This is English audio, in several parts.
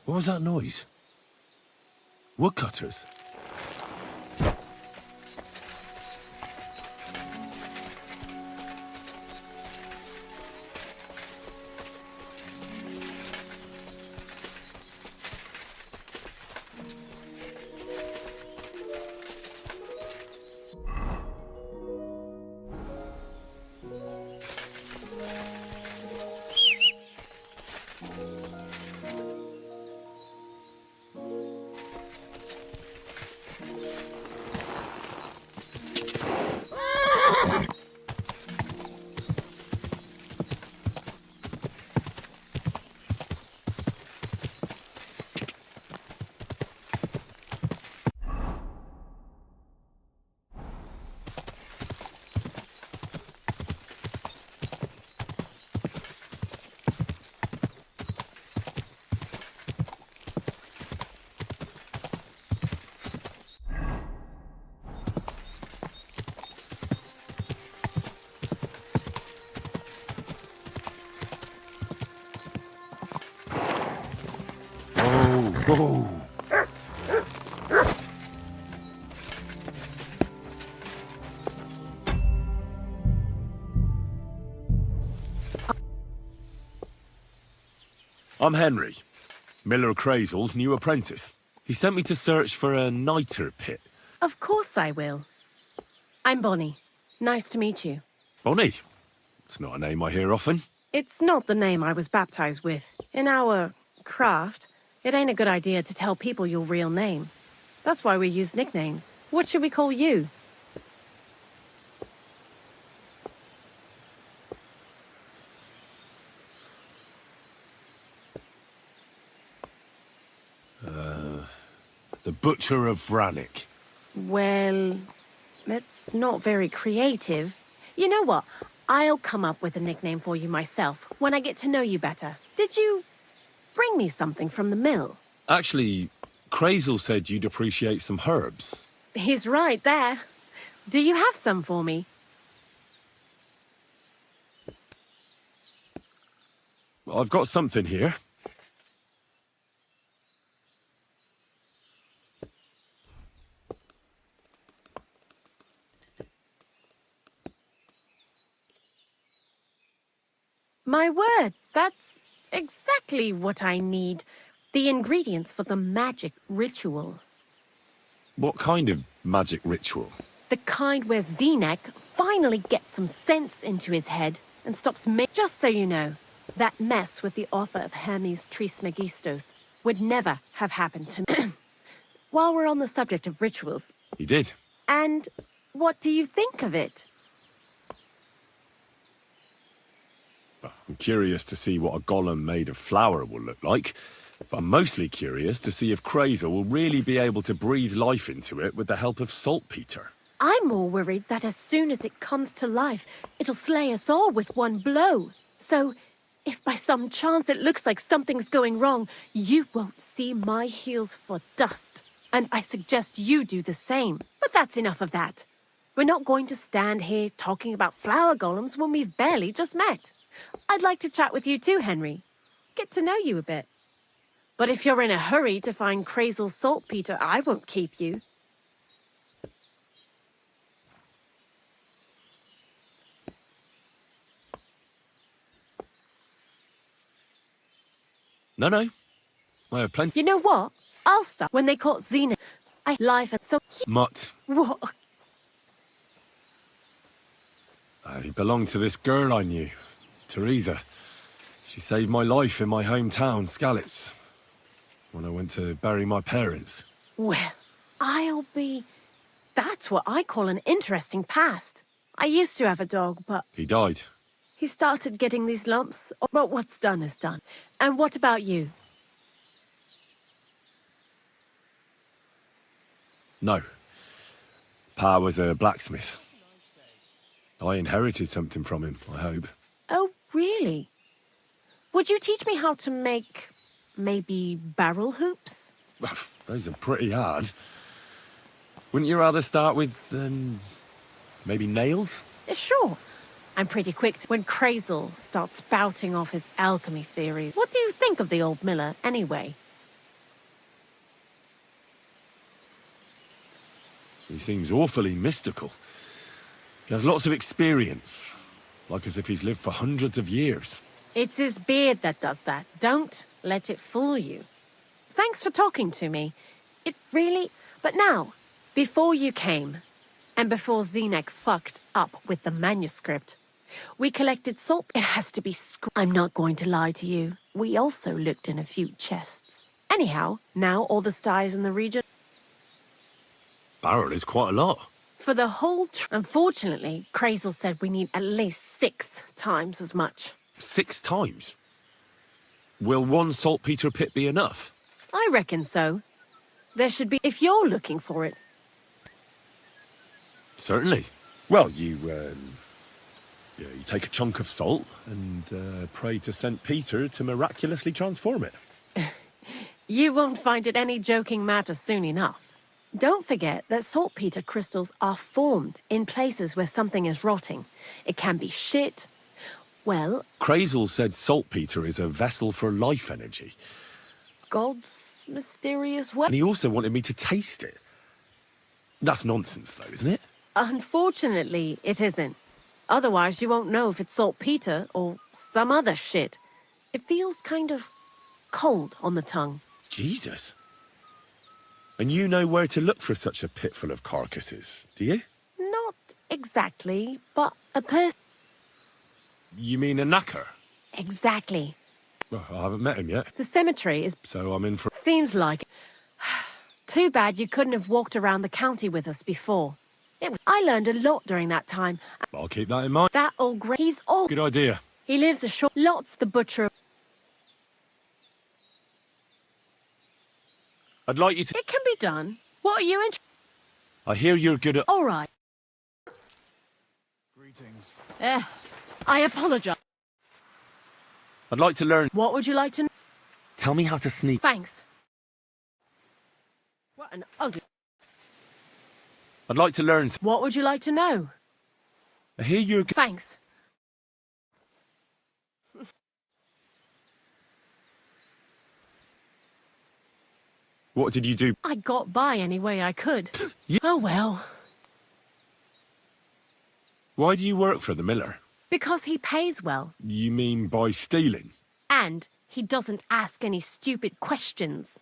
What was that noise? Woodcutters? Whoa! I'm Henry, Miller Crazel's new apprentice. He sent me to search for a niter pit. Of course I will. I'm Bonnie. Nice to meet you. Bonnie? It's not a name I hear often. It's not the name I was baptized with. In our craft, it ain't a good idea to tell people your real name. That's why we use nicknames. What should we call you? The Butcher of Vranik. Well, it's not very creative. You know what? I'll come up with a nickname for you myself when I get to know you better. Did you bring me something from the mill? Actually, Crazel said you'd appreciate some herbs. He's right there. Do you have some for me? I've got something here. My word, that's exactly what I need. The ingredients for the magic ritual. What kind of magic ritual? The kind where Zenek finally gets some sense into his head and stops Just so you know, that mess with the author of Hermes Trismegistos would never have happened to me. While we're on the subject of rituals... He did. And what do you think of it? I'm curious to see what a golem made of flour will look like, but I'm mostly curious to see if Crazel will really be able to breathe life into it with the help of saltpeter. I'm more worried that as soon as it comes to life, it'll slay us all with one blow. So, if by some chance it looks like something's going wrong, you won't see my heels for dust. And I suggest you do the same. But that's enough of that. We're not going to stand here talking about flower golems when we've barely just met. I'd like to chat with you too, Henry. Get to know you a bit. But if you're in a hurry to find Crazel's saltpeter, I won't keep you. No. I have plenty. You know what? I'll stop. When they caught Xena, I life and so... Mutt. What? He belonged to this girl I knew, Teresa. She saved my life in my hometown, Skalitz, when I went to bury my parents. Well, I'll be... That's what I call an interesting past. I used to have a dog, but... He died. He started getting these lumps. But what's done is done. And what about you? No. Pa was a blacksmith. I inherited something from him, I hope. Oh, really? Would you teach me how to make, maybe, barrel hoops? Well, those are pretty hard. Wouldn't you rather start with, maybe nails? Sure. I'm pretty quick when Crazel starts spouting off his alchemy theories. What do you think of the old miller, anyway? He seems awfully mystical. He has lots of experience, like as if he's lived for hundreds of years. It's his beard that does that. Don't let it fool you. Thanks for talking to me. It really... But now, before you came, and before Zenek fucked up with the manuscript, we collected salt. It has to be I'm not going to lie to you. We also looked in a few chests. Anyhow, now all the styes in the region... Barrel is quite a lot. For the whole... Unfortunately, Crazel said we need at least 6 times as much. 6 times? Will one saltpeter pit be enough? I reckon so. There should be... If you're looking for it. Certainly. Well, you take a chunk of salt and pray to St. Peter to miraculously transform it. You won't find it any joking matter soon enough. Don't forget that saltpeter crystals are formed in places where something is rotting. It can be shit. Well... Crazel said saltpeter is a vessel for life energy. God's mysterious way. And he also wanted me to taste it. That's nonsense, though, isn't it? Unfortunately, it isn't. Otherwise, you won't know if it's saltpeter or some other shit. It feels kind of cold on the tongue. Jesus. And you know where to look for such a pit full of carcasses, do you? Not exactly, but a person... You mean a knacker? Exactly. Well, I haven't met him yet, The cemetery is... so I'm in for... Seems like it. Too bad you couldn't have walked around the county with us before. I learned a lot during that time. I'll keep that in mind. That all great. He's all... Good idea. He lives a short... Lots the butcher... I'd like you to... It can be done. What are you in... I hear you're good at... All right. Greetings. I apologize. I'd like to learn... What would you like to... Tell me how to sneak... Thanks. What an ugly... I'd like to learn... What would you like to know? I hear you're good... Thanks. What did you do? I got by any way I could. You- Oh well. Why do you work for the miller? Because he pays well. You mean by stealing? And he doesn't ask any stupid questions.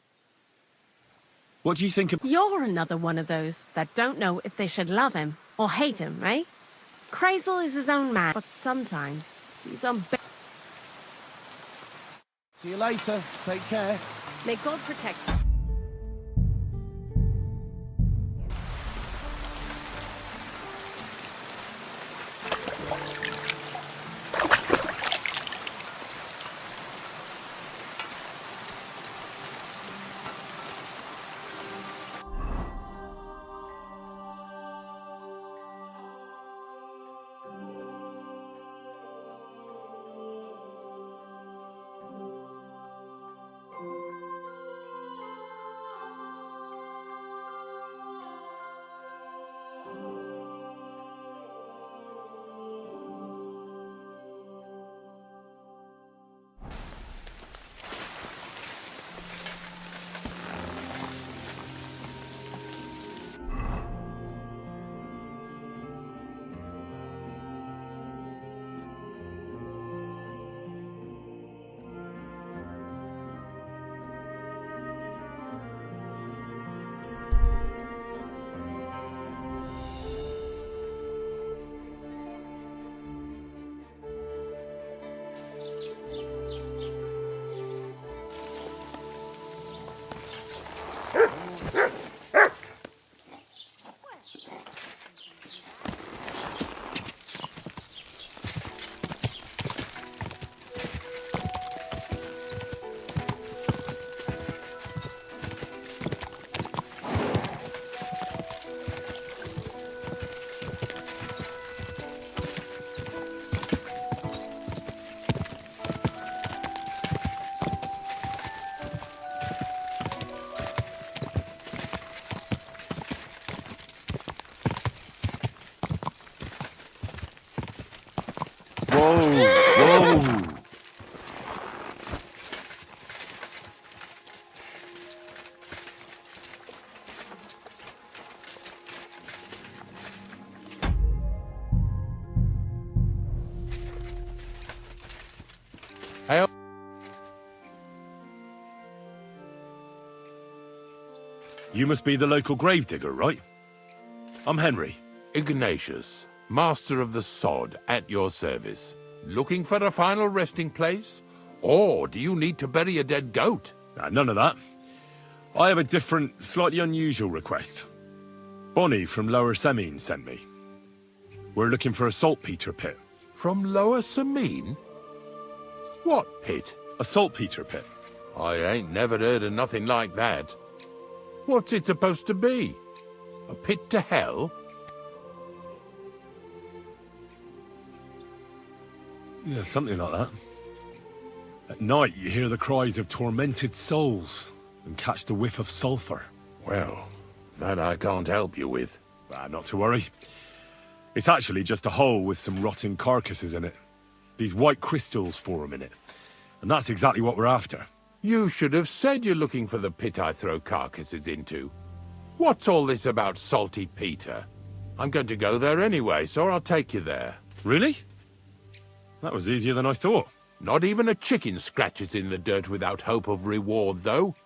What do you think of... You're another one of those that don't know if they should love him or hate him, right? Crazel is his own man, but sometimes he's See you later. Take care. May God protect you. You must be the local gravedigger, right? I'm Henry. Ignatius, Master of the Sod, at your service. Looking for a final resting place? Or do you need to bury a dead goat? None of that. I have a different, slightly unusual request. Bonnie from Lower Semine sent me. We're looking for a saltpeter pit. From Lower Semine? What pit? A saltpeter pit. I ain't never heard of nothing like that. What's it supposed to be? A pit to hell? Yeah, something like that. At night, you hear the cries of tormented souls and catch the whiff of sulphur. Well, that I can't help you with. Not to worry. It's actually just a hole with some rotting carcasses in it. These white crystals form in it. And that's exactly what we're after. You should have said you're looking for the pit I throw carcasses into. What's all this about Salty Peter? I'm going to go there anyway, so I'll take you there. Really? That was easier than I thought. Not even a chicken scratches in the dirt without hope of reward, though.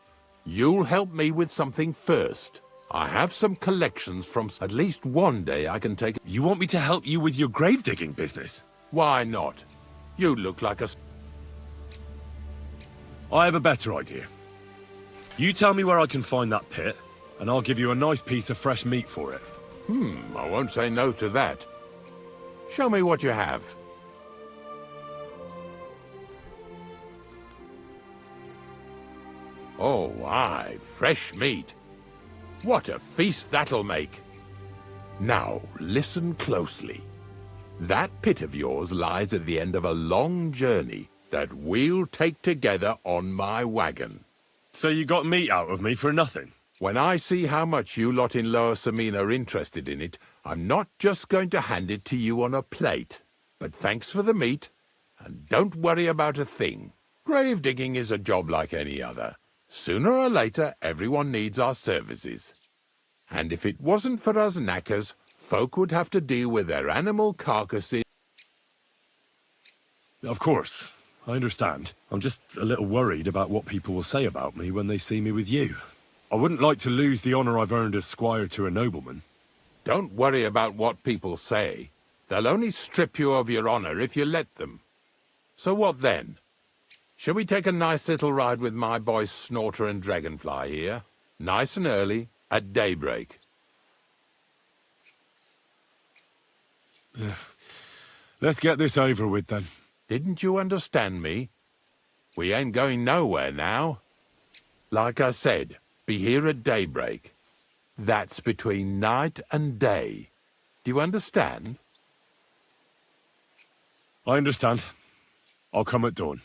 You'll help me with something first. I have some collections from at least one day I can take. You want me to help you with your grave digging business? Why not? You look like a... I have a better idea. You tell me where I can find that pit, and I'll give you a nice piece of fresh meat for it. I won't say no to that. Show me what you have. Oh, aye, fresh meat. What a feast that'll make. Now, listen closely. That pit of yours lies at the end of a long journey that we'll take together on my wagon. So you got meat out of me for nothing? When I see how much you lot in Lower Semine are interested in it, I'm not just going to hand it to you on a plate. But thanks for the meat, and don't worry about a thing. Grave digging is a job like any other. Sooner or later, everyone needs our services. And if it wasn't for us knackers, folk would have to deal with their animal carcasses. Of course, I understand. I'm just a little worried about what people will say about me when they see me with you. I wouldn't like to lose the honor I've earned as squire to a nobleman. Don't worry about what people say. They'll only strip you of your honor if you let them. So what then? Shall we take a nice little ride with my boys Snorter and Dragonfly here? Nice and early, at daybreak. Let's get this over with then. Didn't you understand me? We ain't going nowhere now. Like I said, be here at daybreak. That's between night and day. Do you understand? I understand. I'll come at dawn.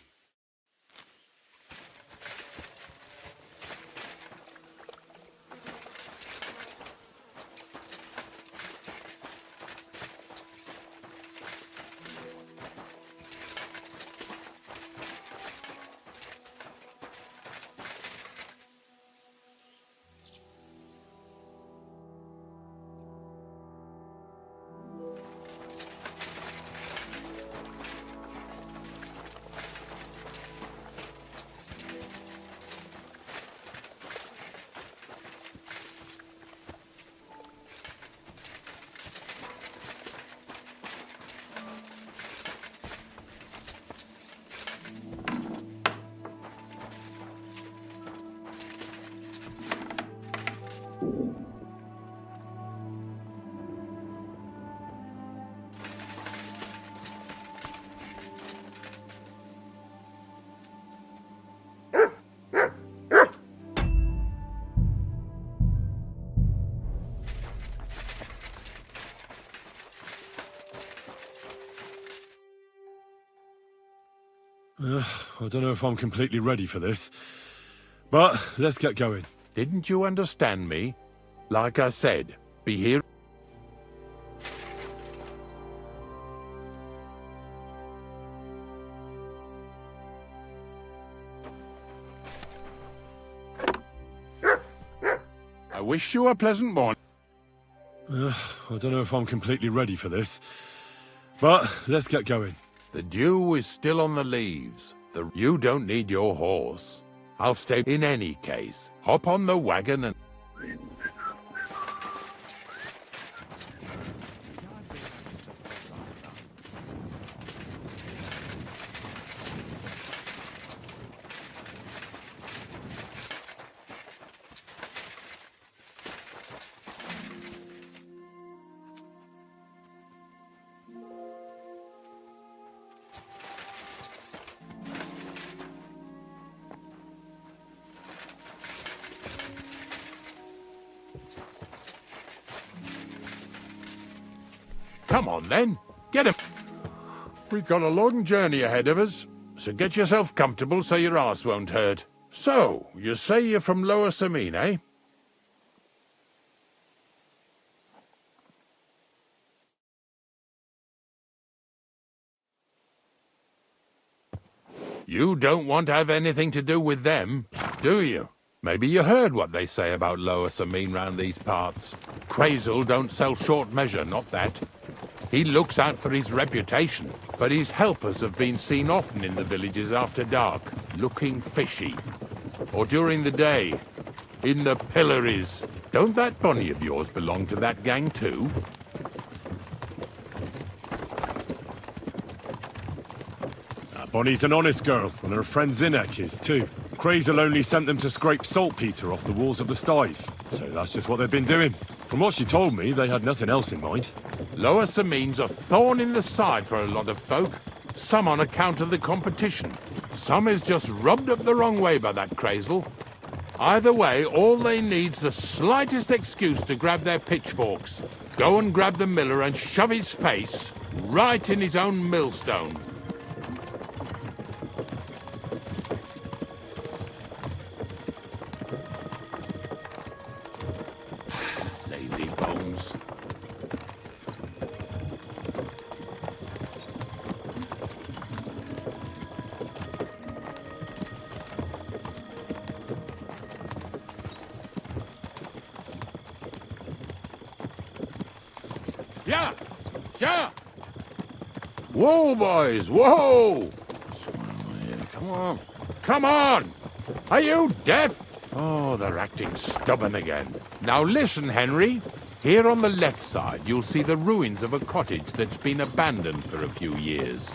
I don't know if I'm completely ready for this, but let's get going. Didn't you understand me? Like I said, be here. I wish you a pleasant morning. I don't know if I'm completely ready for this, but let's get going. The dew is still on the leaves. You don't need your horse. I'll stay in any case. Hop on the wagon and... Come on, then. Get him. We've got a long journey ahead of us, so get yourself comfortable so your arse won't hurt. So, you say you're from Lower Samine, eh? You don't want to have anything to do with them, do you? Maybe you heard what they say about Lower Samine round these parts. Crazel don't sell short measure, not that. He looks out for his reputation, but his helpers have been seen often in the villages after dark, looking fishy. Or during the day, in the pillories. Don't that Bonnie of yours belong to that gang too? Bonnie's an honest girl, and her friend Zinnek is too. Crazel only sent them to scrape saltpeter off the walls of the sties, so that's just what they've been doing. From what she told me, they had nothing else in mind. Lower Samine's a thorn in the side for a lot of folk. Some on account of the competition. Some is just rubbed up the wrong way by that Crazel. Either way, all they need's the slightest excuse to grab their pitchforks. Go and grab the miller and shove his face right in his own millstone. Lazy bones. Yeah! Yeah! Whoa, boys! Whoa! Come on. Come on! Are you deaf? Oh, they're acting stubborn again. Now listen, Henry. Here on the left side, you'll see the ruins of a cottage that's been abandoned for a few years.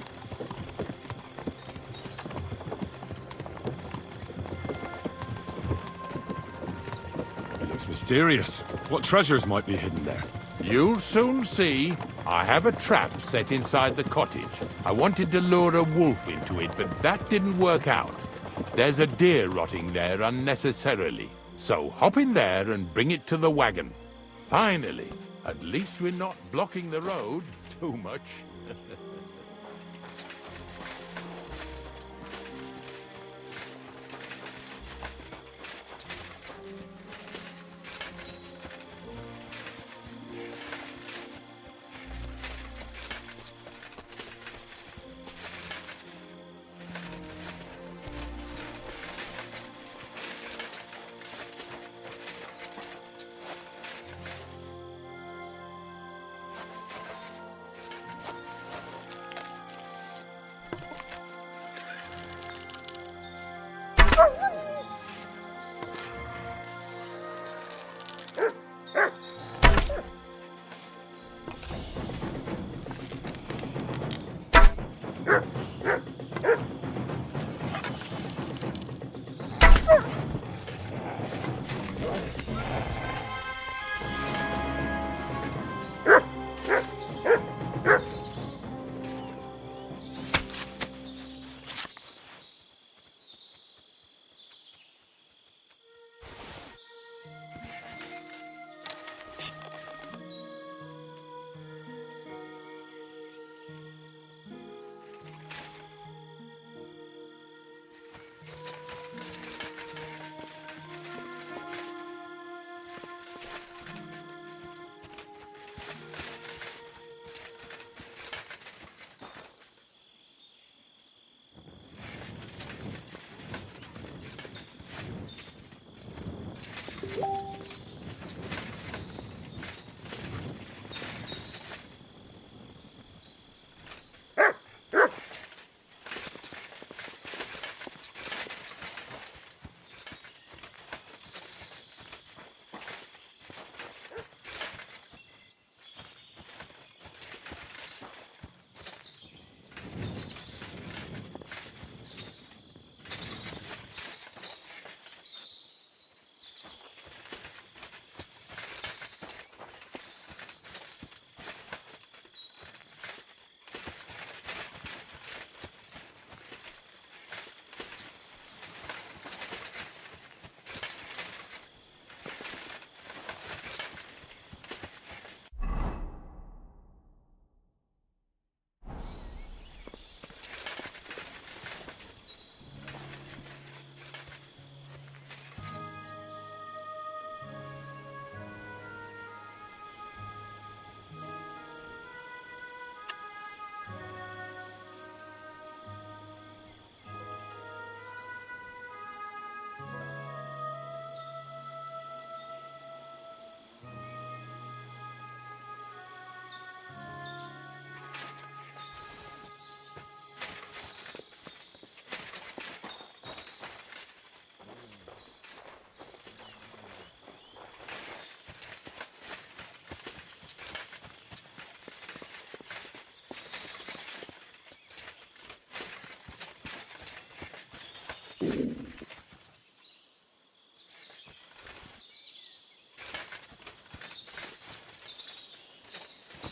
It looks mysterious. What treasures might be hidden there? You'll soon see. I have a trap set inside the cottage. I wanted to lure a wolf into it, but that didn't work out. There's a deer rotting there unnecessarily. So hop in there and bring it to the wagon. Finally, at least we're not blocking the road too much.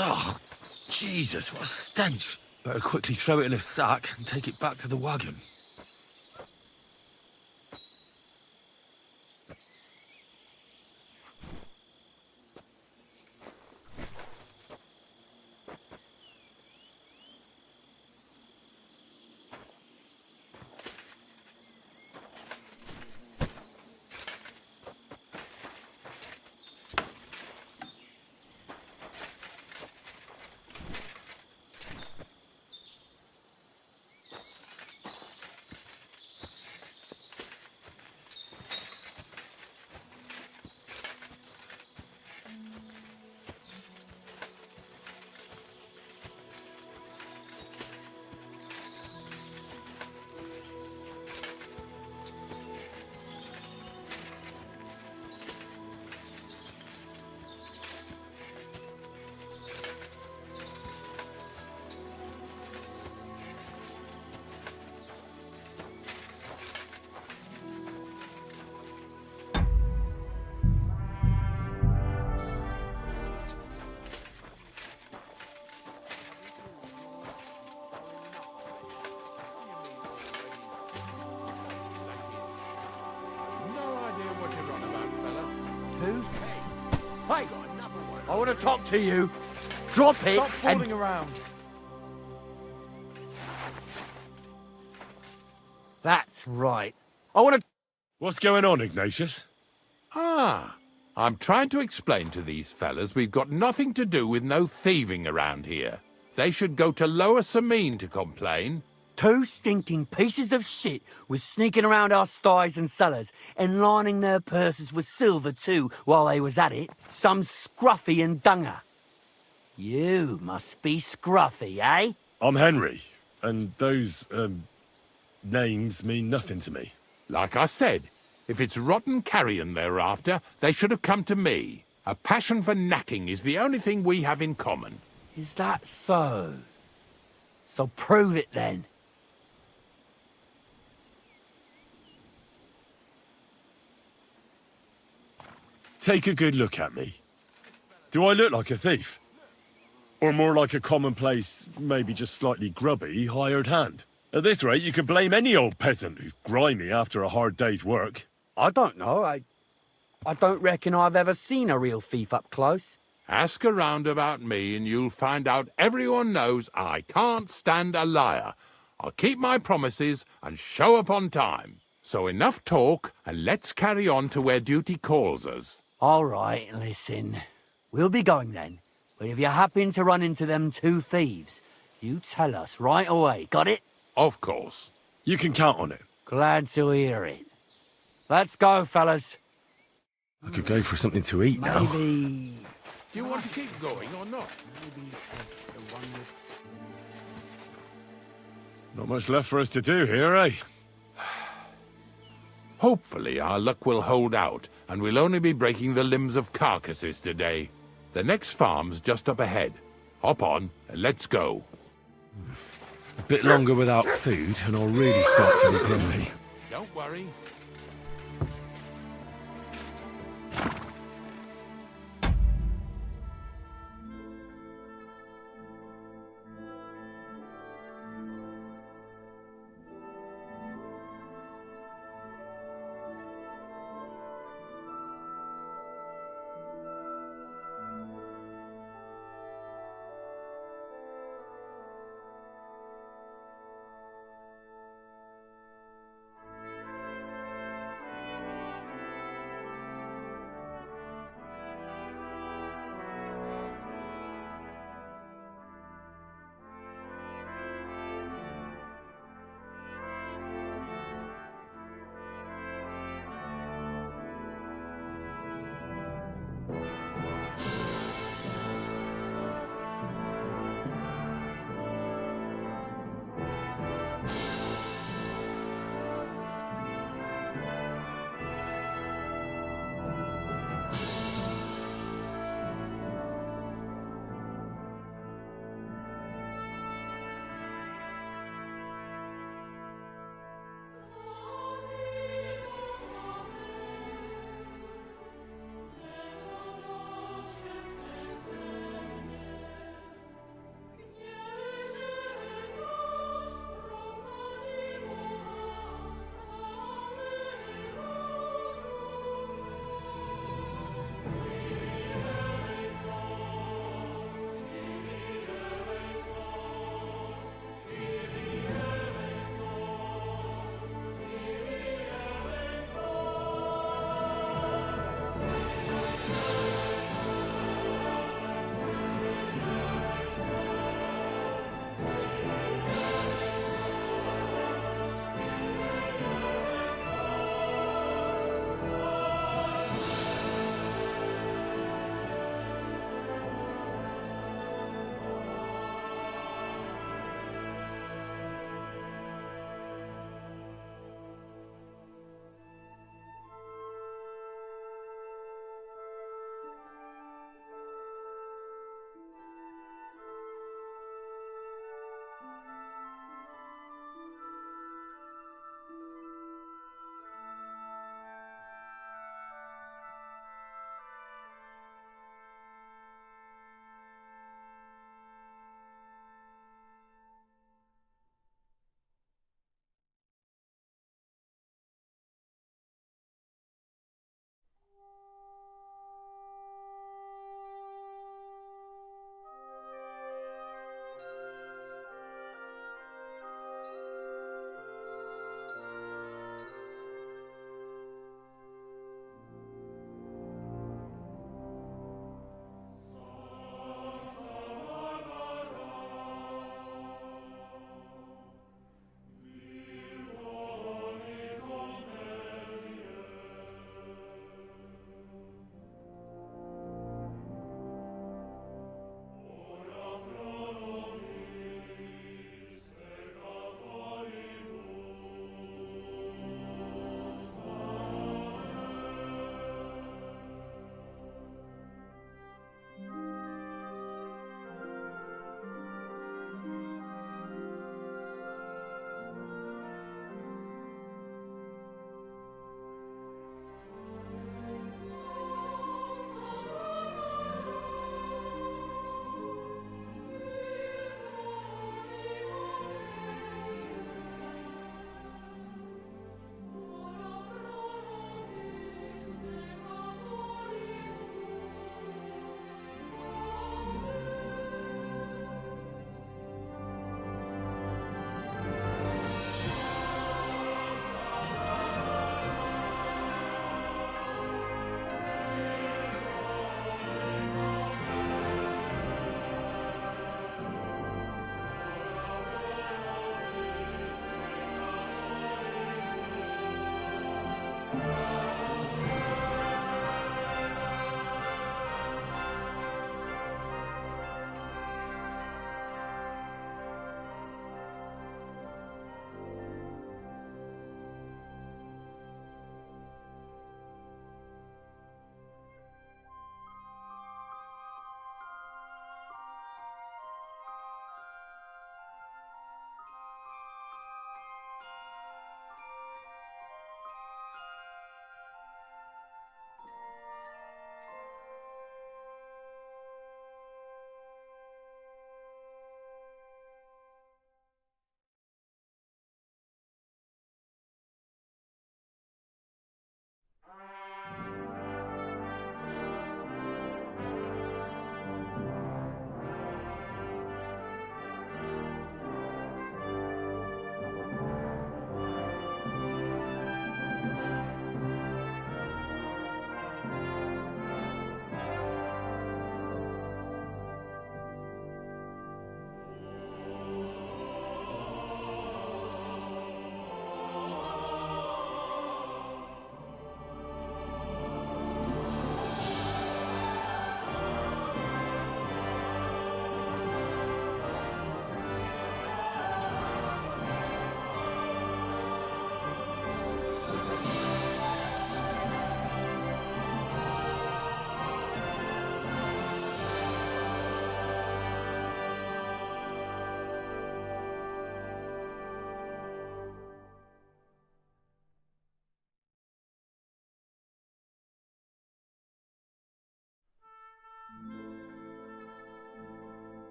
Oh, Jesus, what a stench. Better quickly throw it in a sack and take it back to the wagon. Hey, I want to talk to you. Drop it Stop and... fooling around. That's right. I want to... What's going on, Ignatius? I'm trying to explain to these fellas we've got nothing to do with no thieving around here. They should go to Lower Samine to complain. Two stinking pieces of shit was sneaking around our sties and cellars and lining their purses with silver too while they was at it. Some scruffy and dunger. You must be scruffy, eh? I'm Henry, and those, names mean nothing to me. Like I said, if it's rotten carrion they're after, they should have come to me. A passion for knacking is the only thing we have in common. Is that so? So prove it then. Take a good look at me. Do I look like a thief? Or more like a commonplace, maybe just slightly grubby, hired hand? At this rate, you could blame any old peasant who's grimy after a hard day's work. I don't know. I don't reckon I've ever seen a real thief up close. Ask around about me and you'll find out everyone knows I can't stand a liar. I'll keep my promises and show up on time. So enough talk and let's carry on to where duty calls us. All right, listen. We'll be going then. But if you happen to run into them two thieves, you tell us right away. Got it? Of course. You can count on it. Glad to hear it. Let's go, fellas. I could go for something to eat now. Maybe... Do you want to keep going or not? Not much left for us to do here, eh? Hopefully our luck will hold out, and we'll only be breaking the limbs of carcasses today. The next farm's just up ahead. Hop on, and let's go. A bit longer without food, and I'll really start to be grumpy. Don't worry.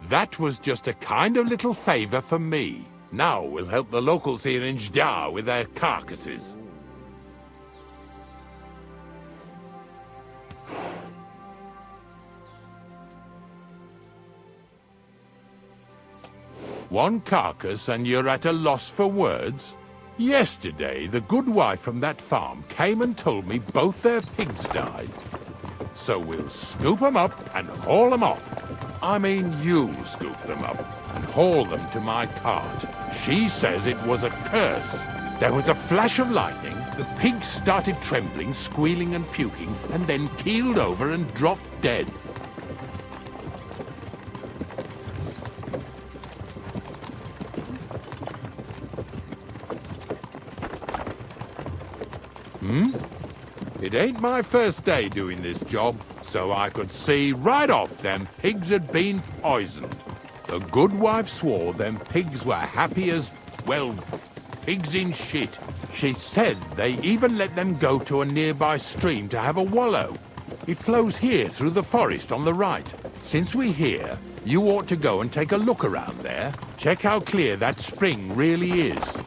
That was just a kind of little favor for me. Now we'll help the locals here in Jda with their carcasses. One carcass and you're at a loss for words? Yesterday, the good wife from that farm came and told me both their pigs died. So we'll scoop them up and haul them off. I mean, you'll scoop them up and haul them to my cart. She says it was a curse. There was a flash of lightning, the pigs started trembling, squealing and puking, and then keeled over and dropped dead. It ain't my first day doing this job, so I could see right off them pigs had been poisoned. The good wife swore them pigs were happy as, well, pigs in shit. She said they even let them go to a nearby stream to have a wallow. It flows here through the forest on the right. Since we're here, you ought to go and take a look around there. Check how clear that spring really is.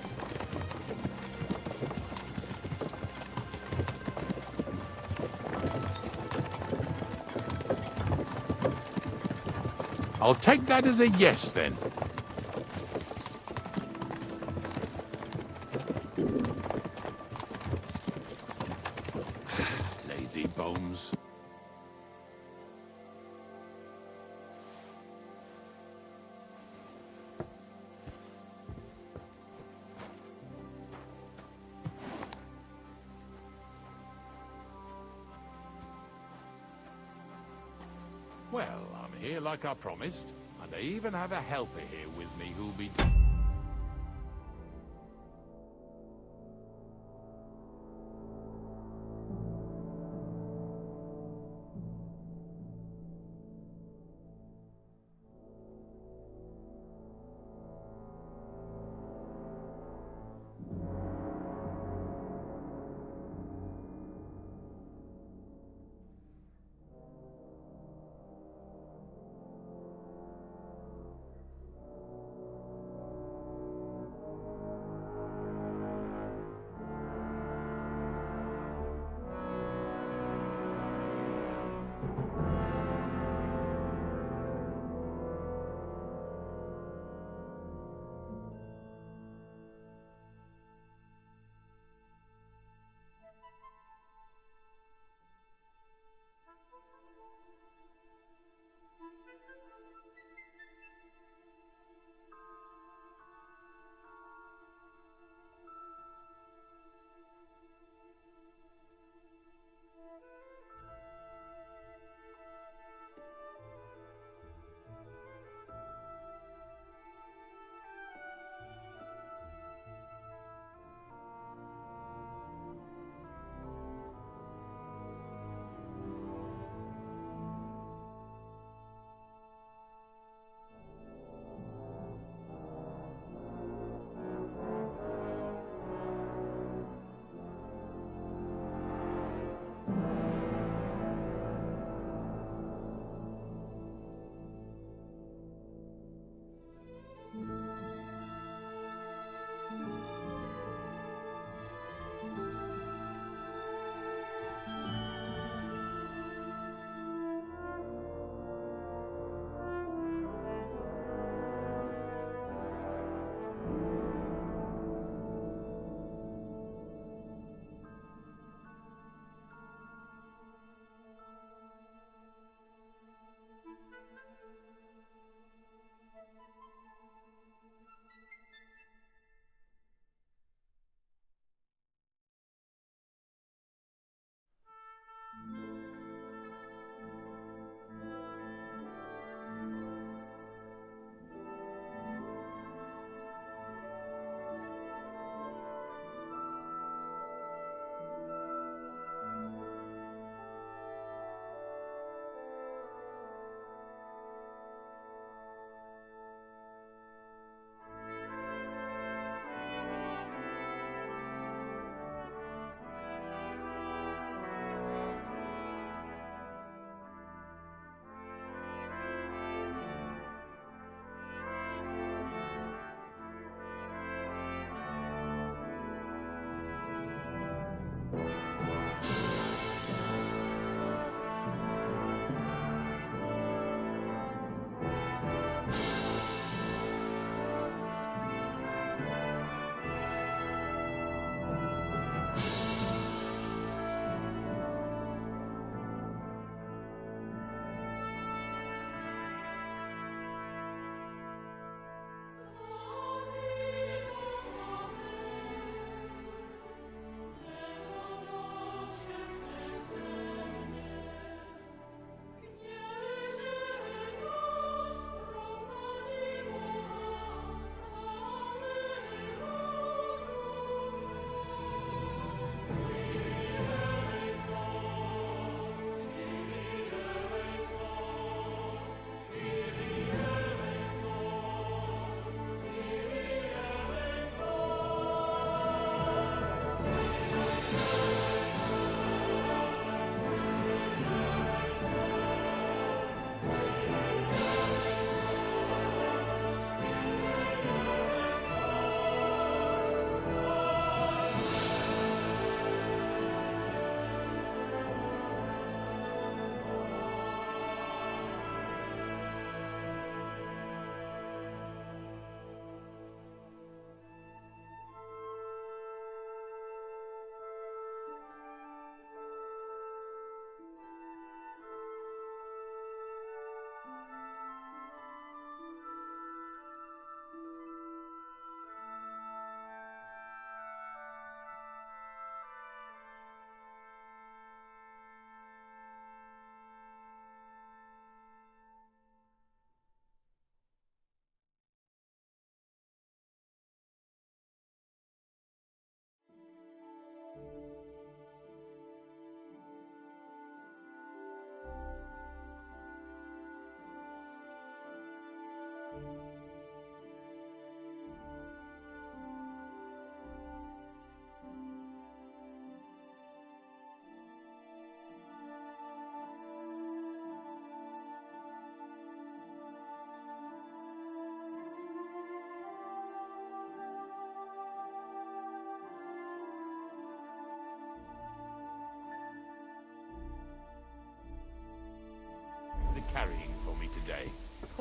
I'll take that as a yes, then. Lazy bones. Well, I'm here like I promised, and I even have a helper here with me who'll be...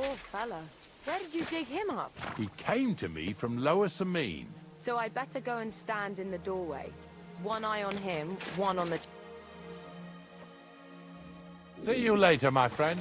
Poor fella. Where did you dig him up? He came to me from Lower Samine. So I'd better go and stand in the doorway. One eye on him, one on the... See you later, my friend.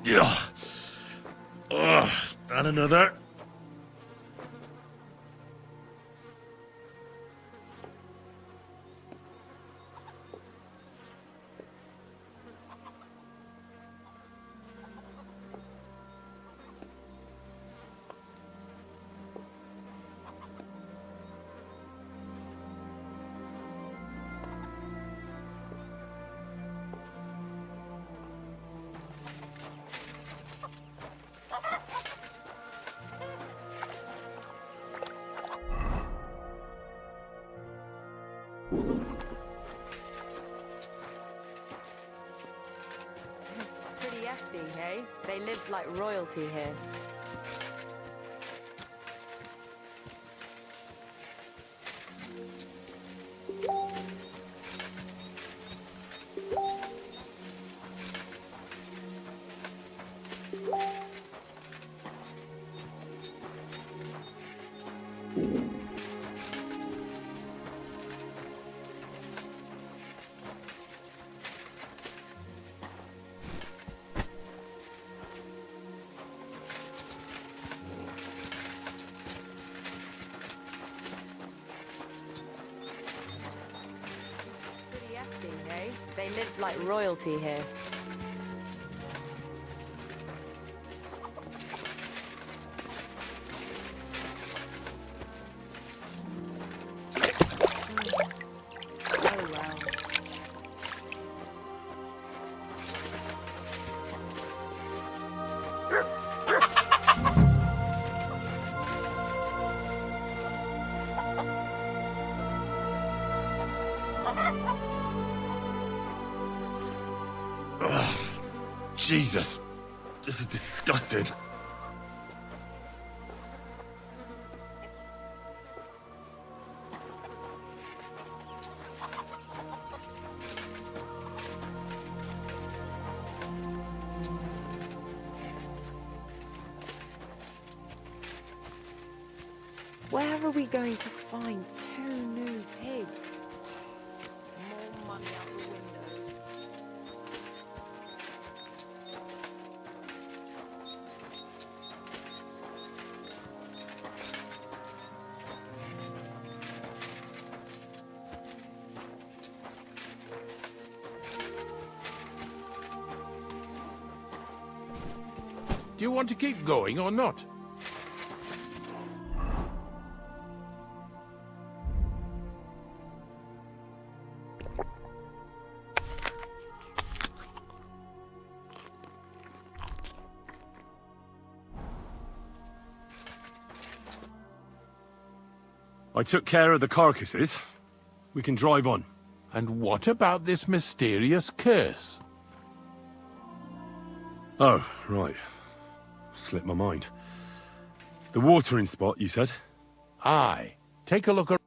Yeah. Ugh, and another. Pretty hefty, hey? They lived like royalty here. Pretty hefty, hey? They lived like royalty here. Oh well. Jesus. This is disgusting. Where are we going to find 2 new pigs? More money out the window. Do you want to keep going or not? I took care of the carcasses. We can drive on. And what about this mysterious curse? Oh, right. Slipped my mind. The watering spot, you said? Aye. Take a look around.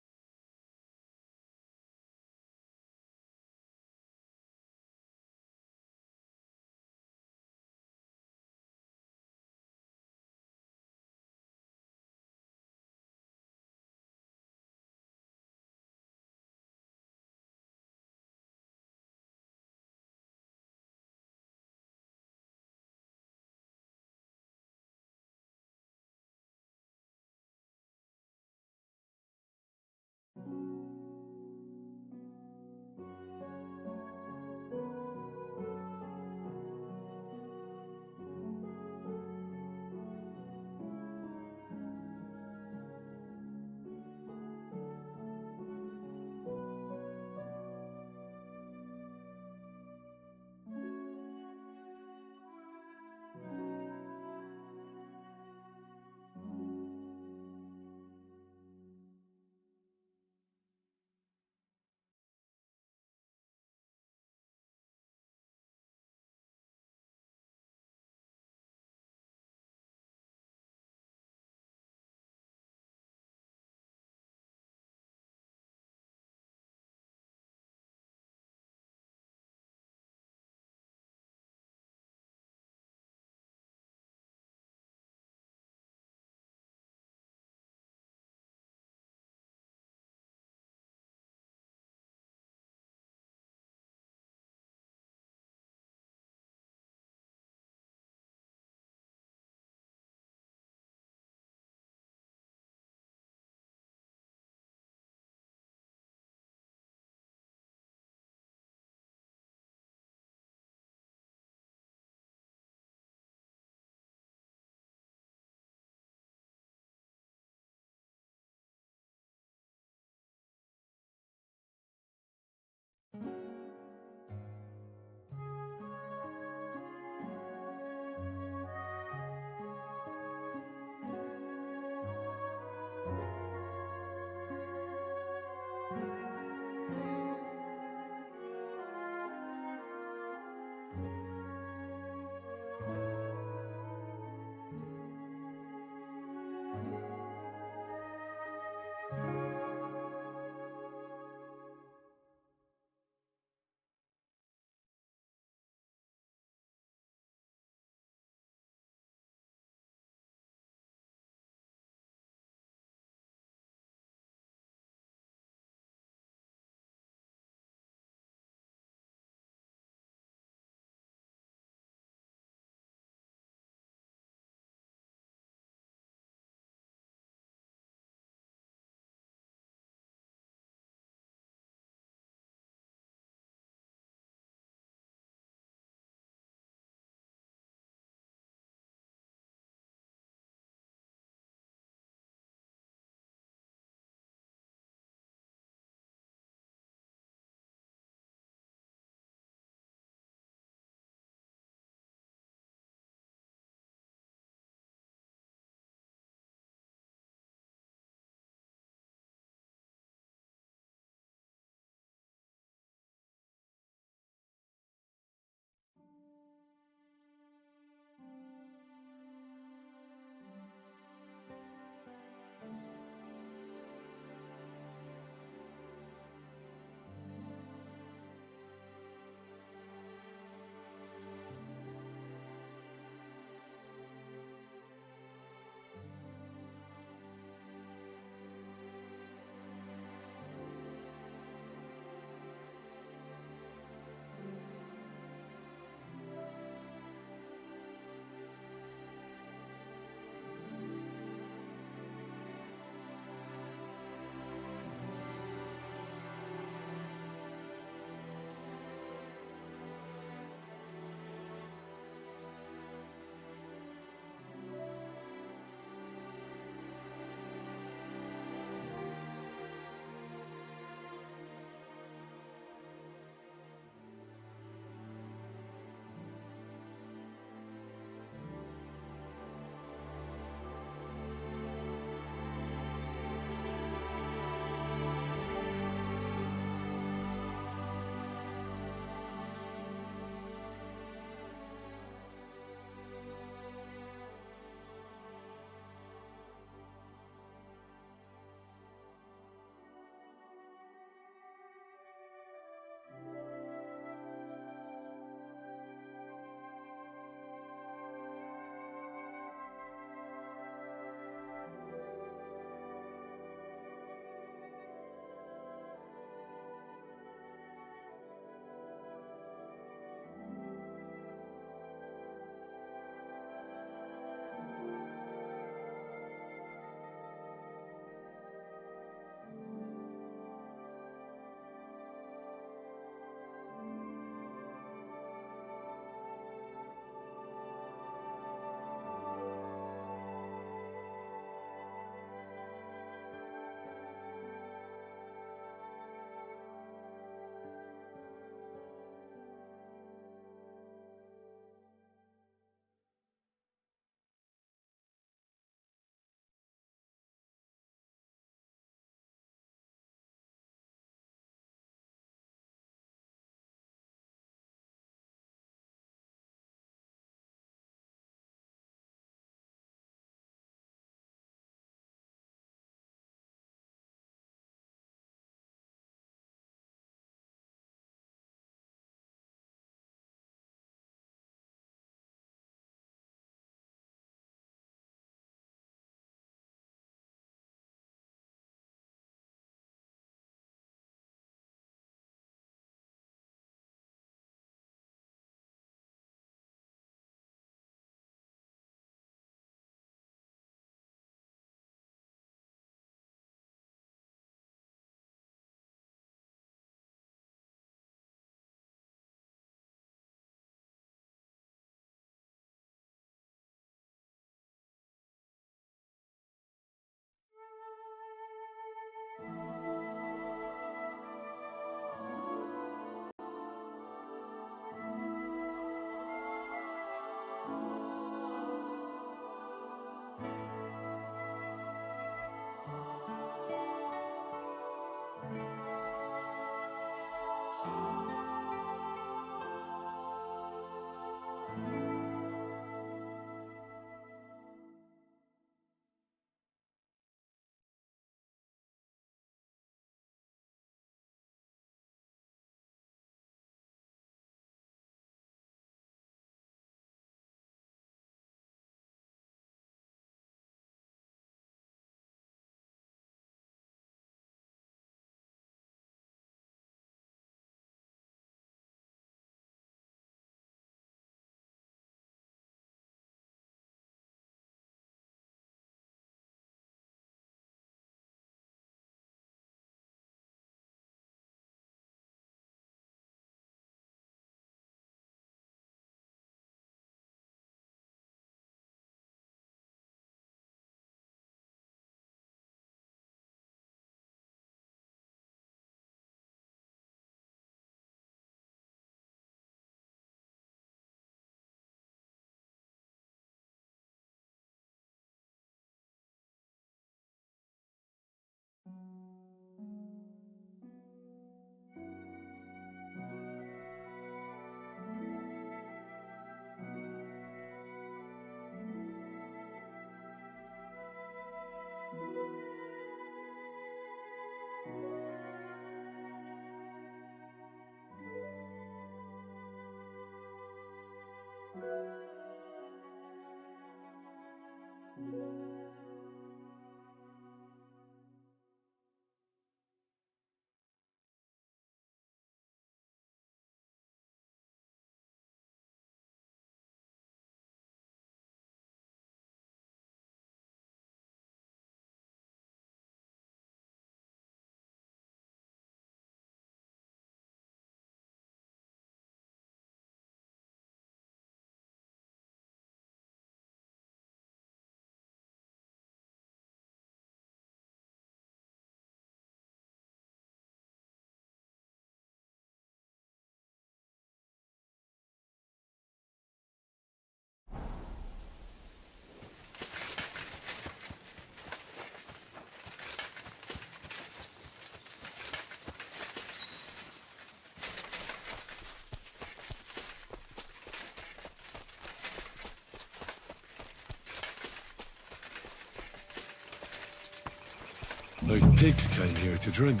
Those pigs came here to drink.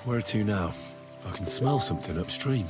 Where to now? I can smell something upstream.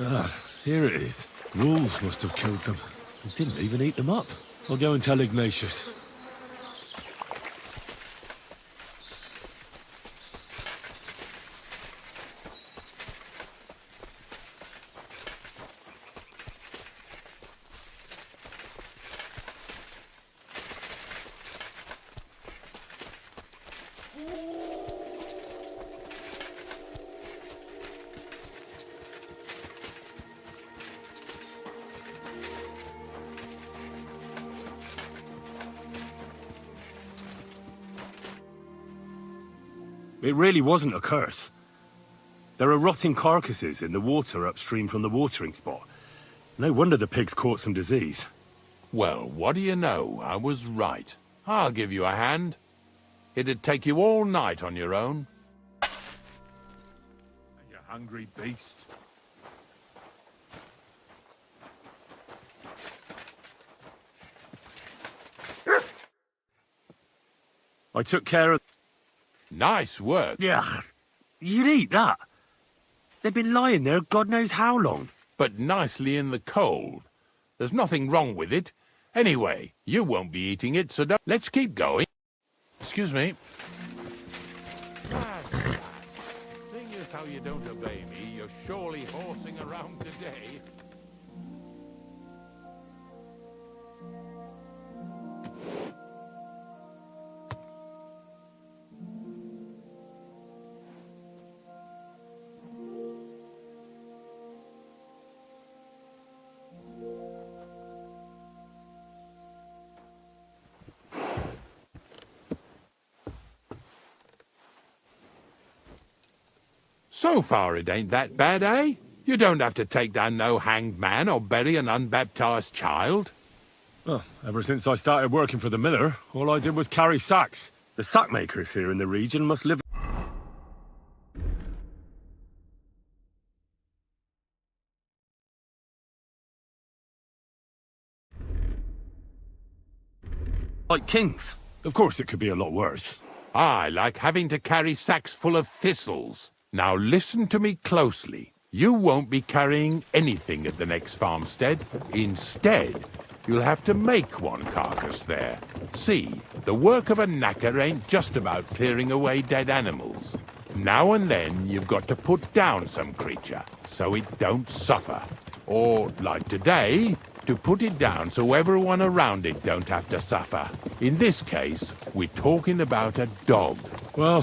Ah, here it is. Wolves must have killed them. They didn't even eat them up. I'll go and tell Ignatius. It really wasn't a curse. There are rotting carcasses in the water upstream from the watering spot. No wonder the pigs caught some disease. Well, what do you know? I was right. I'll give you a hand. It'd take you all night on your own. You hungry beast. I took care of... Nice work. Yeah, you'd eat that. They've been lying there God knows how long. But nicely in the cold. There's nothing wrong with it. Anyway, you won't be eating it, so don't... Let's keep going. Excuse me. Seeing as how you don't obey me, you're surely horsing around today. So far it ain't that bad, eh? You don't have to take down no hanged man or bury an unbaptized child. Well, ever since I started working for the miller, all I did was carry sacks. The sack makers here in the region must live... like kings. Of course it could be a lot worse. I like having to carry sacks full of thistles. Now listen to me closely. You won't be carrying anything at the next farmstead. Instead, you'll have to make one carcass there. See, the work of a knacker ain't just about clearing away dead animals. Now and then you've got to put down some creature, so it don't suffer. Or, like today, to put it down so everyone around it don't have to suffer. In this case, we're talking about a dog. Well,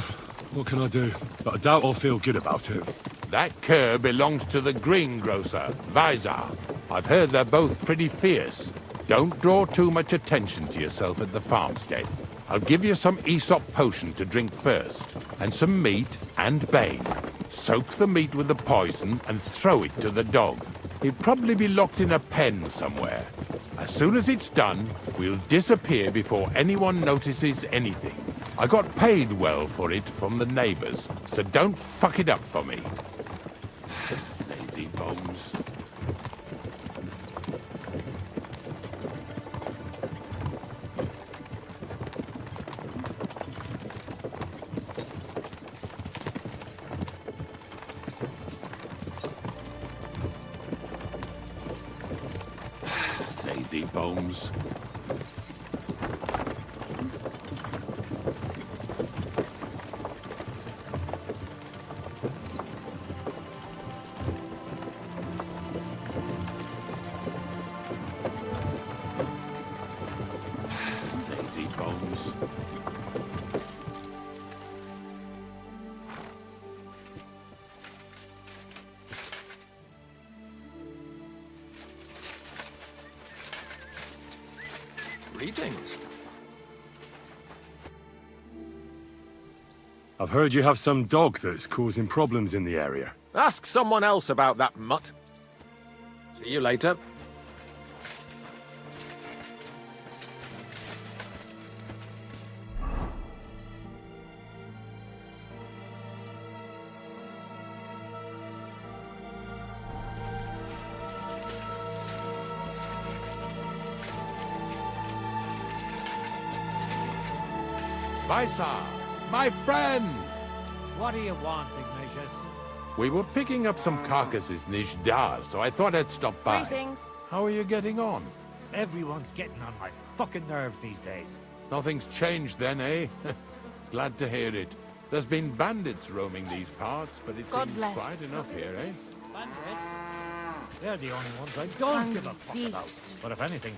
what can I do? But I doubt I'll feel good about it. That cur belongs to the greengrocer, Vizar. I've heard they're both pretty fierce. Don't draw too much attention to yourself at the farmstead. I'll give you some Aesop potion to drink first, and some meat and bane. Soak the meat with the poison and throw it to the dog. He'd probably be locked in a pen somewhere. As soon as it's done, we'll disappear before anyone notices anything. I got paid well for it from the neighbors, so don't fuck it up for me. Lazy bones. Lazy bones. Lazy bones. Greetings. I've heard you have some dog that's causing problems in the area. Ask someone else about that mutt. See you later. Vaisa, my friend! What do you want, Ignatius? We were picking up some carcasses in Ishdar, so I thought I'd stop by. Greetings. How are you getting on? Everyone's getting on my fucking nerves these days. Nothing's changed then, eh? Glad to hear it. There's been bandits roaming these parts, but it God seems bless. quiet enough here, eh? Bandits? They're the only ones I don't give a fuck about. Beast. But if anything...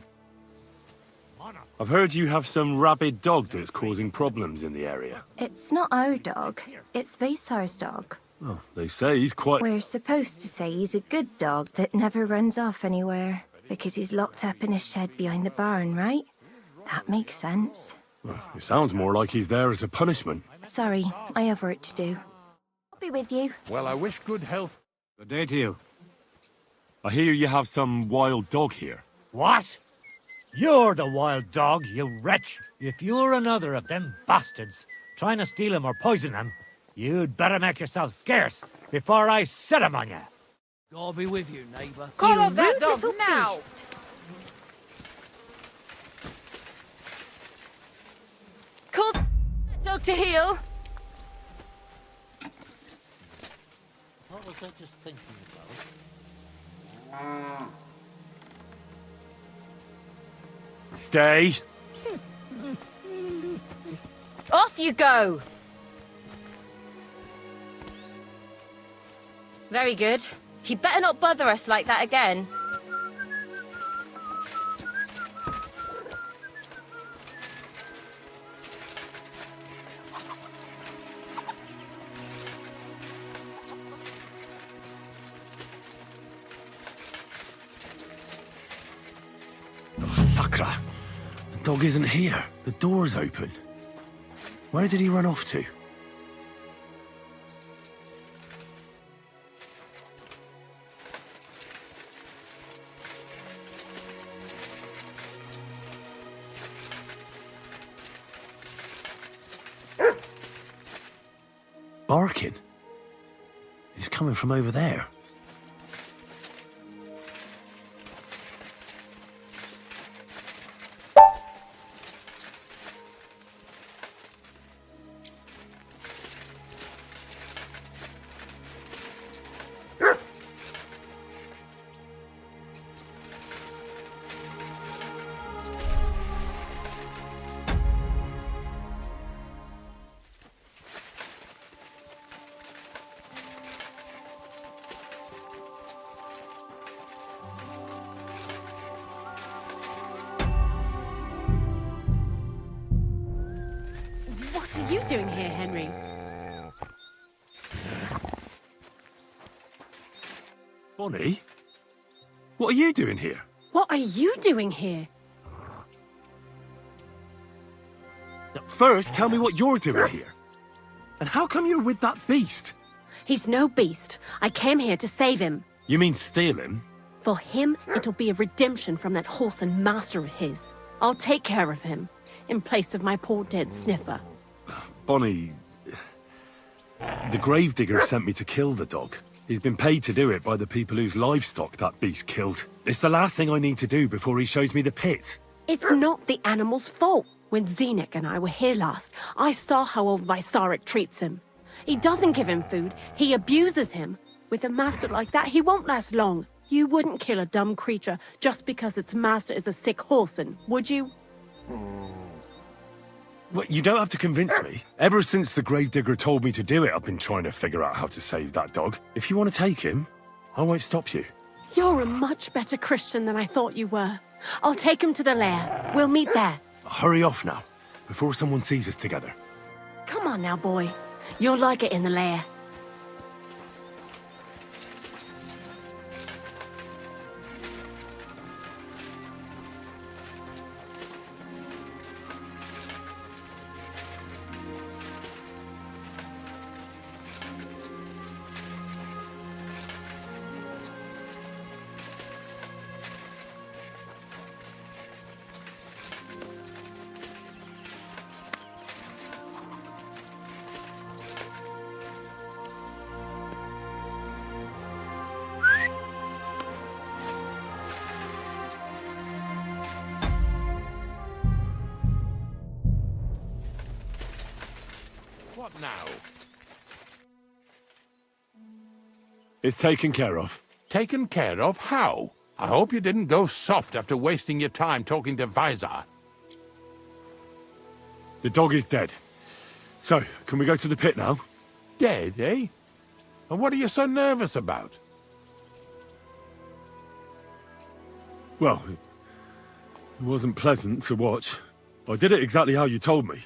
Monarch. I've heard you have some rabid dog that's causing problems in the area. It's not our dog. It's Vaisar's dog. Well, they say he's quite... We're supposed to say he's a good dog that never runs off anywhere. Because he's locked up in a shed behind the barn, right? That makes sense. Well, it sounds more like he's there as a punishment. Sorry, I have work to do. I'll be with you. Well, I wish good health. Good day to you. I hear you have some wild dog here. What? You're the wild dog, you wretch. If you're another of them bastards trying to steal him or poison him, you'd better make yourself scarce before I set him on you. God be with you, neighbour. Call You off that rude dog little now! beast. Call that dog to heel. What was I just thinking about? Stay. Off you go. Very good. He better not bother us like that again. Oh, Sakra. The dog isn't here. The door's open. Where did he run off to? Barking. He's coming from over there. What are you doing here, Henry? Bonnie? What are you doing here? What are you doing here? First, tell me what you're doing here. And how come you're with that beast? He's no beast. I came here to save him. You mean steal him? For him, it'll be a redemption from that whoreson master of his. I'll take care of him, in place of my poor dead Sniffer. Bonnie, the gravedigger sent me to kill the dog. He's been paid to do it by the people whose livestock that beast killed. It's the last thing I need to do before he shows me the pit. It's not the animal's fault. When Zenek and I were here last, I saw how old Vysarik treats him. He doesn't give him food, he abuses him. With a master like that, he won't last long. You wouldn't kill a dumb creature just because its master is a sick whoreson, would you? Well, you don't have to convince me. Ever since the gravedigger told me to do it, I've been trying to figure out how to save that dog. If you want to take him, I won't stop you. You're a much better Christian than I thought you were. I'll take him to the lair. We'll meet there. Hurry off now, before someone sees us together. Come on now, boy. You'll like it in the lair. What now? It's taken care of. Taken care of? How? I hope you didn't go soft after wasting your time talking to Vizar. The dog is dead. So, can we go to the pit now? Dead, eh? And what are you so nervous about? Well, it wasn't pleasant to watch. I did it exactly how you told me.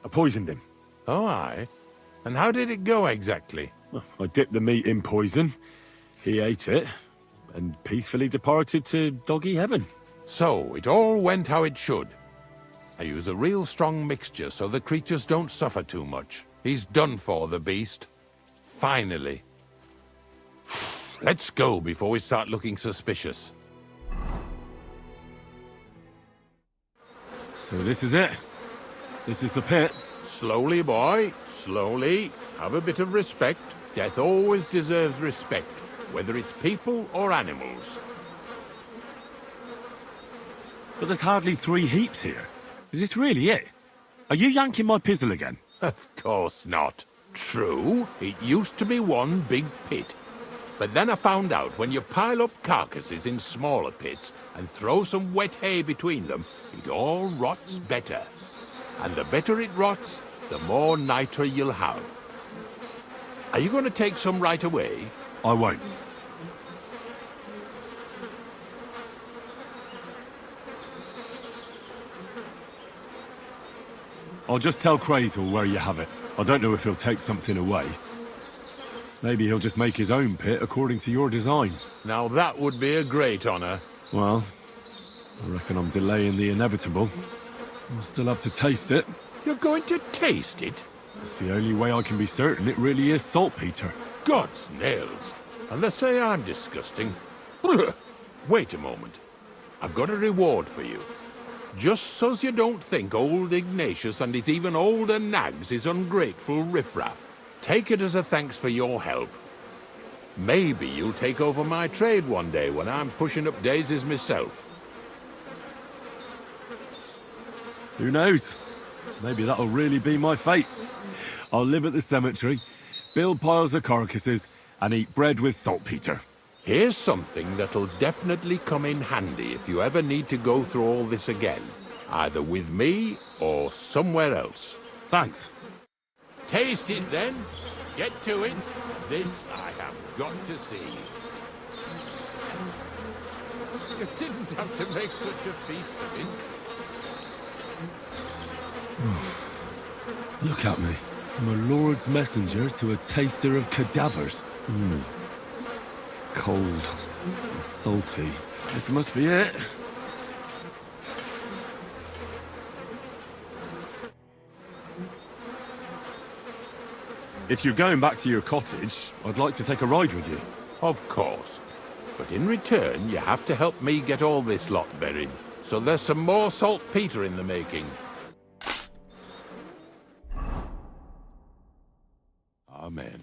I poisoned him. Oh, aye? And how did it go exactly? Well, I dipped the meat in poison. He ate it, and peacefully departed to doggy heaven. So, it all went how it should. I use a real strong mixture so the creatures don't suffer too much. He's done for, the beast. Finally. Let's go before we start looking suspicious. So this is it. This is the pit. Slowly, boy. Slowly. Have a bit of respect. Death always deserves respect, whether it's people or animals. But there's hardly 3 heaps here. Is this really it? Are you yanking my pizzle again? Of course not. True, it used to be one big pit. But then I found out when you pile up carcasses in smaller pits and throw some wet hay between them, it all rots better. And the better it rots, the more nitre you'll have. Are you going to take some right away? I won't. I'll just tell Crazel where you have it. I don't know if he'll take something away. Maybe he'll just make his own pit according to your design. Now that would be a great honor. Well, I reckon I'm delaying the inevitable. I'll still have to taste it. You're going to taste it? It's the only way I can be certain it really is saltpeter. God's nails. And they say I'm disgusting. Wait a moment. I've got a reward for you. Just so's you don't think old Ignatius and his even older nags is ungrateful riffraff. Take it as a thanks for your help. Maybe you'll take over my trade one day when I'm pushing up daisies myself. Who knows? Maybe that'll really be my fate. I'll live at the cemetery, build piles of carcasses, and eat bread with saltpeter. Here's something that'll definitely come in handy if you ever need to go through all this again. Either with me or somewhere else. Thanks. Taste it then. Get to it. This I have got to see. You didn't have to make such a feast of it. Look at me. I'm a lord's messenger to a taster of cadavers. Cold and salty. This must be it. If you're going back to your cottage, I'd like to take a ride with you. Of course. But But in return, you have to help me get all this lot buried. So there's some more saltpeter in the making. Amen.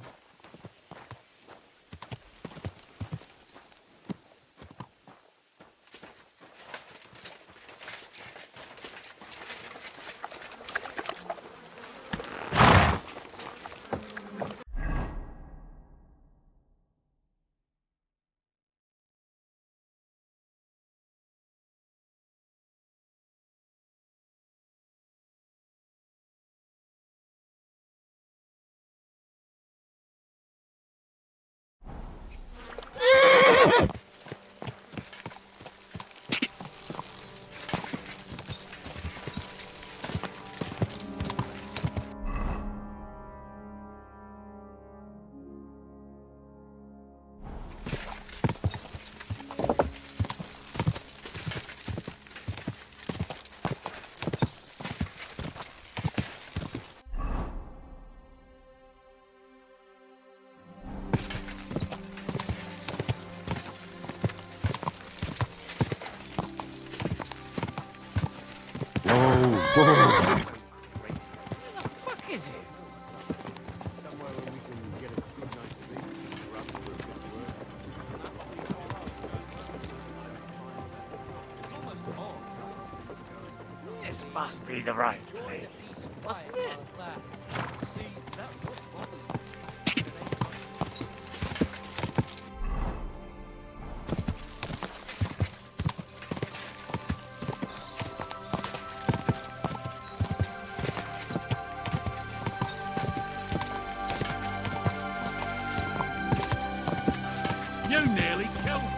This must be the right place. Mustn't it? You nearly killed me.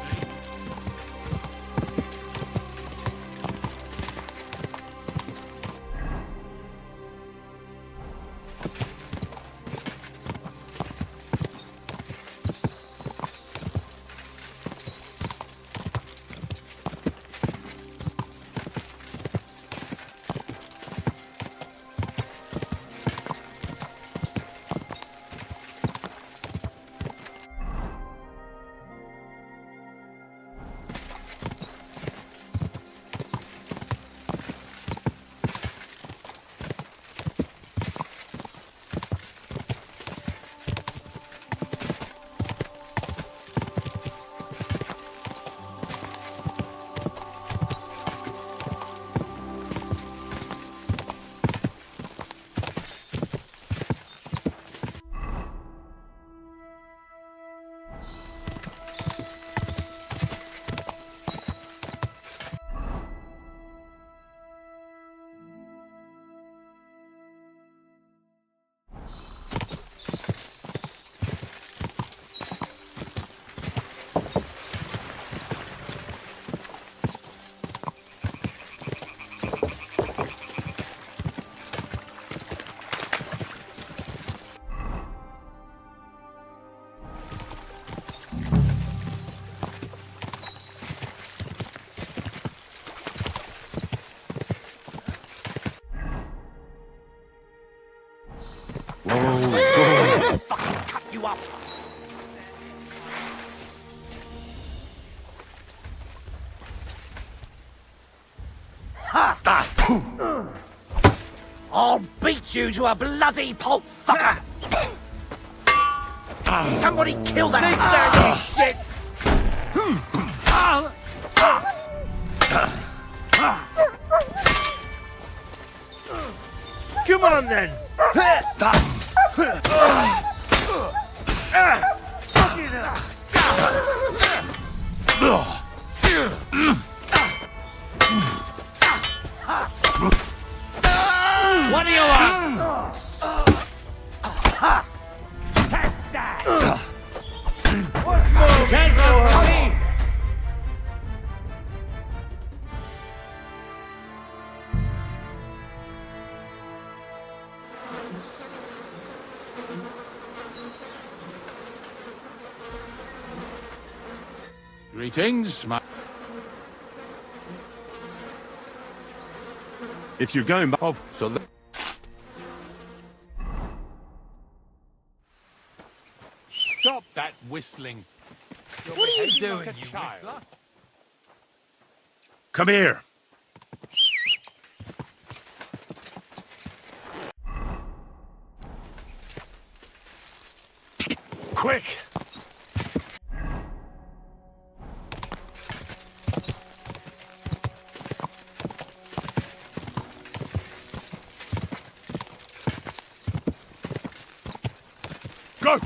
You up. I'll beat you to a bloody pulp, fucker! Somebody kill that shit! Come on then! What do you want? Take that! Can't go me! Greetings, my... If you're going back... So that... Stop that whistling. What are you doing, you whistler? Come here. Quick! Go!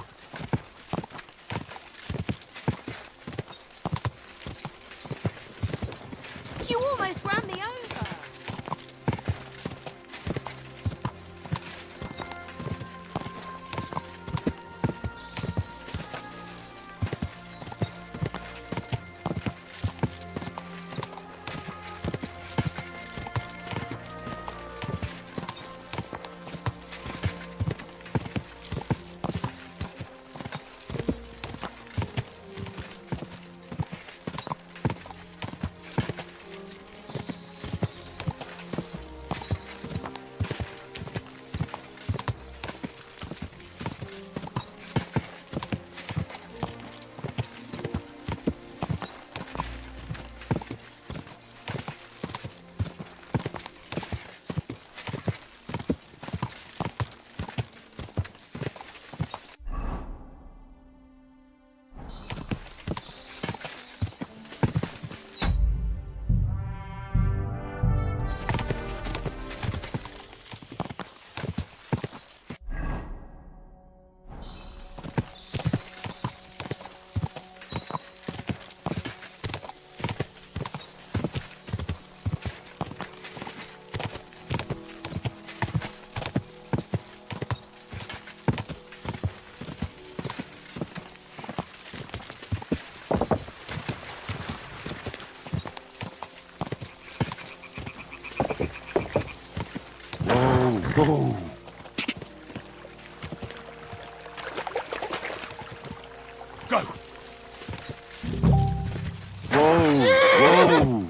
You almost ran me over. Whoa! Go! Whoa!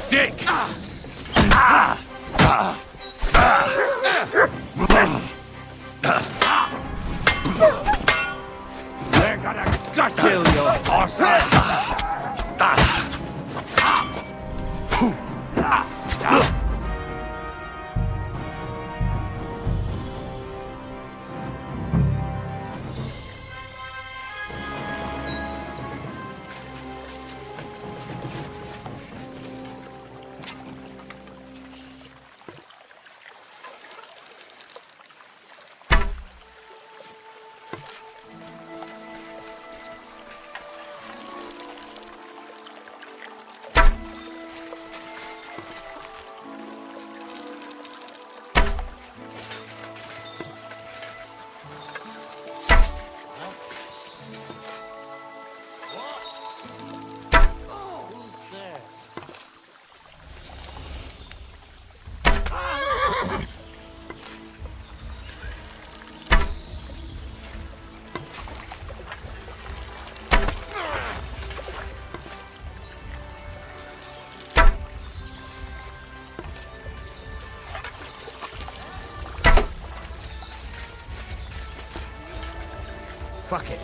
Dick! They're gonna gut kill you, horse! Fuck it.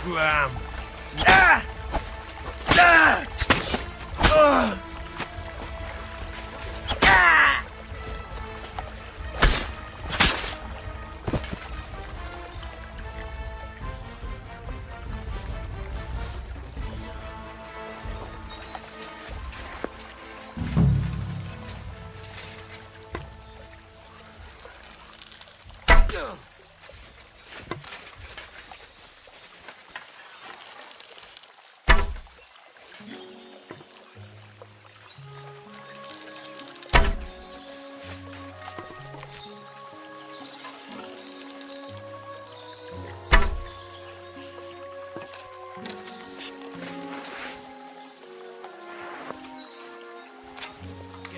Blam! Ah! Get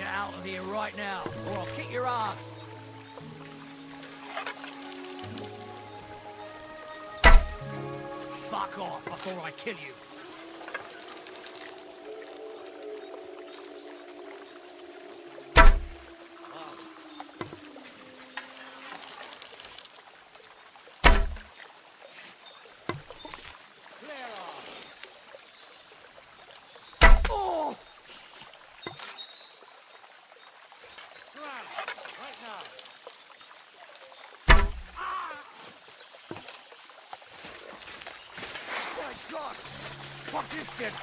out of here right now, or I'll kick your ass. Fuck off before I kill you. God! Fuck this shit!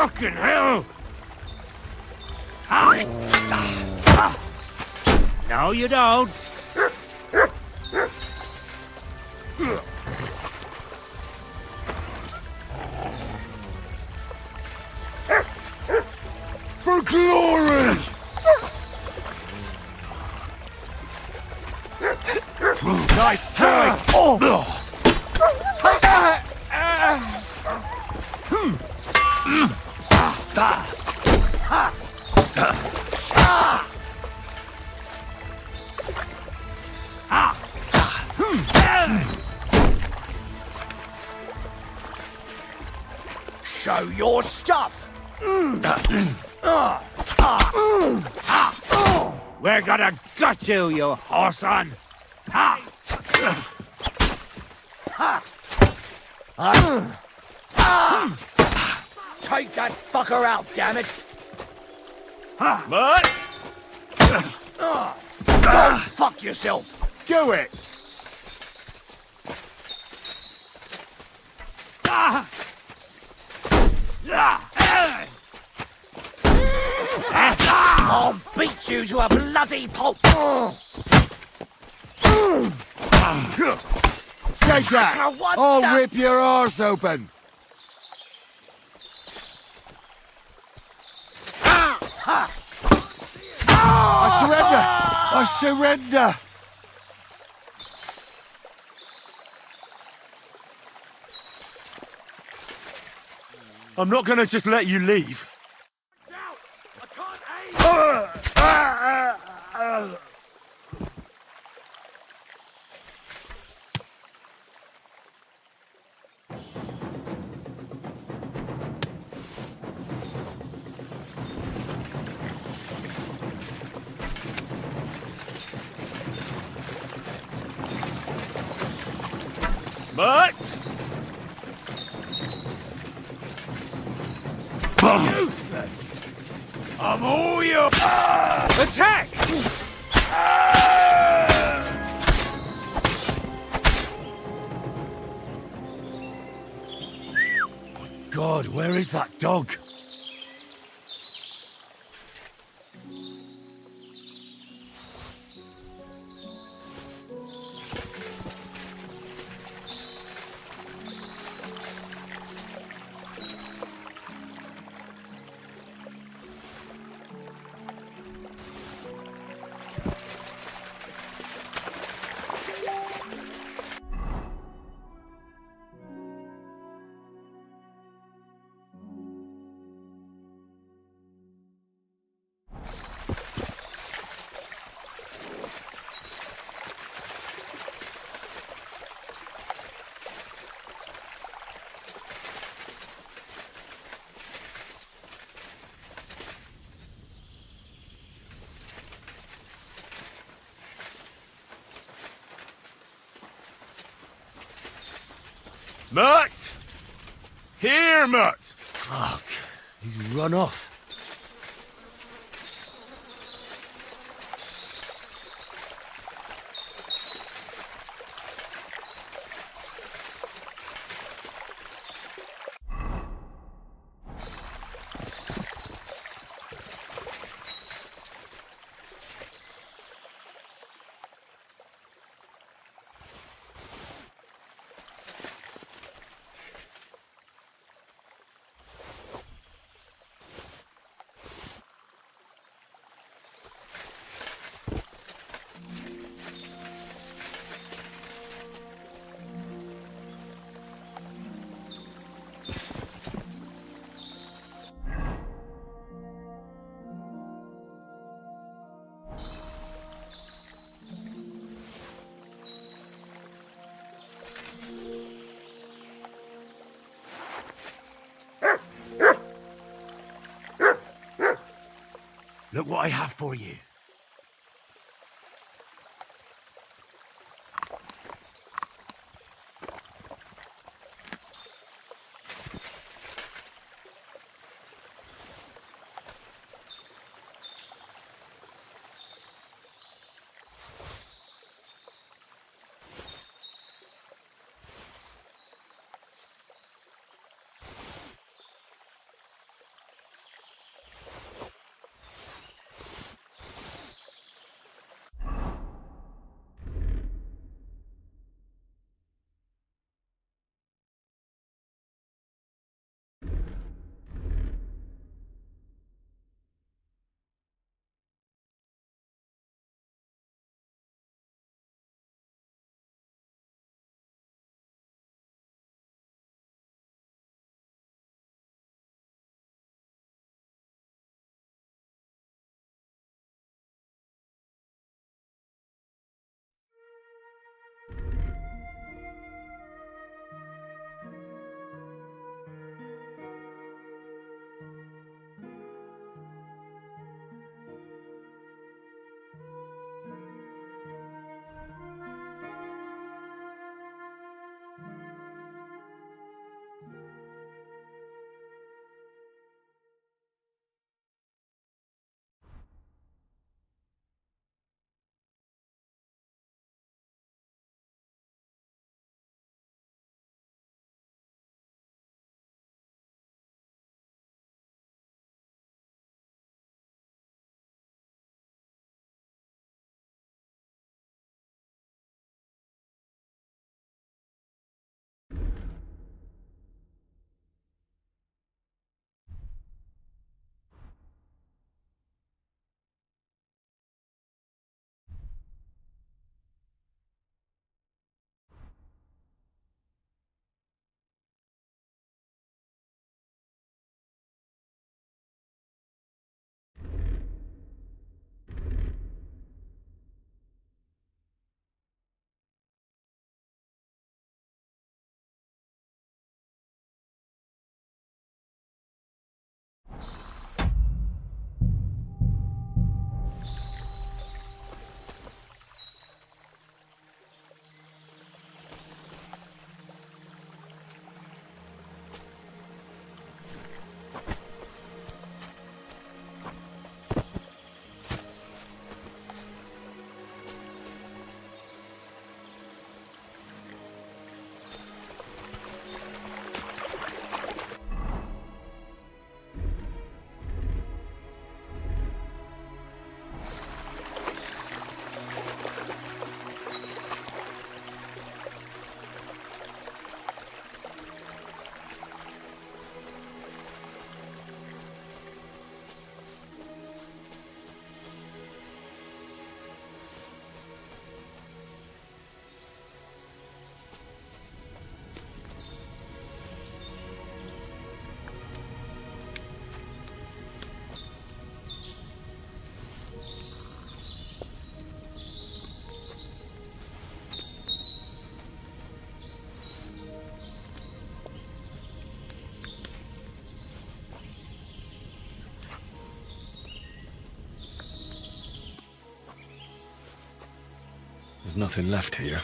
Fucking hell! No, you don't. For glory! Nice boy! Oh! Show your stuff. We're gonna gut you, you horse-on! Ha! Take that fucker out, damn it. Mutt! Go fuck yourself. Do it! I'll beat you to a bloody pulp. Take that! What I'll the- rip your arse open! I surrender! I'm not gonna just let you leave. Mutt! I'm all yours! Attack! God, where is that dog? Mutt! Here, Mutt! Fuck. He's run off. Look what I have for you. There's nothing left here.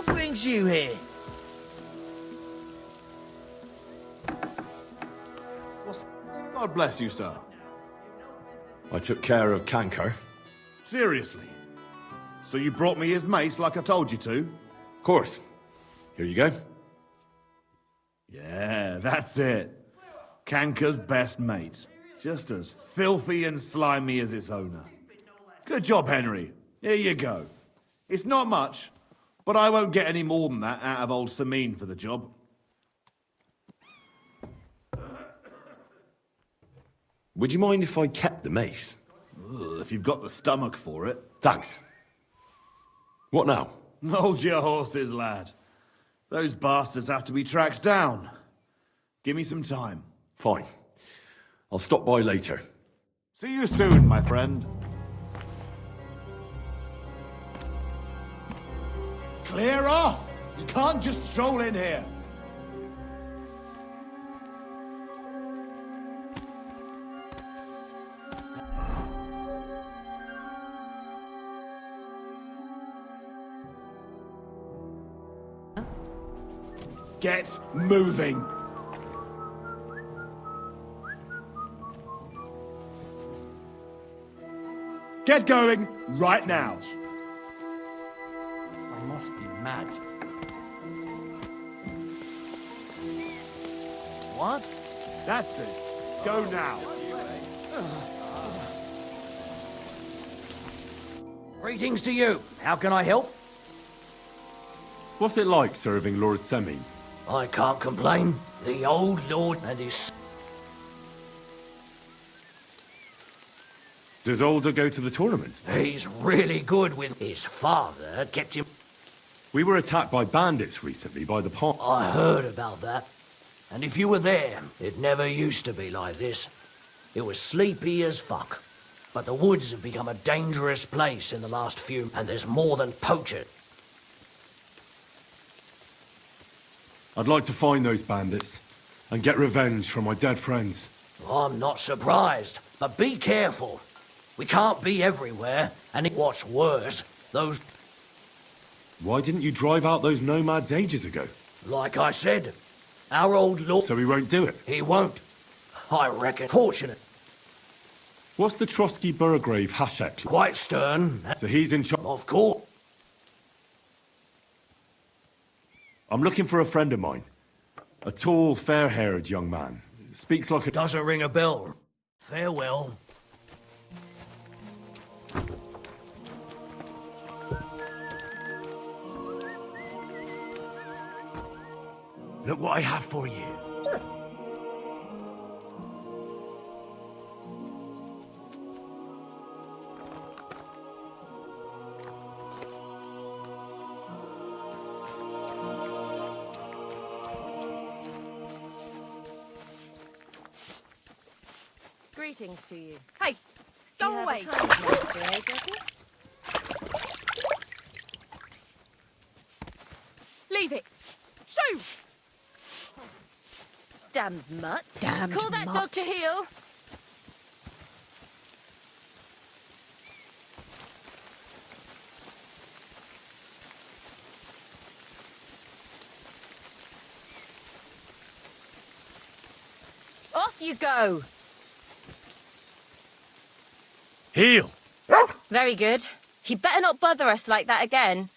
What brings you here? God bless you, sir. I took care of Canker. Seriously? So you brought me his mace like I told you to? Of course. Here you go. Yeah, that's it. Canker's best mate. Just as filthy and slimy as its owner. Good job, Henry. Here you go. It's not much, but I won't get any more than that out of old Sameen for the job. Would you mind if I kept the mace? Ugh, if you've got the stomach for it. Thanks. What now? Hold your horses, lad. Those bastards have to be tracked down. Give me some time. Fine. I'll stop by later. See you soon, my friend. Clear off! You can't just stroll in here. Get moving! Get going right now! I must be mad. What? That's it. Go now. Greetings to you. How can I help? What's it like serving Lord Semi? I can't complain. The old lord and his... Does Alder go to the tournaments? He's really good with his father. Kept him... We were attacked by bandits recently by the pond. I heard about that. And if you were there, it never used to be like this. It was sleepy as fuck. But the woods have become a dangerous place in the last few... And there's more than poachers. I'd like to find those bandits and get revenge for my dead friends. I'm not surprised, but be careful. We can't be everywhere, and what's worse, those... Why didn't you drive out those nomads ages ago? Like I said, our old lord... So he won't do it? He won't. I reckon. Fortunate. What's the Trotsky Burgrave Hashek? Quite stern. So he's in charge. Of course. I'm looking for a friend of mine. A tall, fair-haired young man. Speaks like a... Doesn't ring a bell. Farewell. Look what I have for you. Greetings to you. Hey, You go have a away. kind master, eh, Jackie? Leave it. Shoo! Damned mutt. Damned Call that mutt. dog to heel. Off you go. Heel! Very good. He better not bother us like that again.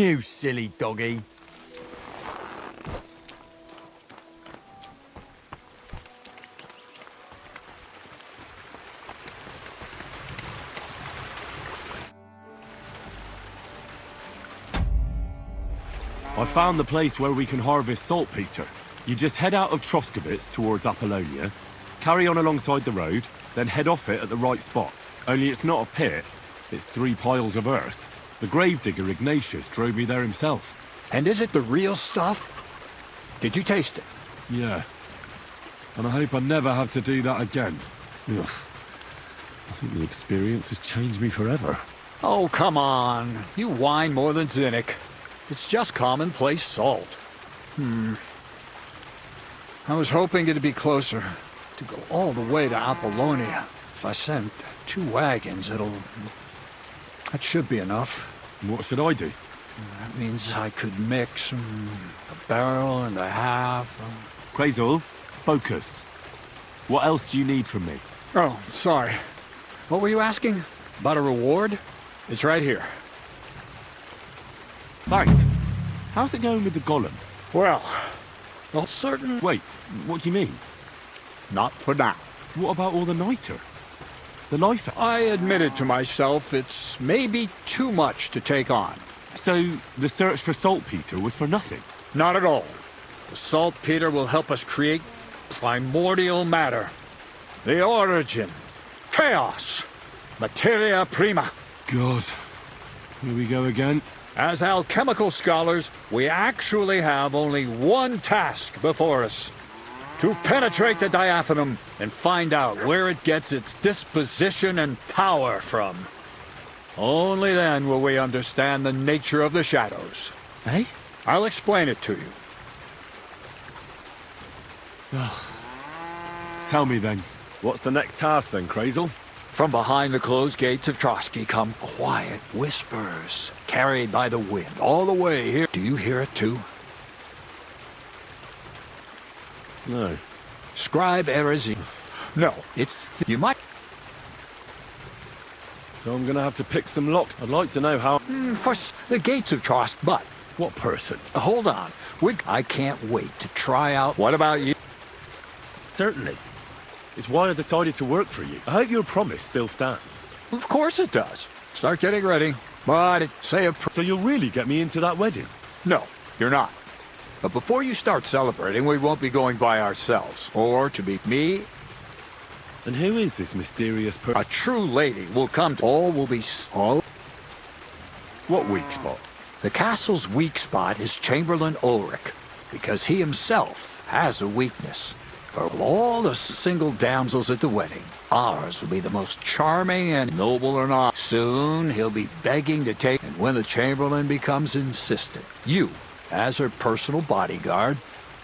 You silly doggy. I found the place where we can harvest saltpeter. You just head out of Troskovitz towards Apollonia, carry on alongside the road, then head off it at the right spot. Only it's not a pit, it's 3 piles of earth. The gravedigger Ignatius drove me there himself. And is it the real stuff? Did you taste it? Yeah. And I hope I never have to do that again. Ugh. I think the experience has changed me forever. Oh, come on. You whine more than Zinnik. It's just commonplace salt. I was hoping it'd be closer. To go all the way to Apollonia. If I send 2 wagons, that should be enough. What should I do? That means I could mix a barrel and a half. Krazel, focus. What else do you need from me? Oh, sorry. What were you asking? About a reward? It's right here. Thanks. How's it going with the golem? Well, certain... Wait, what do you mean? Not for now. What about all the niter? The life... I admitted to myself it's maybe too much to take on. So, the search for saltpeter was for nothing? Not at all. The saltpeter will help us create primordial matter. The origin. Chaos. Materia prima. God. Here we go again. As alchemical scholars, we actually have only one task before us. To penetrate the diaphanum and find out where it gets its disposition and power from. Only then will we understand the nature of the shadows. Eh? I'll explain it to you. Tell me then. What's the next task then, Krazel? From behind the closed gates of Trotsky come quiet whispers, carried by the wind, all the way here. Do you hear it too? No. Scribe Erezi. No, it's... You might... So I'm gonna have to pick some locks. I'd like to know how... For the gates of Trotsky, but... What person? Hold on. I can't wait to try out... What about you? Certainly. It's why I decided to work for you. I hope your promise still stands. Of course it does. Start getting ready. But say a... So you'll really get me into that wedding? No, you're not. But before you start celebrating, we won't be going by ourselves. Or, to be me... And who is this mysterious person? A true lady will come to... All will be... All... What weak spot? The castle's weak spot is Chamberlain Ulrich, because he himself has a weakness. For all the single damsels at the wedding, ours will be the most charming and noble or not. Soon he'll be begging to take, and when the Chamberlain becomes insistent, you, as her personal bodyguard,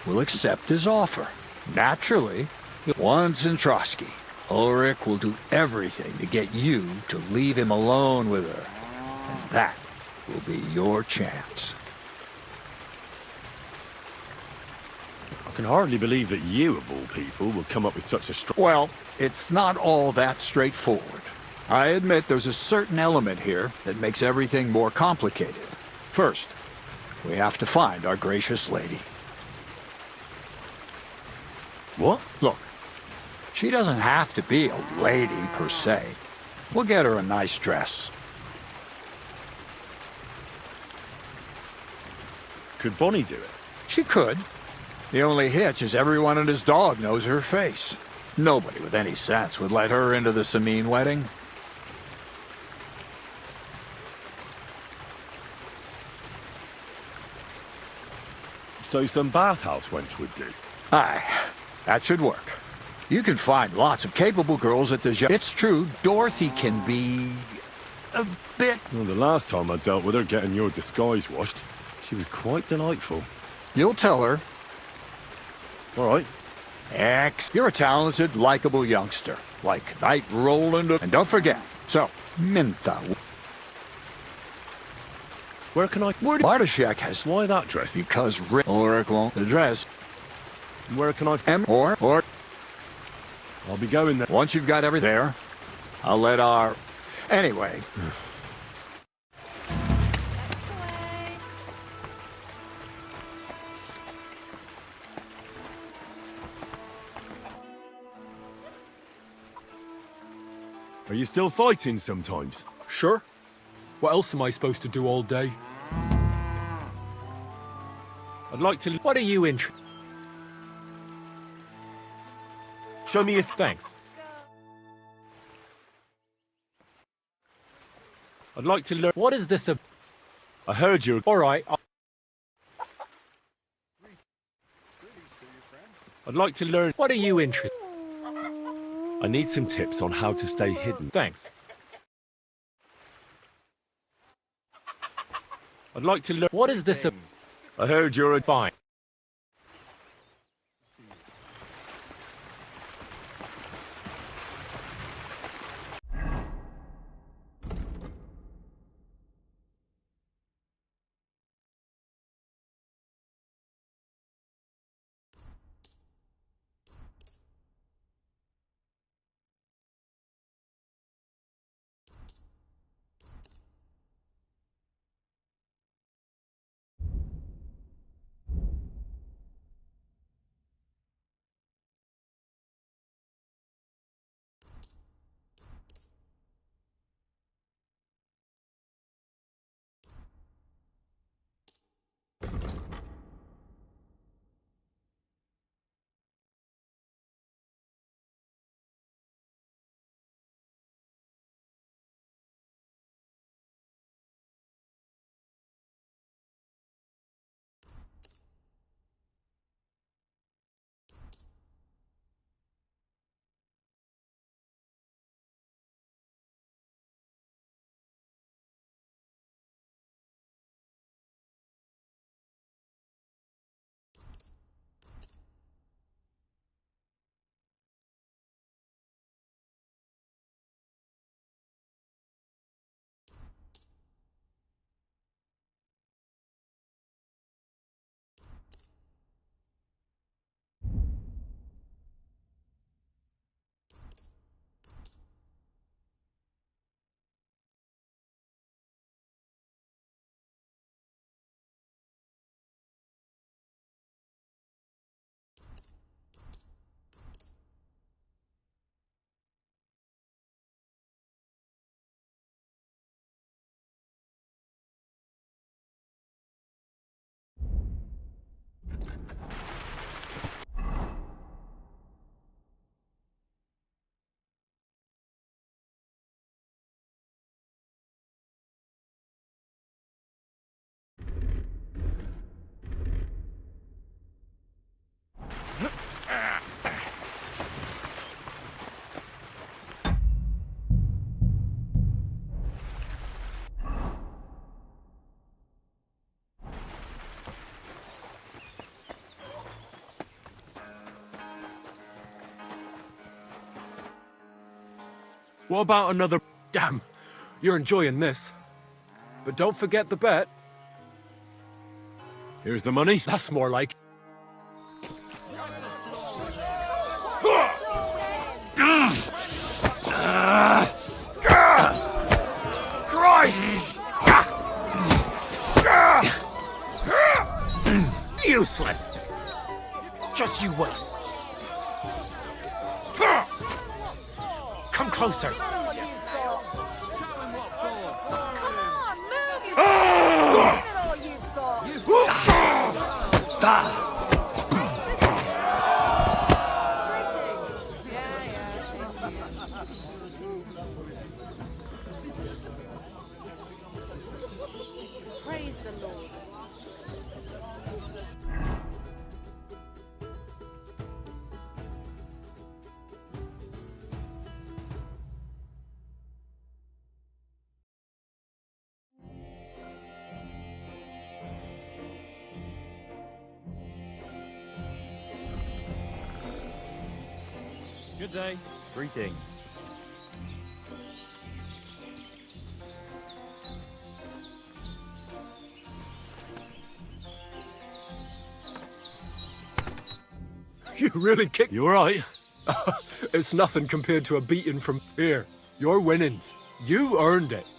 will accept his offer. Naturally, once in Trotsky, Ulrich will do everything to get you to leave him alone with her. And that will be your chance. I can hardly believe that you, of all people, will come up with such a strong... Well, it's not all that straightforward. I admit there's a certain element here that makes everything more complicated. First, we have to find our gracious lady. What? Look, she doesn't have to be a lady per se. We'll get her a nice dress. Could Bonnie do it? She could. The only hitch is everyone and his dog knows her face. Nobody with any sense would let her into the Samine wedding. So some bathhouse wench would do? Aye, that should work. You can find lots of capable girls at the... It's true, Dorothy can be... a bit... Well, the last time I dealt with her getting your disguise washed, she was quite delightful. You'll tell her. All right. You're a talented, likable youngster. Like Knight Roland. And don't forget. So, Mintha. Where can I... Bartoszek has... Why that dress? Because Ulrich won't address. Where can I... Or... I'll be going there. Once you've got everything there, I'll let our... Anyway. Are you still fighting sometimes? Sure. What else am I supposed to do all day? I'd like to... What are you interested? Show me if... Thanks. I'd like to learn... What is this? I heard you're... All right. I'd like to learn... What are you interested? I need some tips on how to stay hidden. Thanks. I'd like to learn... What is this? I heard you're a... Fine. What about another... Damn, you're enjoying this. But don't forget the bet. Here's the money. That's more like... Christ! Useless. Just you wait. Come closer. Come on, move yourself! Look at all you've got! Greetings. Yeah, same to you. Praise the Lord. Good day. Greetings. You really kicked... You alright? It's nothing compared to a beating from here. Your winnings. You earned it.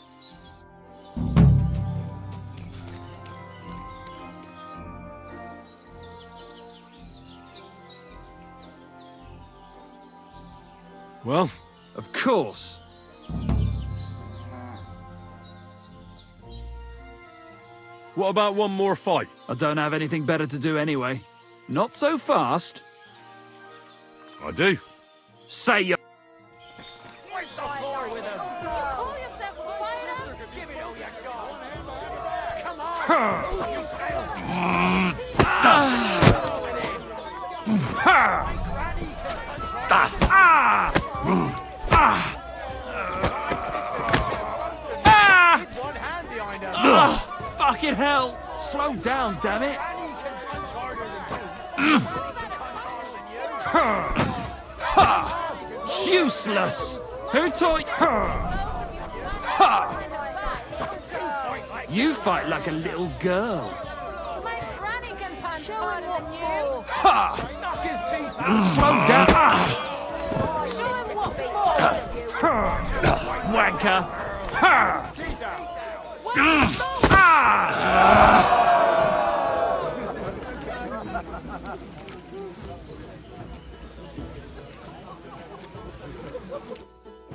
Well, Of course. What about one more fight? I don't have anything better to do anyway. Not so fast. I do. Say you. Fucking hell! Slow down, damn it! Useless! Who taught you? You fight like a little girl. My granny can punch harder than you. Knock his teeth out. Slow down. Show him what for. Wanker.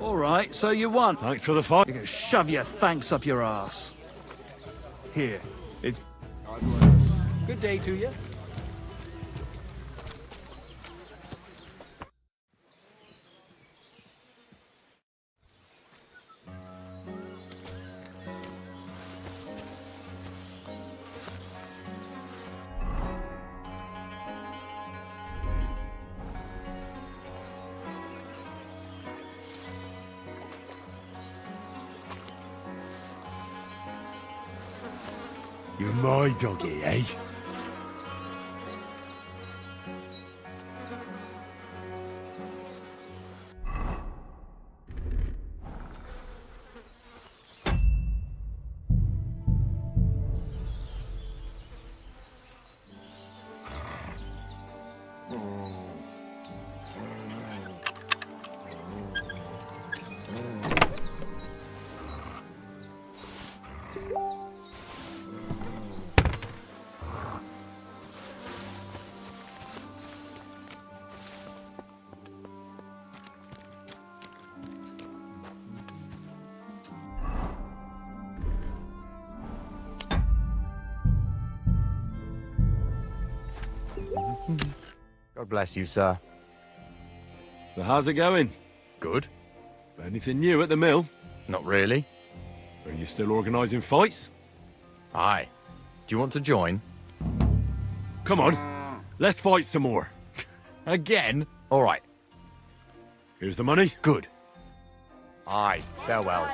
All right, so you won. Thanks for the fight. You can shove your thanks up your ass. Here, it's... Good day to you. You're my doggy, eh? God bless you, sir. So how's it going? Good. Anything new at the mill? Not really. Are you still organising fights? Aye. Do you want to join? Come on, let's fight some more. Again? All right. Here's the money. Good. Aye, farewell.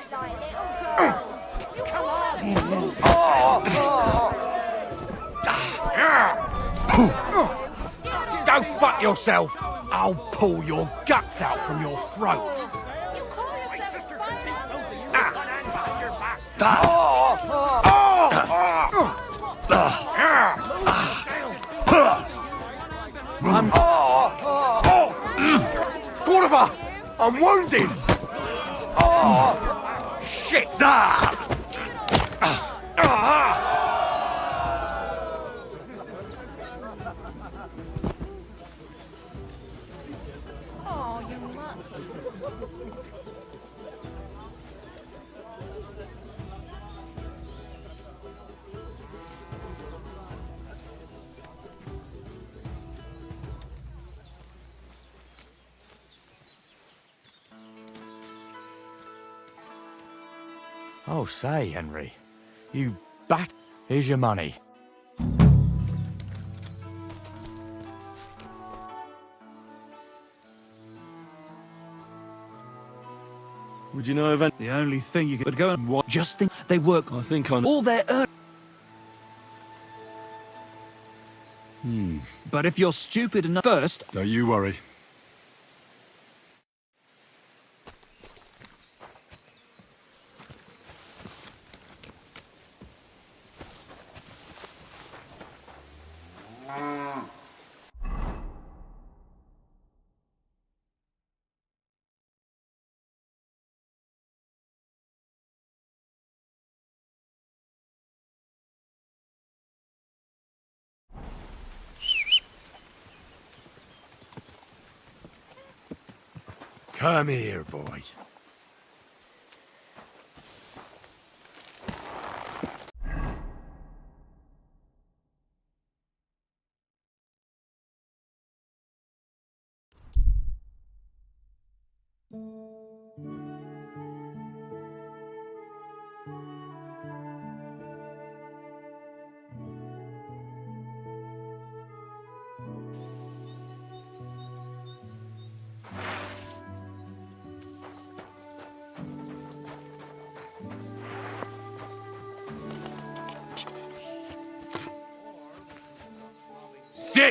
Go fuck yourself! I'll pull your guts out from your throat! Cordoba! I'm wounded! Shit! Oh, you mutt. Oh, say, Henry. You bat... Here's your money. Would you know of any... The only thing you could go and watch. Just think they work. I think I know. All their But if you're stupid enough first... Don't you worry. Come here, boy.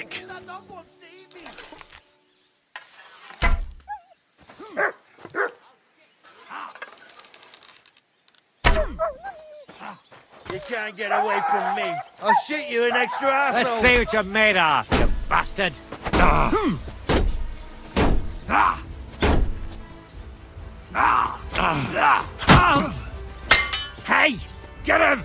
quick! You can't get away from me. I'll shoot you an extra asshole. Let's see what you're made of, you bastard. Hey, get him!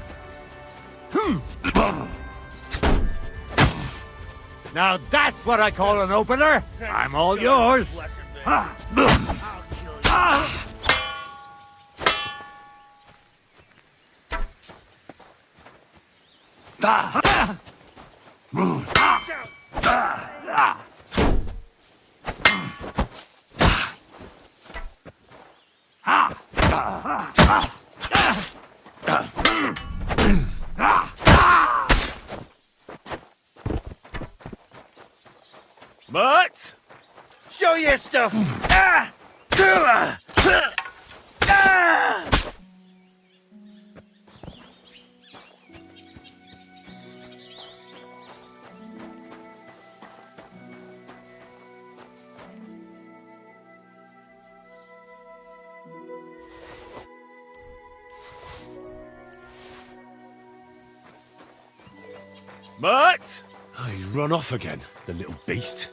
Now that's what I call an opener. I'm all yours. Mutt! Show your stuff. Mutt! Oh, he's run off again, the little beast.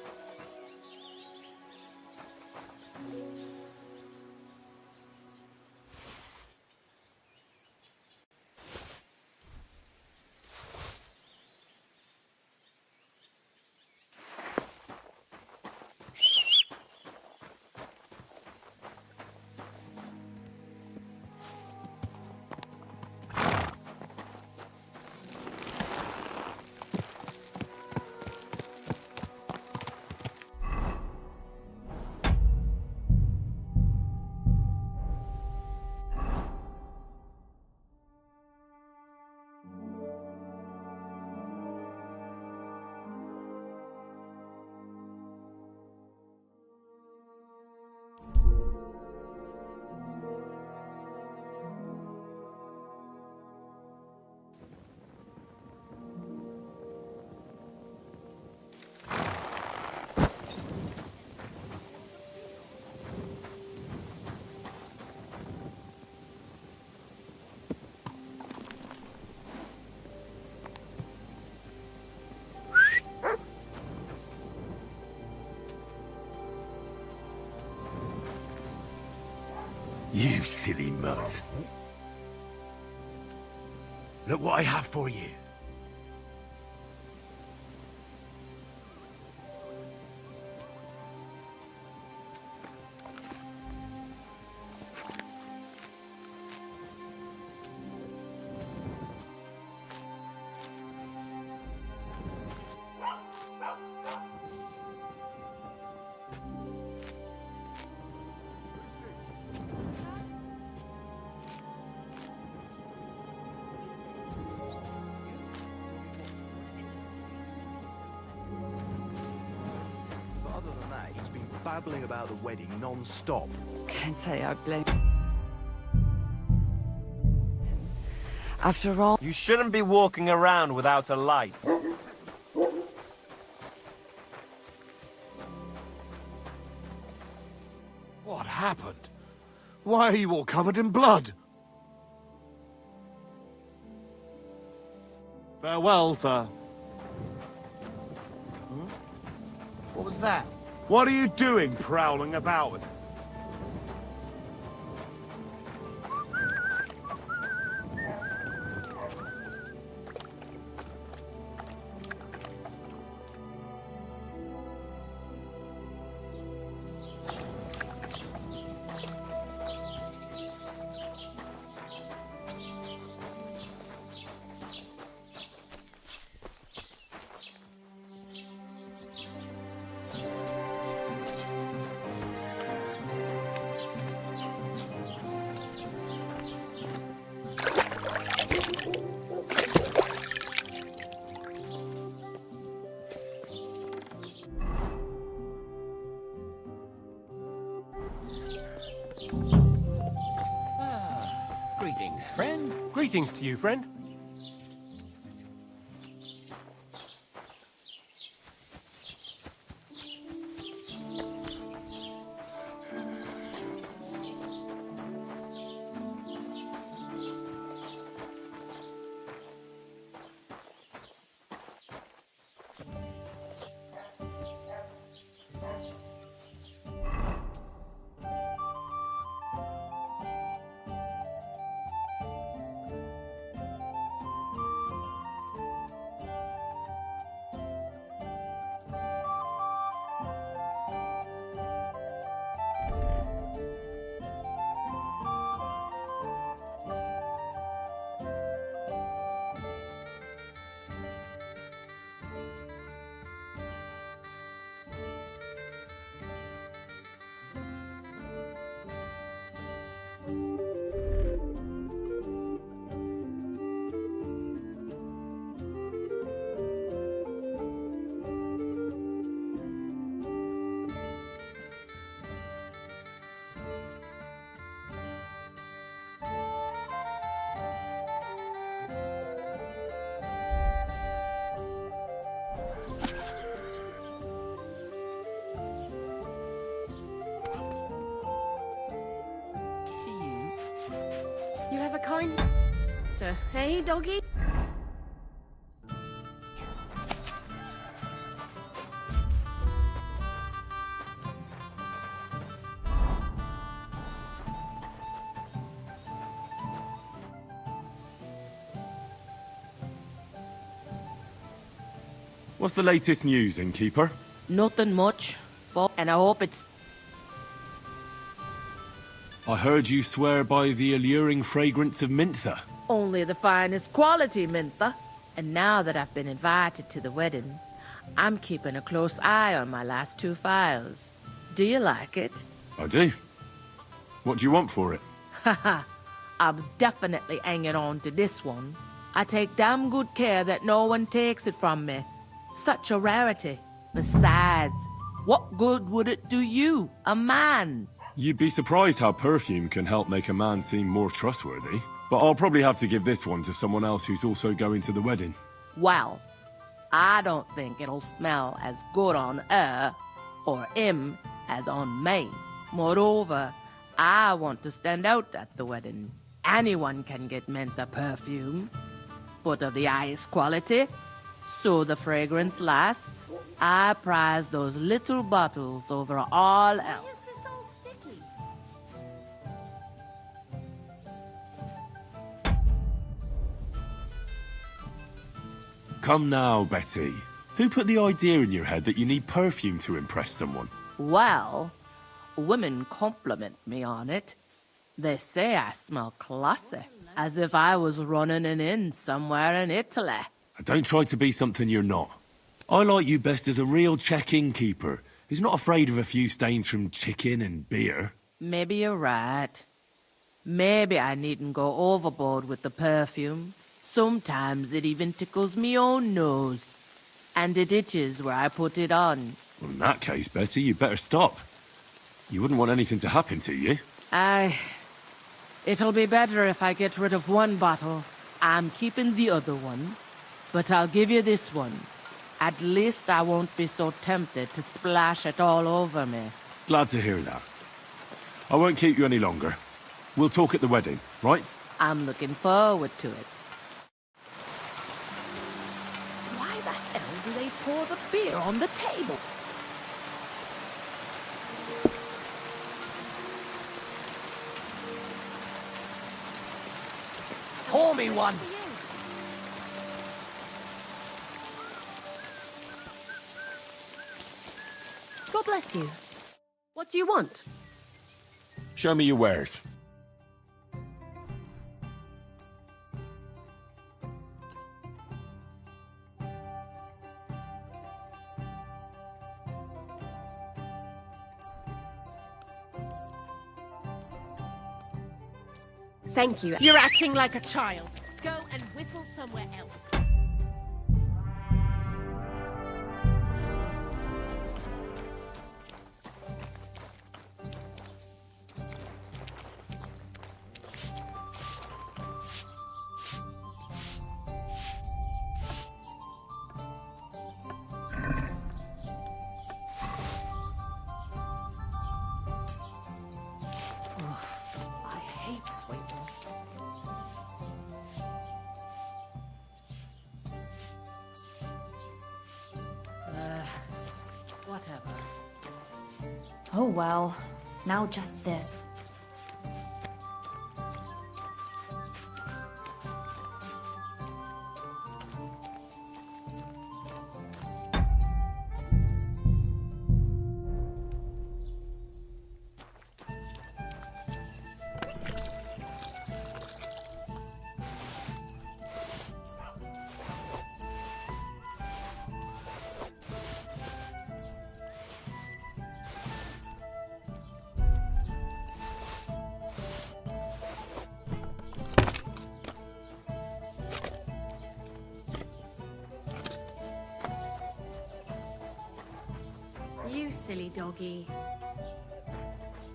You silly mutt. Look what I have for you. Babbling about the wedding non-stop. Can't say I blame. After all, You shouldn't be walking around without a light. What happened? Why are you all covered in blood? Farewell, sir. What was that? What are you doing prowling about with? Greetings, friend. Greetings to you, friend. have a kind master, hey, doggy? What's the latest news, innkeeper? Nothing much, and I hope it's... I heard you swear by the alluring fragrance of Mintha. only the finest quality, Mintha. And now that I've been invited to the wedding, I'm keeping a close eye on my last 2 files. Do you like it? I do. What do you want for it? Haha, I'm definitely hanging on to this one. I take damn good care that no one takes it from me. Such a rarity. Besides, what good would it do you, a man? You'd be surprised how perfume can help make a man seem more trustworthy. But I'll probably have to give this one to someone else who's also going to the wedding. Well, I don't think it'll smell as good on her or him as on me. Moreover, I want to stand out at the wedding. Anyone can get Mintha perfume, but of the highest quality, so the fragrance lasts. I prize those little bottles over all else. Come now, Betty. Who put the idea in your head that you need perfume to impress someone? Well, women compliment me on it. They say I smell classy, as if I was running an inn somewhere in Italy. Don't try to be something you're not. I like you best as a real check-in keeper who's not afraid of a few stains from chicken and beer. Maybe you're right. Maybe I needn't go overboard with the perfume. Sometimes it even tickles me own nose. And it itches where I put it on. Well, in that case, Betty, you better stop. You wouldn't want anything to happen to you. It'll be better if I get rid of one bottle. I'm keeping the other one. But I'll give you this one. At least I won't be so tempted to splash it all over me. Glad to hear that. I won't keep you any longer. We'll talk at the wedding, right? I'm looking forward to it. Why the hell do they pour the beer on the table? Pour me one. God bless you. What do you want? Show me your wares. Thank you. You're acting like a child. Go and whistle somewhere else. Whatever. Oh well, now just this. You silly doggy.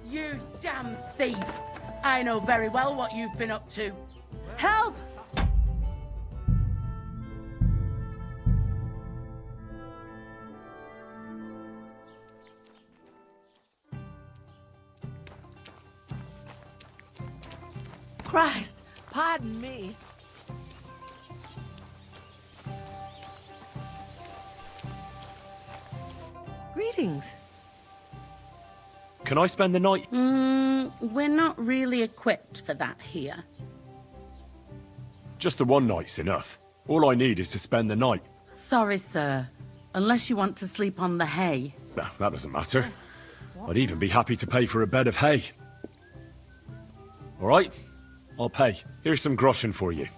You damn thief! I know very well what you've been up to. Help! Christ! Pardon me. Greetings. Can I spend the night? We're not really equipped for that here. Just the one night's enough. All I need is to spend the night. Sorry, sir. Unless you want to sleep on the hay. Nah, that doesn't matter. I'd even be happy to pay for a bed of hay. All right? I'll pay. Here's some groschen for you.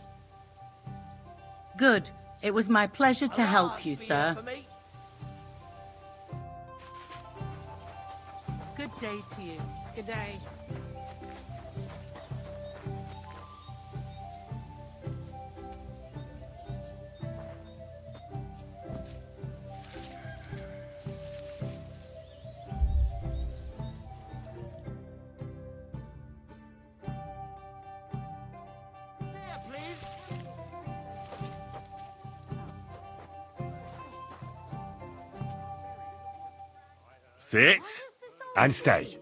Good. It was my pleasure to help you, sir. Good day to you. Good day. Sit and stay.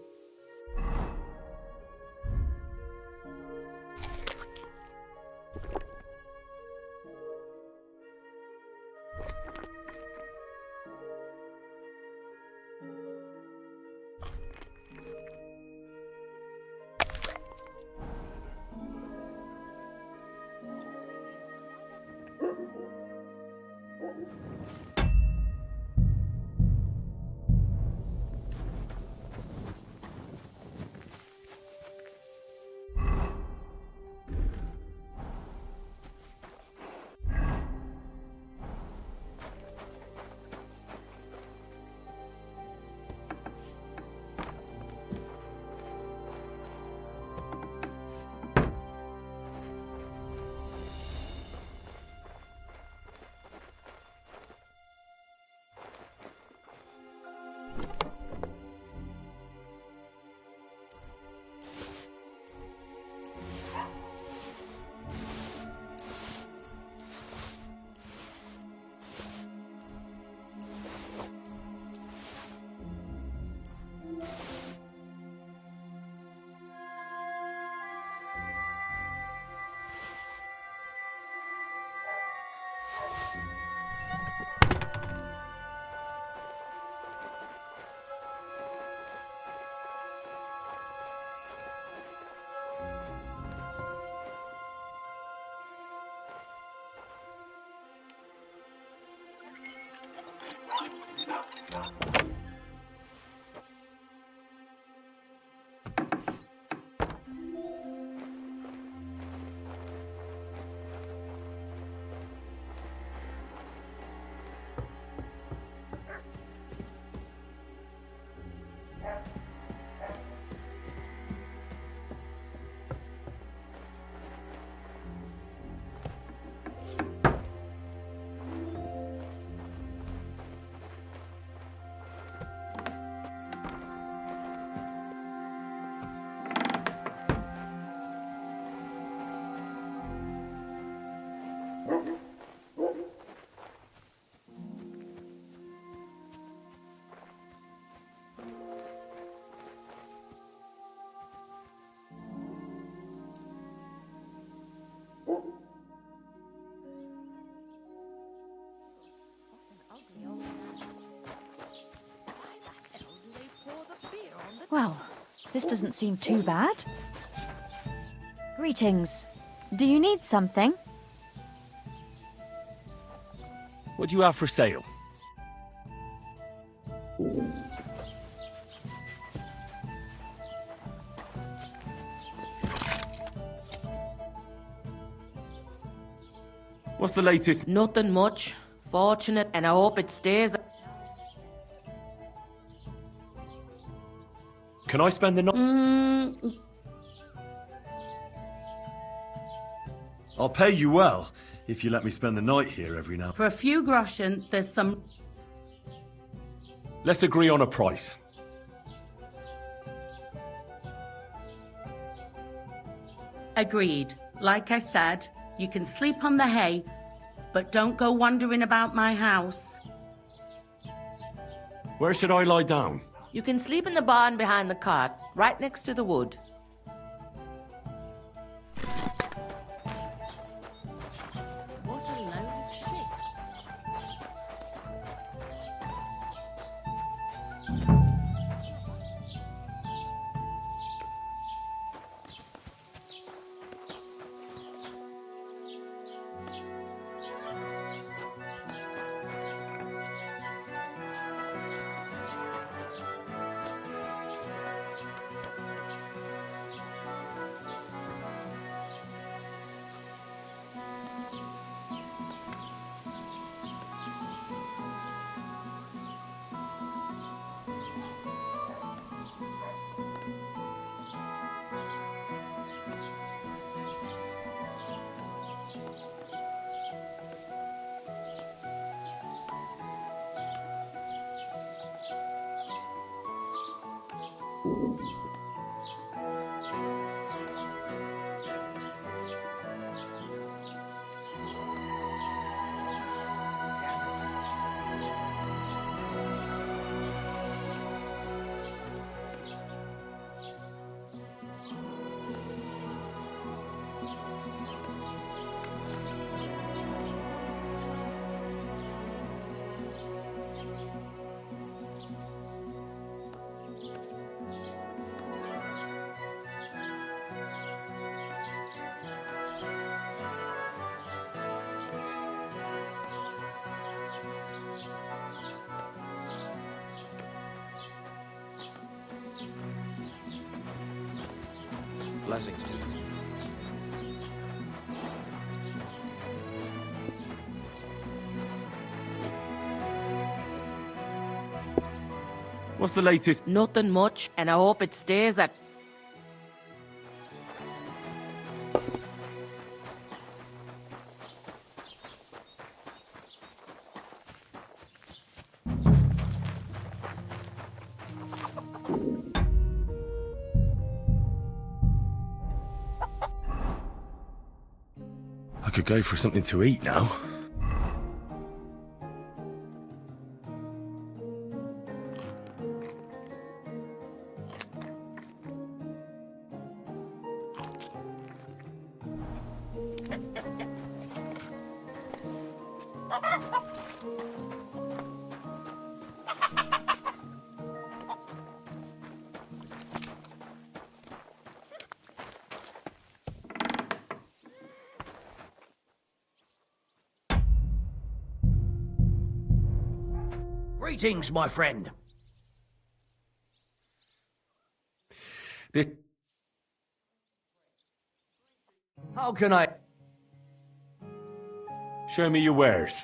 Well, this doesn't seem too bad. Greetings. Do you need something? What do you have for sale? What's the latest? Nothing much. Fortunate, and I hope it stays. Can I spend the night? I'll pay you well if you let me spend the night here every now. For a few groschen, there's some... Let's agree on a price. Agreed. Like I said, you can sleep on the hay, but don't go wandering about my house. Where should I lie down? You can sleep in the barn behind the cart, right next to the wood. Blessings to you. What's the latest? Nothing much, and I hope it stays that. I could go for something to eat now. Greetings, my friend. This... How can I... Show me your wares.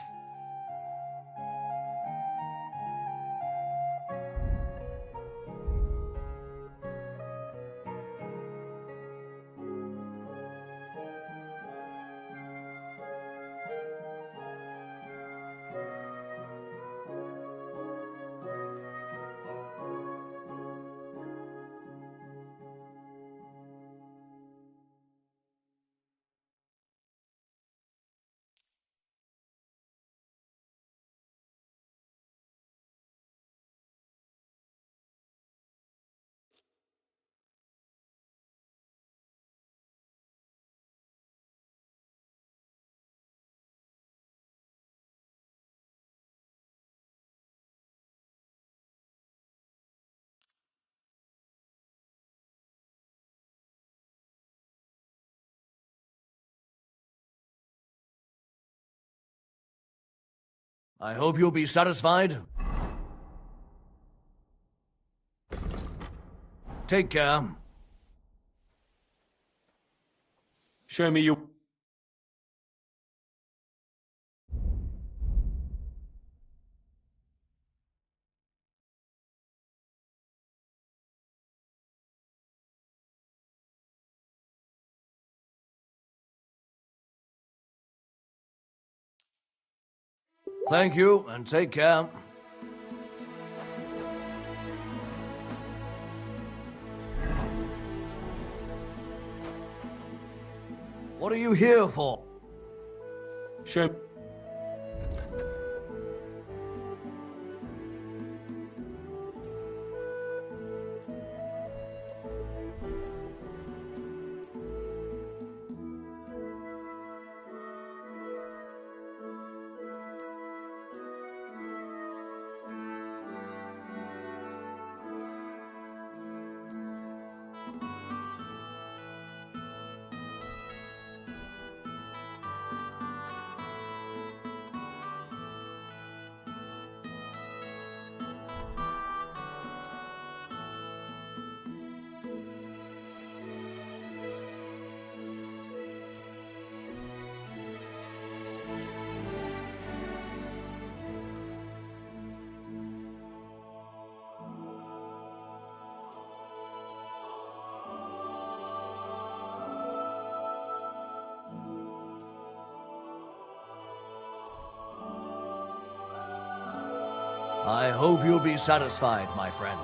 I hope you'll be satisfied. Take care. Show me your... Thank you, and take care. What are you here for? Show... I hope you'll be satisfied, my friend.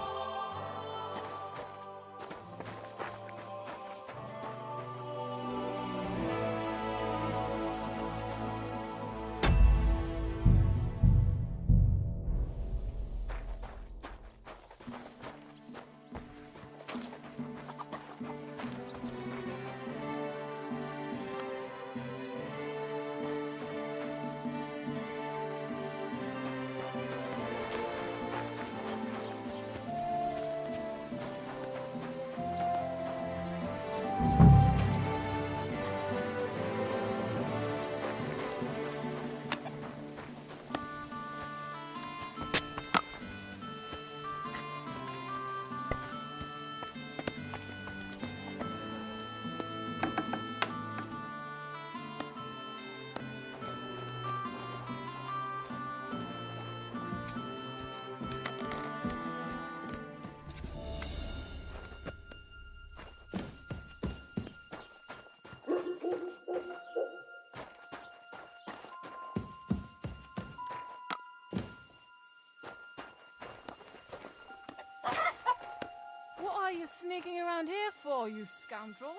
sneaking around here for, you scoundrel?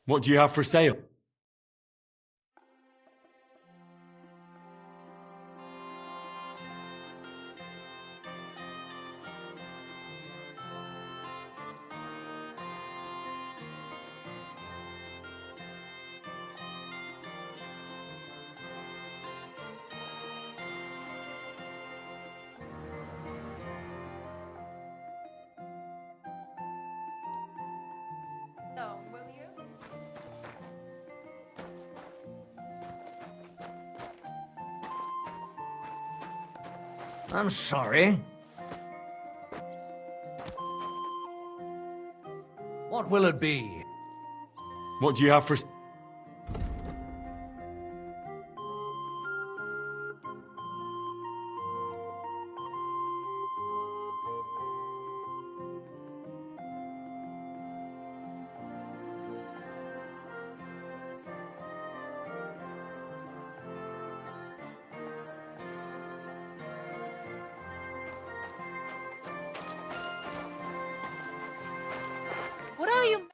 What do you have for sale? Oh, will you? I'm sorry. What will it be? What do you have for... What are you?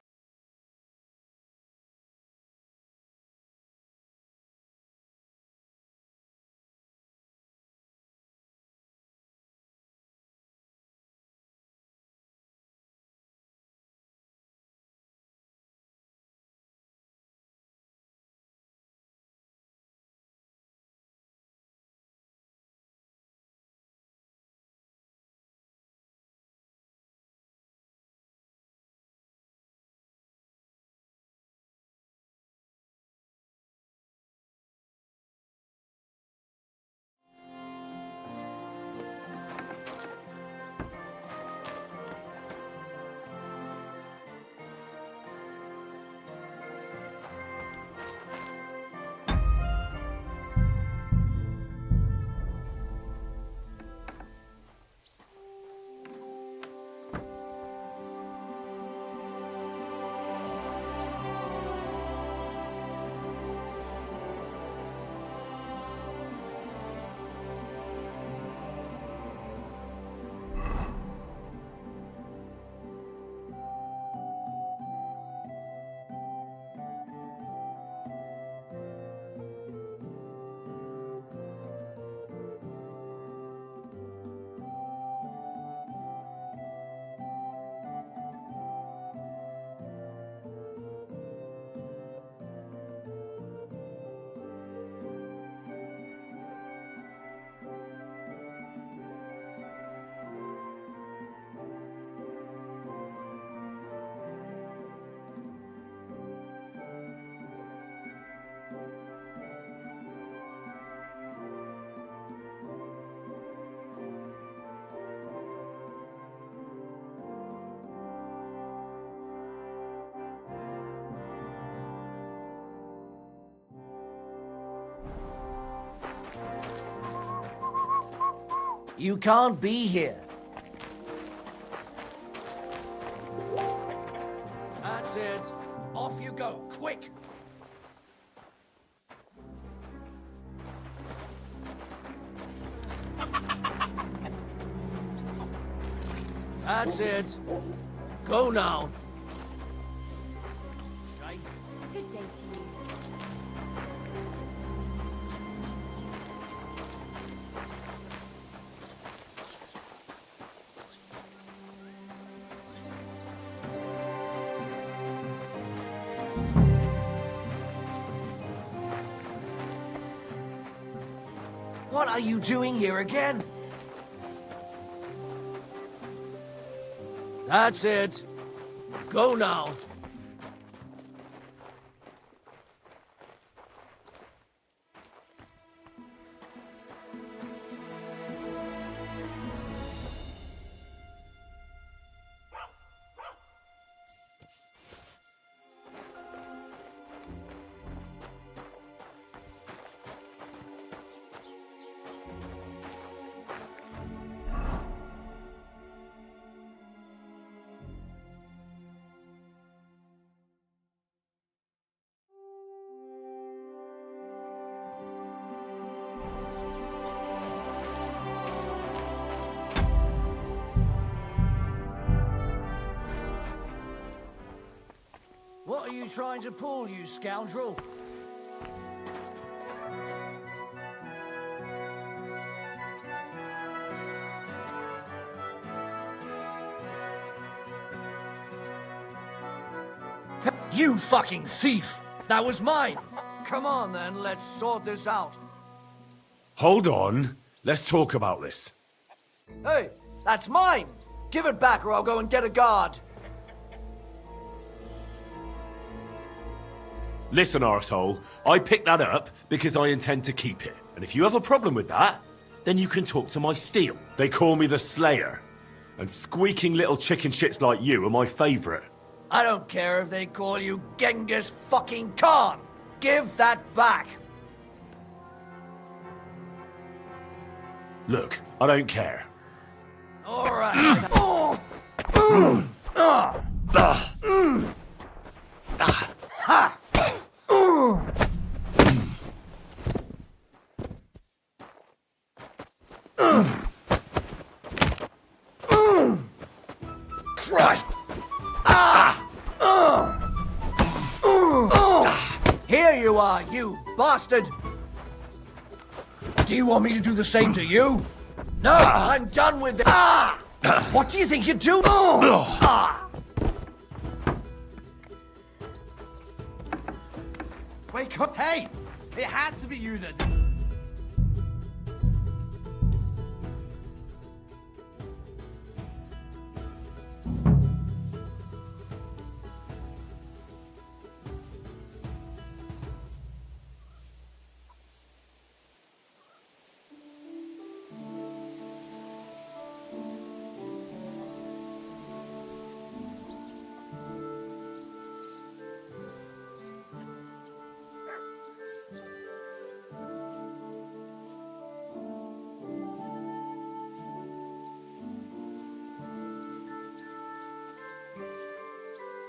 You can't be here. That's it. Off you go, quick! That's it. Go now. Good day to you. What are you doing here again? That's it. Go now. you trying to pull, you scoundrel? You fucking thief! That was mine! Come on then, let's sort this out. Hold on. Let's talk about this. Hey, that's mine! Give it back or I'll go and get a guard. Listen, arsehole. I picked that up because I intend to keep it. And if you have a problem with that, then you can talk to my steel. They call me the Slayer. And squeaking little chicken shits like you are my favorite. I don't care if they call you Genghis fucking Khan. Give that back. Look, I don't care. All right. Oh. Ha. Christ. Here you are, you bastard! Do you want me to do the same to you? No, I'm done with it. What do you think you're doing? Wake up! Hey! It had to be you that...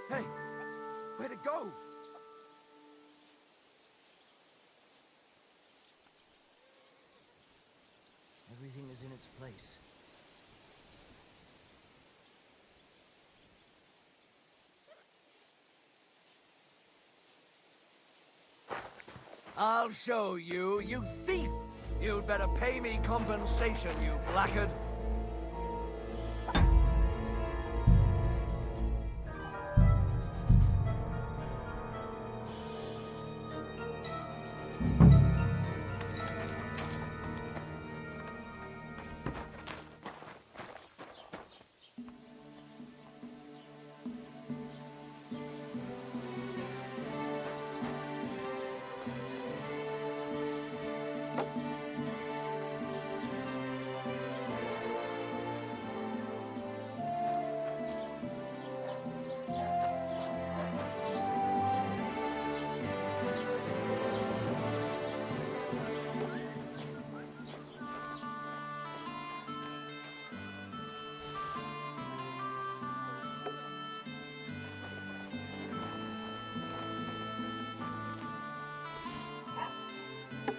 Hey! Where'd it go? Everything is in its place. I'll show you, you thief! You'd better pay me compensation, you blackguard.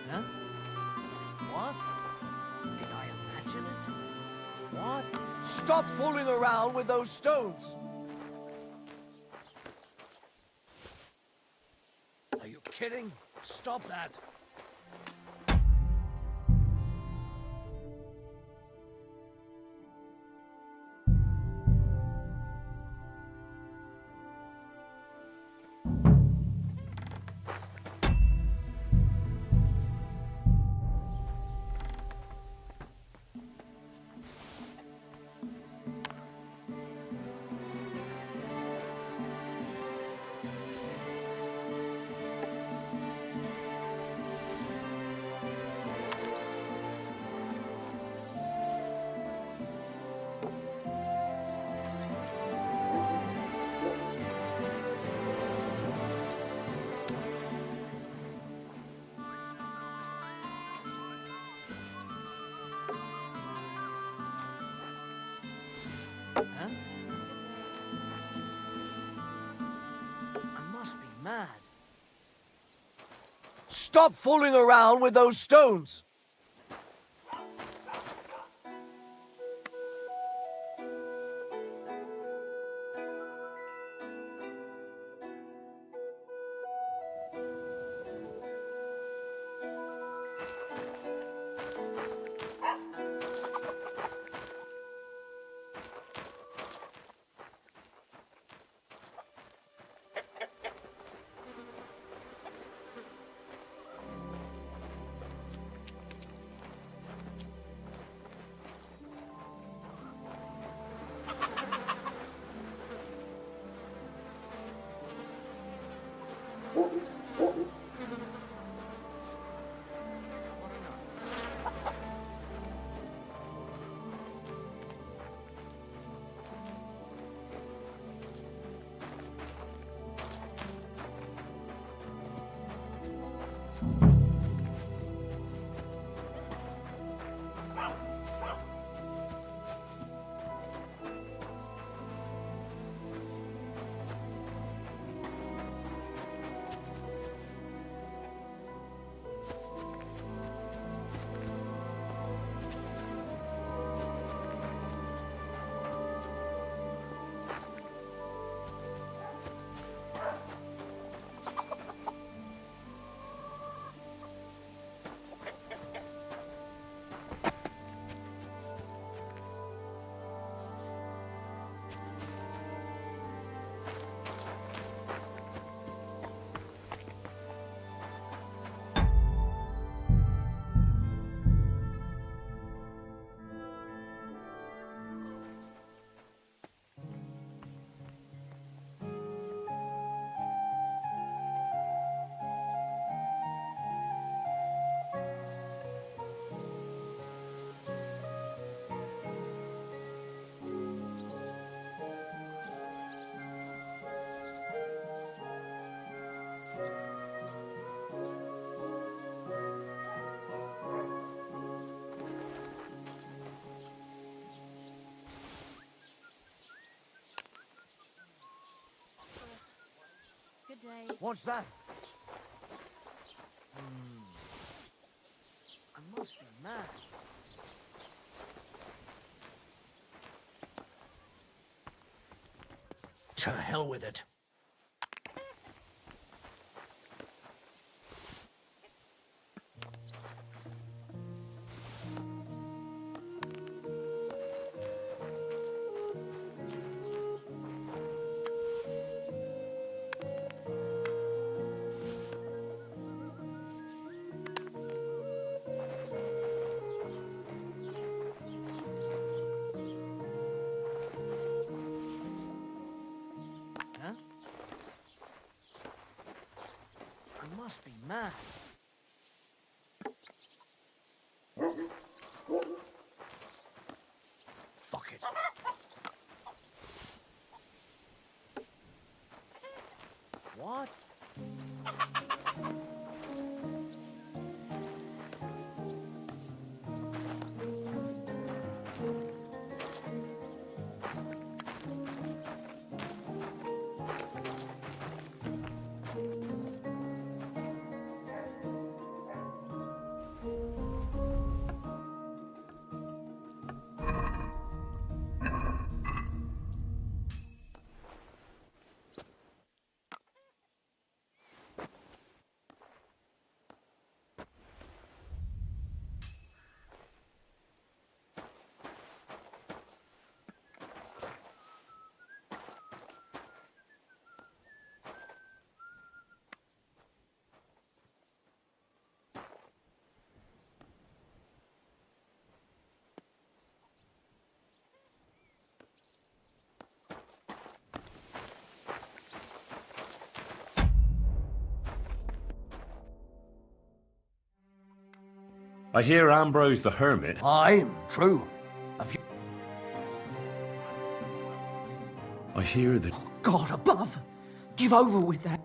Huh? What? Did I imagine it? What? Stop fooling around with those stones! Are you kidding? Stop that! Huh? I must be mad. Stop fooling around with those stones! day. What's that? I must be mad. To hell with it. Huh? I must be mad. Fuck it. What? I hear Ambrose the Hermit. Aye, true. I hear that. God above! Give over with that.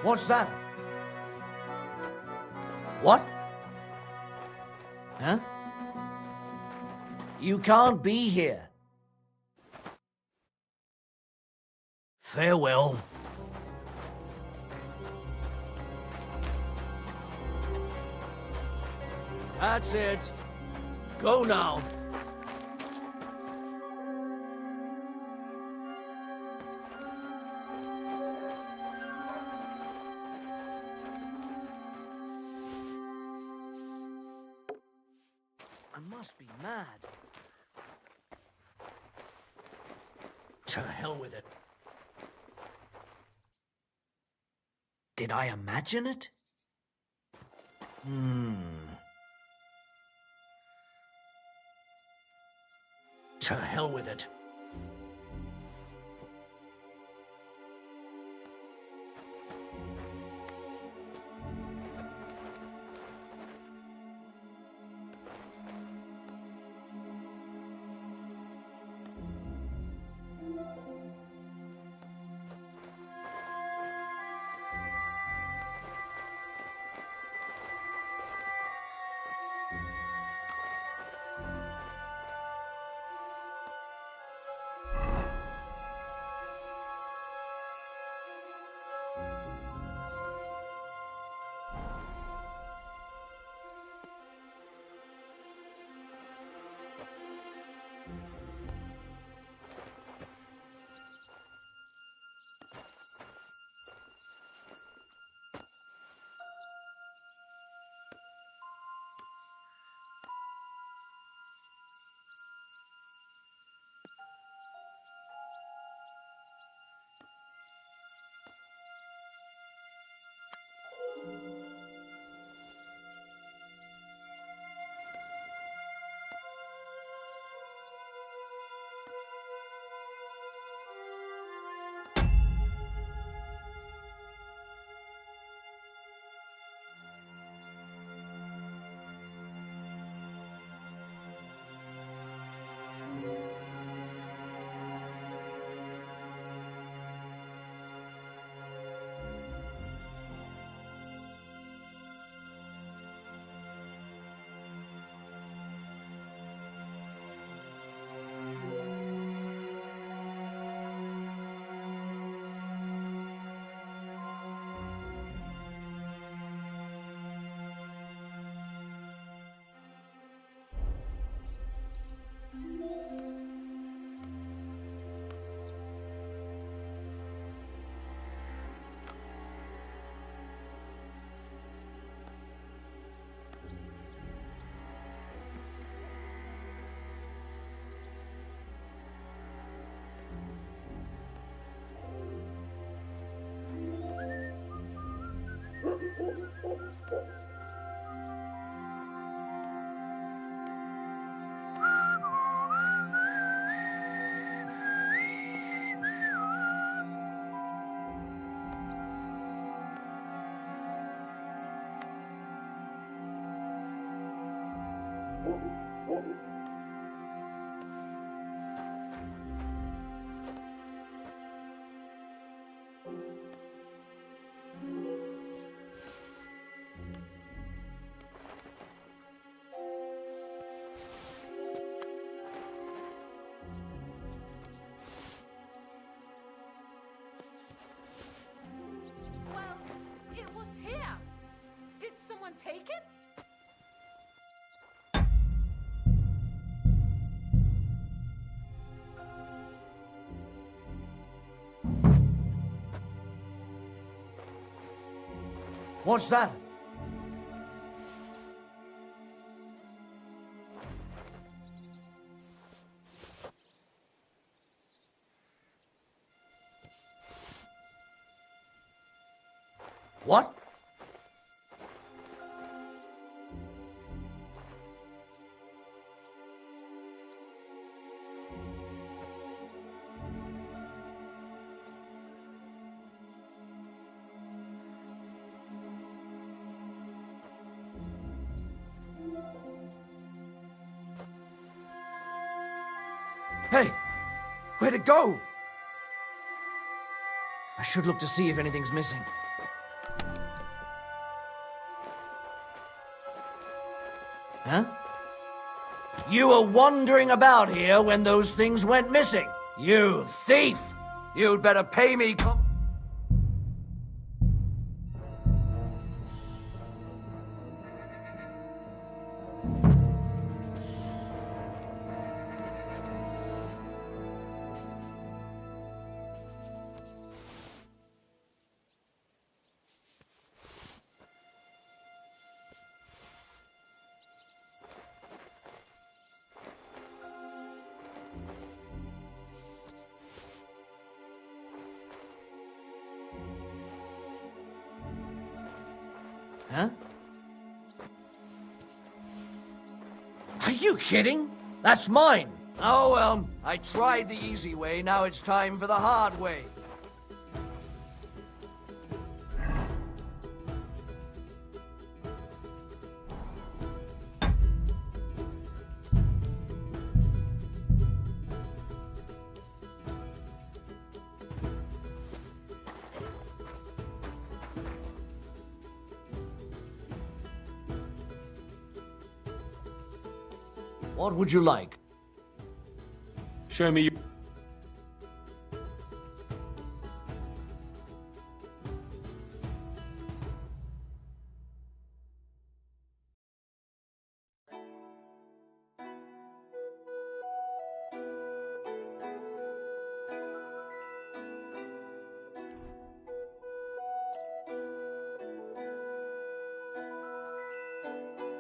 What's that? What? Huh? You can't be here. Farewell. That's it. Go now. I must be mad. To hell with it. Did I imagine it? To hell with it. What's that? What? Hey, where'd it go? I should look to see if anything's missing. Huh? You were wandering about here when those things went missing. You thief! You'd better pay me. Huh? Are you kidding? That's mine. Oh, well, I tried the easy way. Now it's time for the hard way. What would you like? Show me.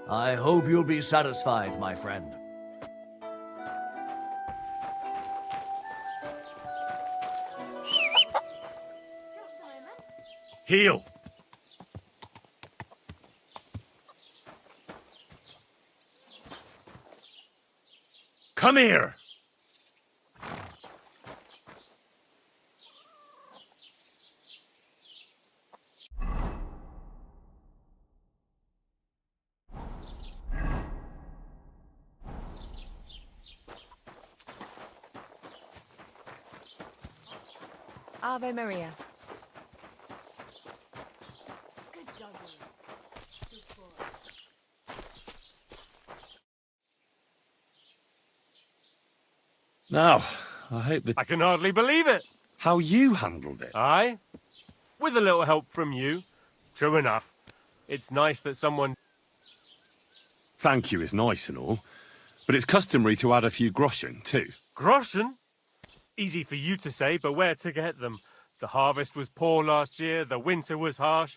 I hope you'll be satisfied, my friend. Heel! Come here! Ave Maria. Now, I hope that... I can hardly believe it. How you handled it. Aye? With a little help from you. True enough. It's nice that someone... Thank you is nice and all, but it's customary to add a few groschen, too. Groschen? Easy for you to say, but where to get them? The harvest was poor last year, the winter was harsh,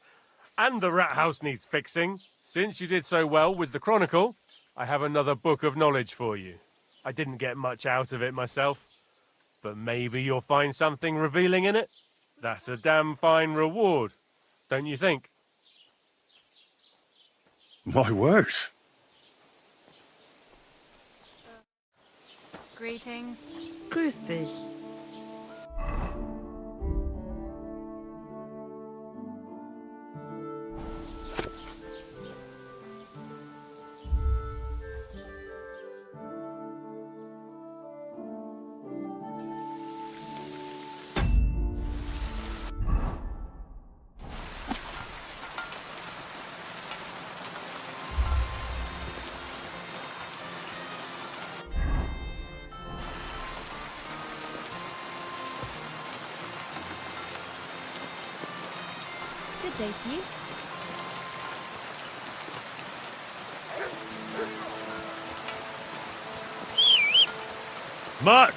and the rat house needs fixing. Since you did so well with the Chronicle, I have another book of knowledge for you. I didn't get much out of it myself, but maybe you'll find something revealing in it. That's a damn fine reward, don't you think? My word. Greetings. Grüß dich. Good day to you. Mutt!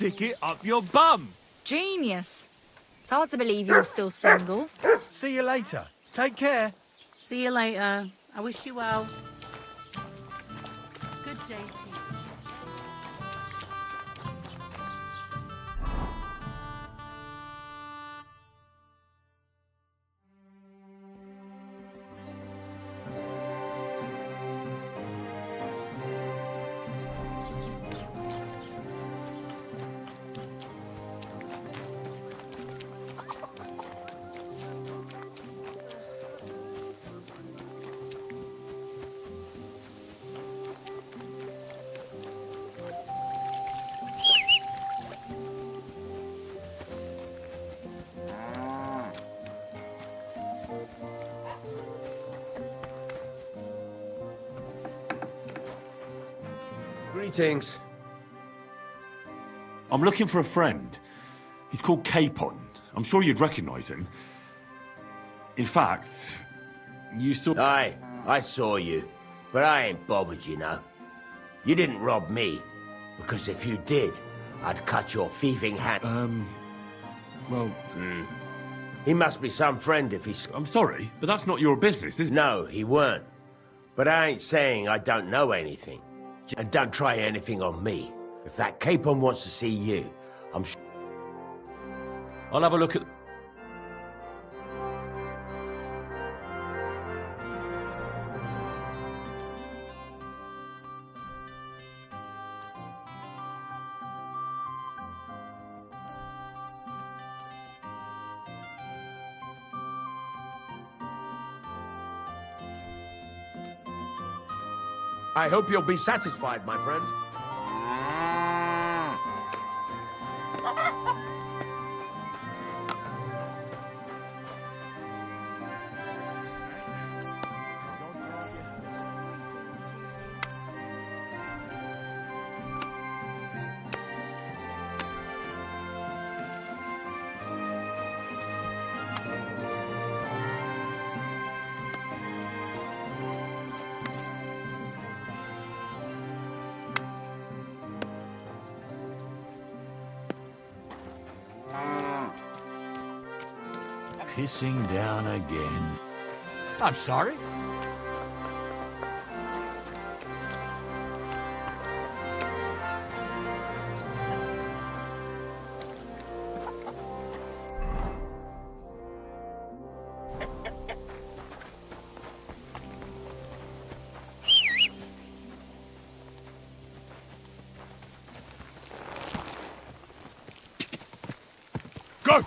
stick it up your bum. Genius. It's hard to believe you're still single. See you later. Take care. See you later. I wish you well. Good day to you. Greetings. I'm looking for a friend. He's called Capon. I'm sure you'd recognize him. In fact, you saw... Aye, I saw you. But I ain't bothered, you know. You didn't rob me. Because if you did, I'd cut your thieving hand. Well... He must be some friend if he's... I'm sorry, but that's not your business, is it? No, he weren't. But I ain't saying I don't know anything. And don't try anything on me. If that Capon wants to see you, I'm sure... I'll have a look at... I hope you'll be satisfied, my friend. Pissing down again. I'm sorry. Go!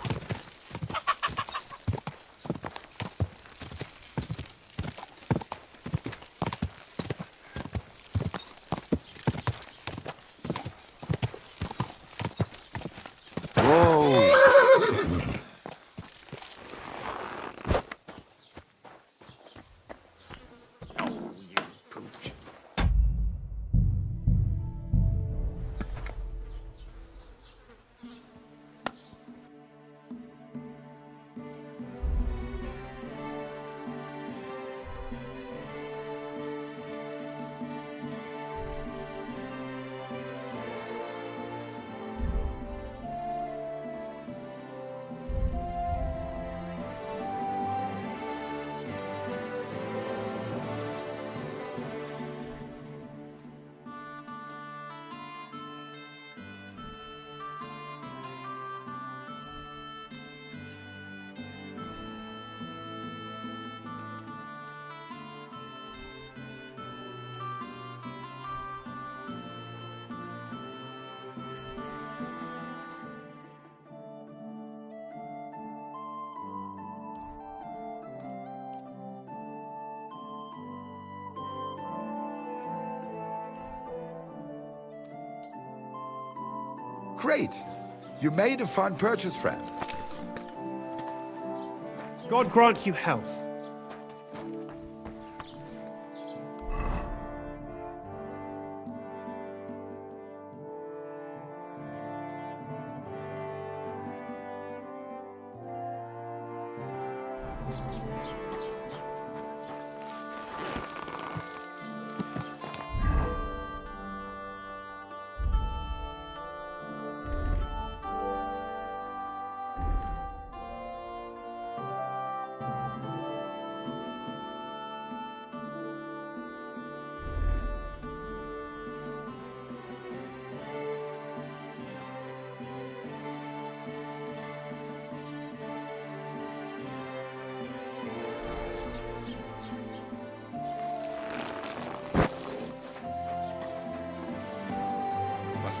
Great! You made a fine purchase, friend. God grant you health.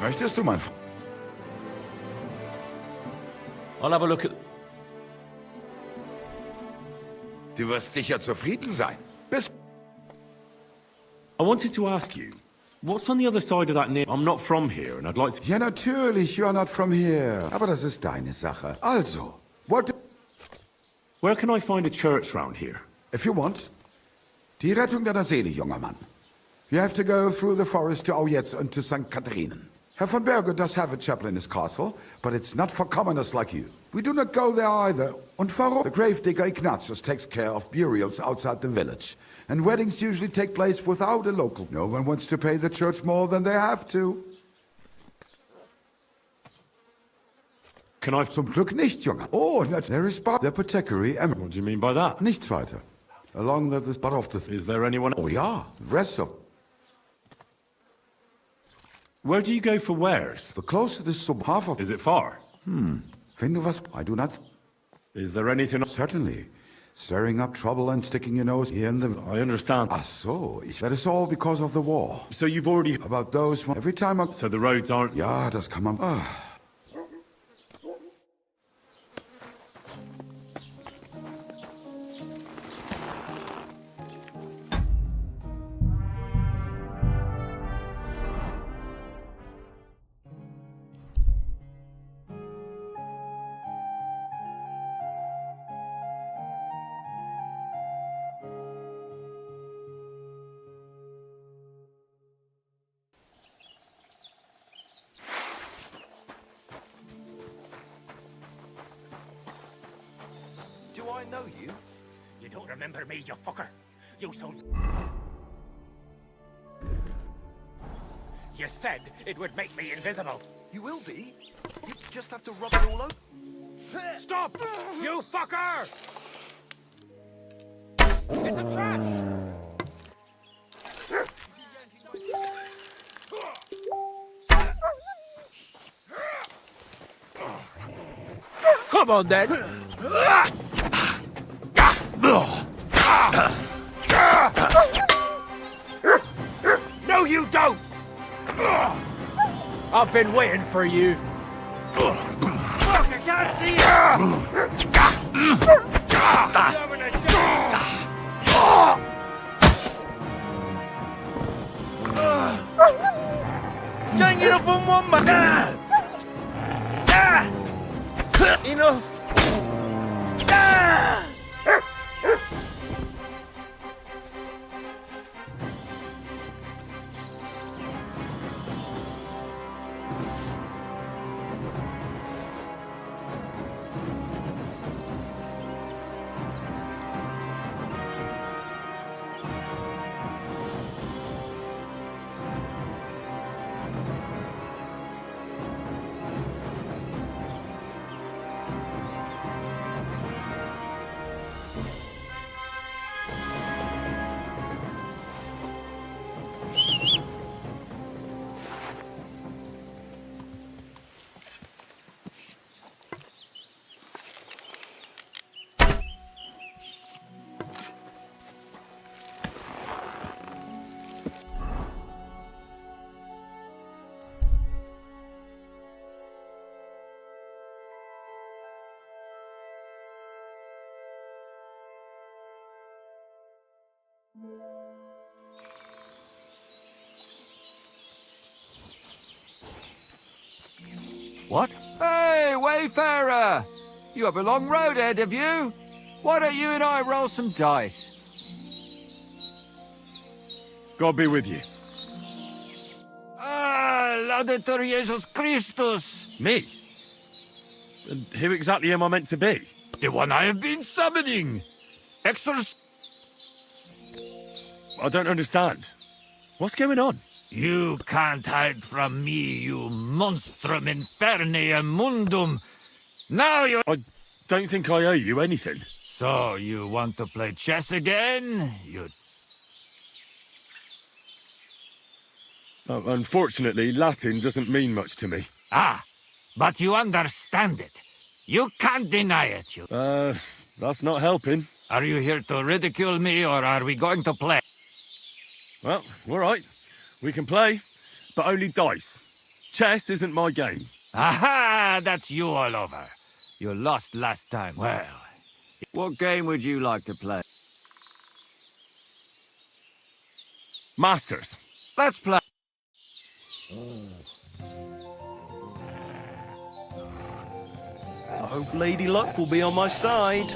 Möchtest du, mein Freund? I'll have a look at... Du wirst sicher zufrieden sein. Bis... I wanted to ask you, what's on the other side of that near... I'm not from here, and I'd like to... Ja, natürlich, you are not from here. Aber das ist deine Sache. Also, what... Where can I find a church round here? If you want. Die Rettung deiner Seele, junger Mann. You have to go through the forest to Aujetz and to St. Catharinen. Herr von Berge does have a chapel in his castle, but it's not for commoners like you. We do not go there either. Und warum? The gravedigger Ignatius takes care of burials outside the village. And weddings usually take place without a local. No one wants to pay the church more than they have to. Can I... Zum Glück nicht, Junge. Oh, there is the apothecary. What do you mean by that? Nichts weiter. Along the spot of the... Is there anyone... Oh ja, the rest of... Where do you go for wares? The closer is some half of... Is it far? Wenn du was... I do not... Is there anything... Certainly. Stirring up trouble and sticking your nose here in the... I understand. Ach so, that is all because of the war. So you've already... About those... Every time I... So the roads aren't... Ja, das kann man... Do I know you? You don't remember me, you fucker. You sold... You said it would make me invisible. You will be. You just have to rub it all over. Stop! You fucker! It's a trap! Come on, then. No, you don't! I've been waiting for you. Fuck, I can't see you! Gang it up on one man! Enough! What? Hey, wayfarer! You have a long road ahead of you. Why don't you and I roll some dice? God be with you. Ah, Laudetur Jesus Christus! Me? And who exactly am I meant to be? The one I have been summoning. I don't understand. What's going on? You can't hide from me, you monstrum infernae mundum. Now you... I don't think I owe you anything. So, you want to play chess again? You... Unfortunately, Latin doesn't mean much to me. Ah, but you understand it. You can't deny it, you... That's not helping. Are you here to ridicule me, or are we going to play? Well, all right. We can play, but only dice. Chess isn't my game. Aha! That's you all over. You lost last time. Well, what game would you like to play? Masters. Let's play. I hope Lady Luck will be on my side.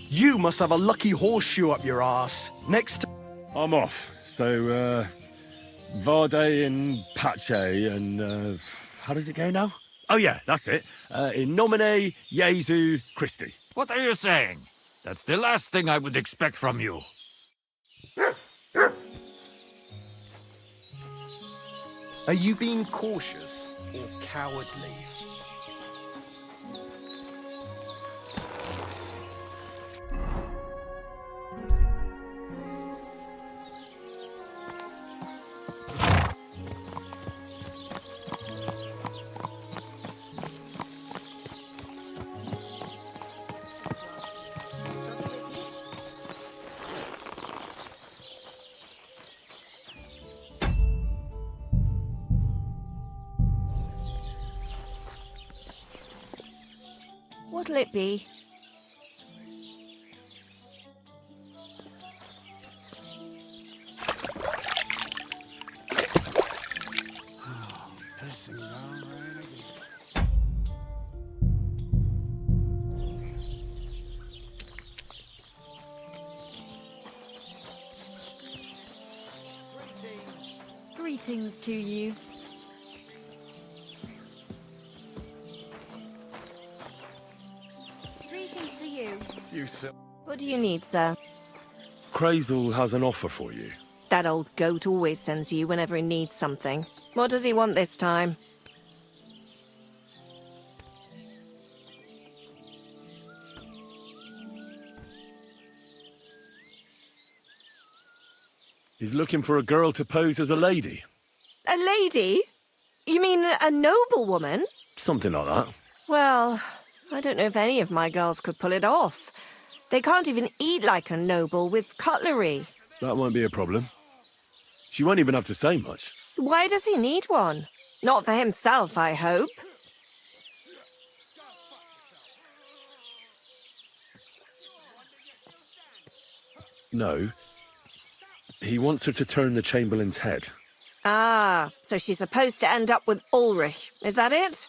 You must have a lucky horseshoe up your ass. Next I'm off. So, Varde and Pache and, how does it go now? Oh yeah, that's it. In nomine Jesu Christi. What are you saying? That's the last thing I would expect from you. Are you being cautious or cowardly? What'll it be? Greetings to you. Greetings to you. You sir. What do you need, sir? Crazel has an offer for you. That old goat always sends you whenever he needs something. What does he want this time? He's looking for a girl to pose as a lady. A lady? You mean a noblewoman? Something like that. Well, I don't know if any of my girls could pull it off. They can't even eat like a noble with cutlery. That won't be a problem. She won't even have to say much. Why does he need one? Not for himself, I hope. No. He wants her to turn the Chamberlain's head. Ah, so she's supposed to end up with Ulrich. Is that it?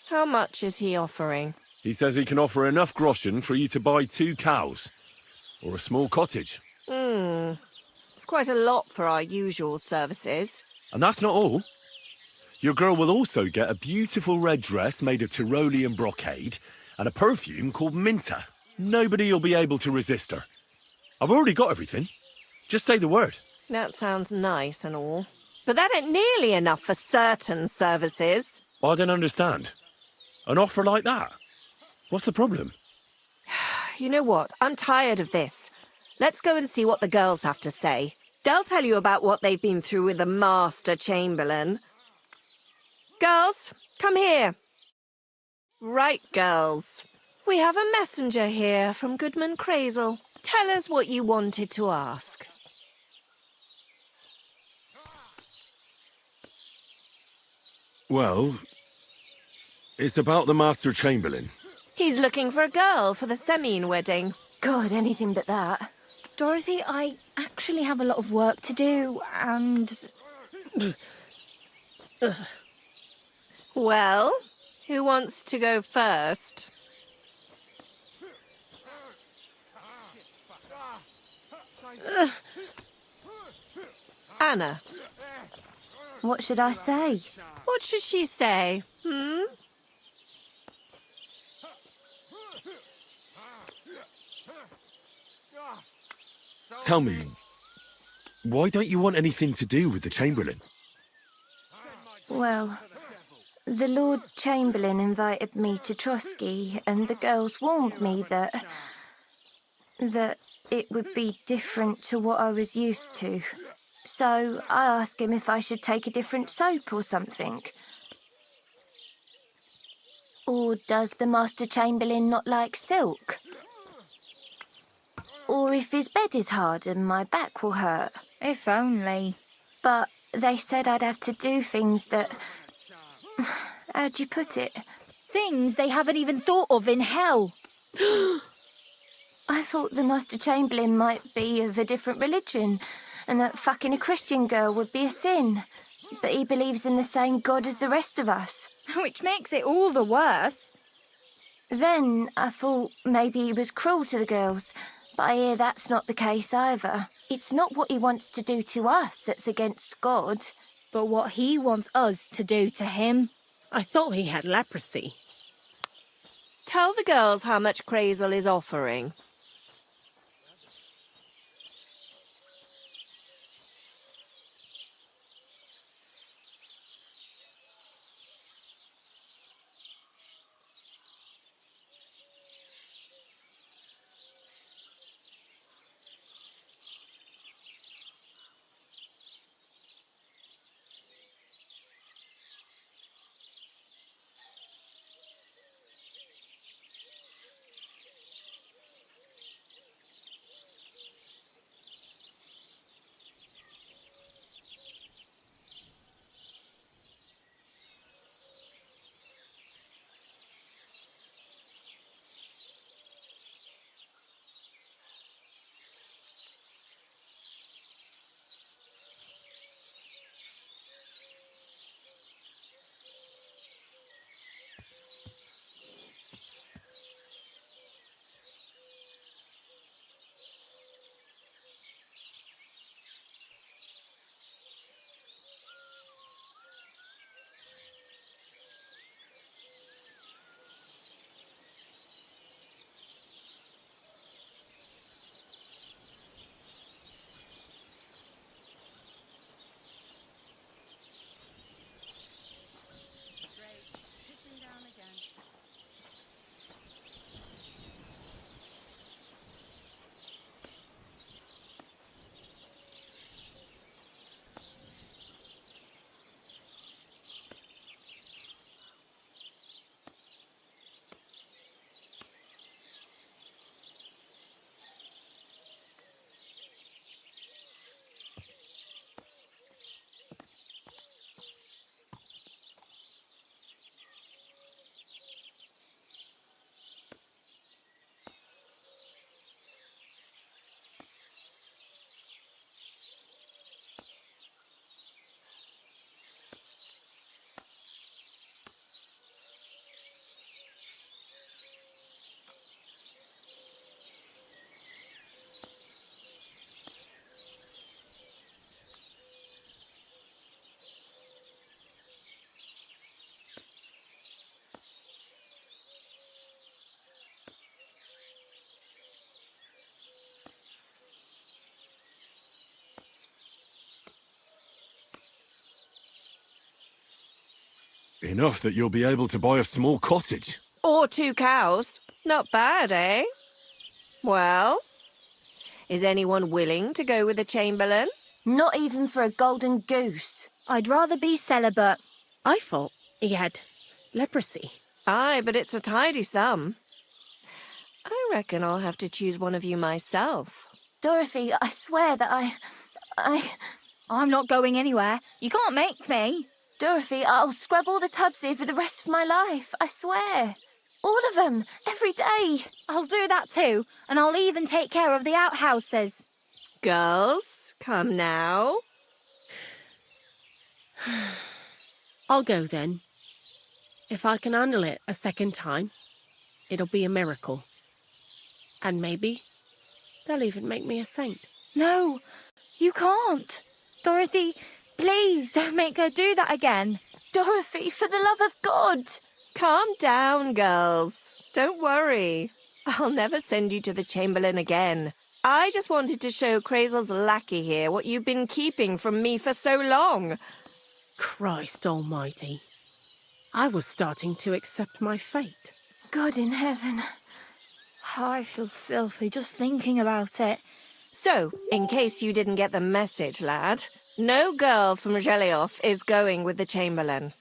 How much is he offering? He says he can offer enough groschen for you to buy 2 cows. Or a small cottage. It's quite a lot for our usual services. And that's not all. Your girl will also get a beautiful red dress made of Tyrolean brocade and a perfume called Minta. Nobody will be able to resist her. I've already got everything. Just say the word. That sounds nice and all. But that ain't nearly enough for certain services. I don't understand. An offer like that? What's the problem? You know what? I'm tired of this. Let's go and see what the girls have to say. They'll tell you about what they've been through with the Master Chamberlain. Girls, come here. Right, girls. We have a messenger here from Goodman Crazel. Tell us what you wanted to ask. Well, it's about the Master Chamberlain. He's looking for a girl for the Semine wedding. God, anything but that. Dorothy, I actually have a lot of work to do, and... Well, who wants to go first? Anna. What should I say? What should she say? Tell me, why don't you want anything to do with the Chamberlain? Well, the Lord Chamberlain invited me to Trotsky, and the girls warned me that that it would be different to what I was used to. So I asked him if I should take a different soap or something. Or does the Master Chamberlain not like silk? Or if his bed is hard and my back will hurt. If only. But they said I'd have to do things that... How'd you put it? Things they haven't even thought of in hell. I thought the Master Chamberlain might be of a different religion, and that fucking a Christian girl would be a sin. But he believes in the same God as the rest of us. Which makes it all the worse. Then I thought maybe he was cruel to the girls, but I hear that's not the case either. It's not what he wants to do to us that's against God. But what he wants us to do to him. I thought he had leprosy. Tell the girls how much Crazel is offering. Enough that you'll be able to buy a small cottage. Or 2 cows. Not bad, eh? Well, is anyone willing to go with the Chamberlain? Not even for a golden goose. I'd rather be celibate. I thought he had leprosy. Aye, but it's a tidy sum. I reckon I'll have to choose one of you myself. Dorothy, I swear that I'm not going anywhere. You can't make me. Dorothy, I'll scrub all the tubs here for the rest of my life, I swear. All of them, every day. I'll do that too, and I'll even take care of the outhouses. Girls, come now. I'll go then. If I can handle it a second time, it'll be a miracle. And maybe they'll even make me a saint. No, you can't. Dorothy, please don't make her do that again. Dorothy, for the love of God. Calm down, girls. Don't worry. I'll never send you to the Chamberlain again. I just wanted to show Crazel's lackey here what you've been keeping from me for so long. Christ almighty. I was starting to accept my fate. God in heaven. I feel filthy just thinking about it. So, in case you didn't get the message, lad, no girl from Zhelioff is going with the Chamberlain.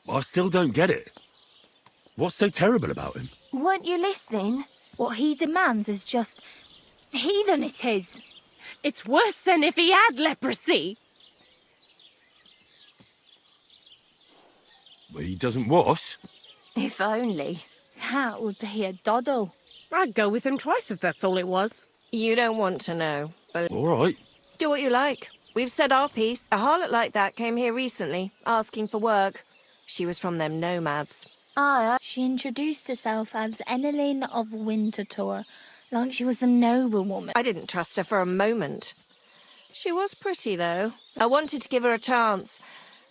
I still don't get it. What's so terrible about him? Weren't you listening? What he demands is just heathen, it is. It's worse than if he had leprosy. Well, he doesn't wash. If only. That would be a doddle. I'd go with him twice if that's all it was. You don't want to know, but... All right. Do what you like. We've said our piece. A harlot like that came here recently, asking for work. She was from them nomads. She introduced herself as Enneline of Winterthur, like she was a noblewoman. I didn't trust her for a moment. She was pretty, though. I wanted to give her a chance,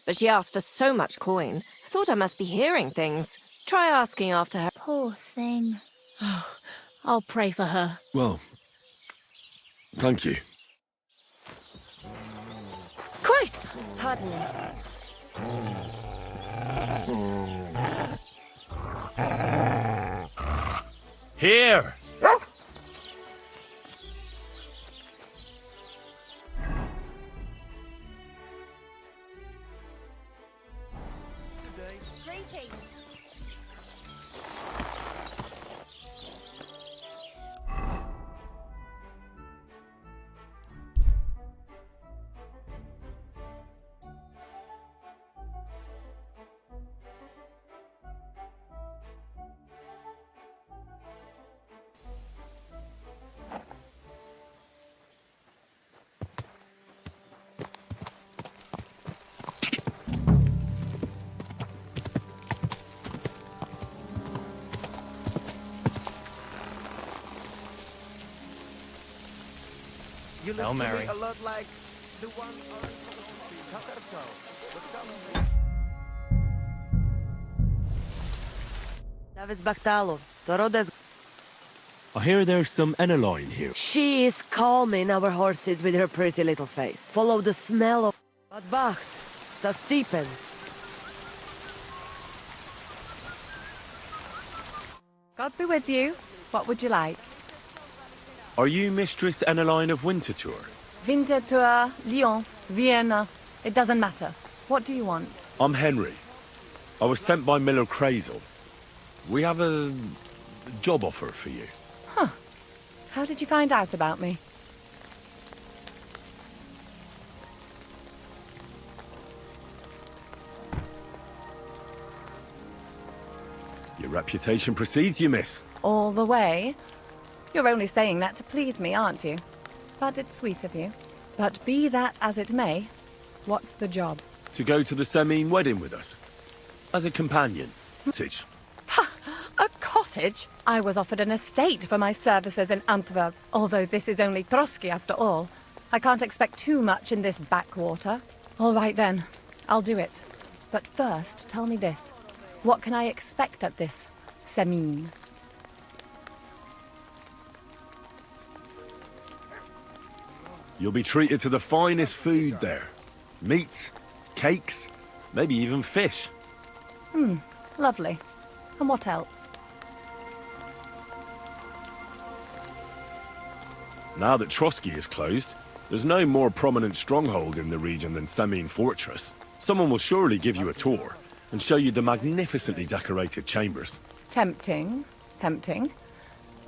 but she asked for so much coin. I thought I must be hearing things. Try asking after her. Poor thing. I'll pray for her. Well, thank you. Christ! Pardon me. Here! You look Hail to me Mary. a lot like the one I hear there's some Eneline here. She is calming our horses with her pretty little face. Follow the smell of Badbacht, Sa Stiepen. God be with you. What would you like? Are you Mistress Eneline of Winterthur? Winterthur, Lyon, Vienna. It doesn't matter. What do you want? I'm Henry. I was sent by Miller Crazel. We have a job offer for you. Huh. How did you find out about me? Your reputation precedes you, miss. All the way? You're only saying that to please me, aren't you? But it's sweet of you. But be that as it may, what's the job? To go to the Semine wedding with us. As a companion. Cottage. A cottage? I was offered an estate for my services in Antwerp. Although this is only Trotsky after all. I can't expect too much in this backwater. All right then, I'll do it. But first, tell me this. What can I expect at this Semine? You'll be treated to the finest food there. Meat, cakes, maybe even fish. Lovely. And what else? Now that Trotsky is closed, there's no more prominent stronghold in the region than Semine Fortress. Someone will surely give you a tour and show you the magnificently decorated chambers. Tempting. Tempting.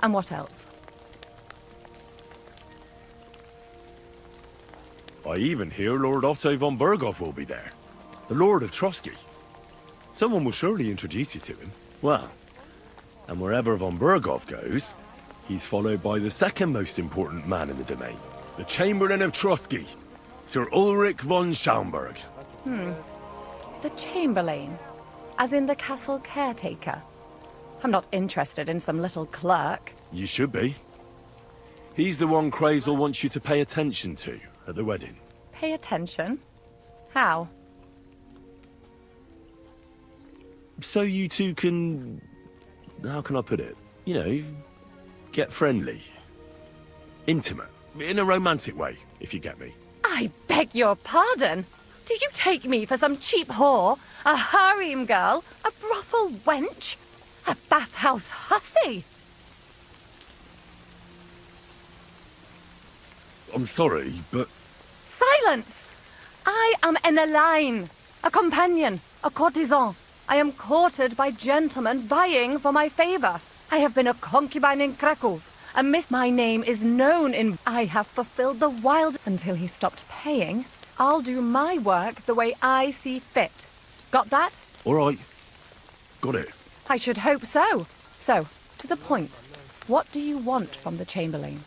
And what else? I even hear Lord Otto von Berghoff will be there. The Lord of Trotsky. Someone will surely introduce you to him. Well, and wherever von Berghoff goes, he's followed by the second most important man in the domain. The Chamberlain of Trotsky, Sir Ulrich von Schaumburg. The Chamberlain. As in the castle caretaker. I'm not interested in some little clerk. You should be. He's the one Crazel wants you to pay attention to at the wedding. Pay attention? How? So you two can... how can I put it? You know, get friendly. Intimate. In a romantic way, if you get me. I beg your pardon. Do you take me for some cheap whore? A harem girl? A brothel wench? A bathhouse hussy! I'm sorry, but Silence! I am an Elaine, a companion, a courtesan. I am courted by gentlemen vying for my favor. I have been a concubine in Krakow. And my name is known in... I have fulfilled the wild... Until he stopped paying, I'll do my work the way I see fit. Got that? all right. Got it. I should hope so. So, to the point. What do you want from the Chamberlain?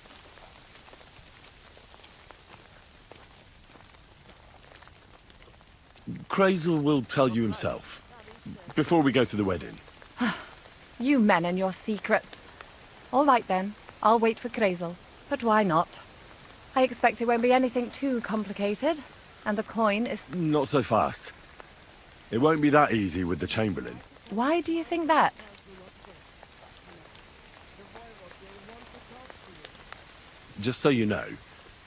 Crazel will tell you himself. Before we go to the wedding. You men and your secrets. All right then. I'll wait for Crazel. But why not? I expect it won't be anything too complicated. And the coin is... Not so fast. It won't be that easy with the Chamberlain. Why do you think that? Just so you know,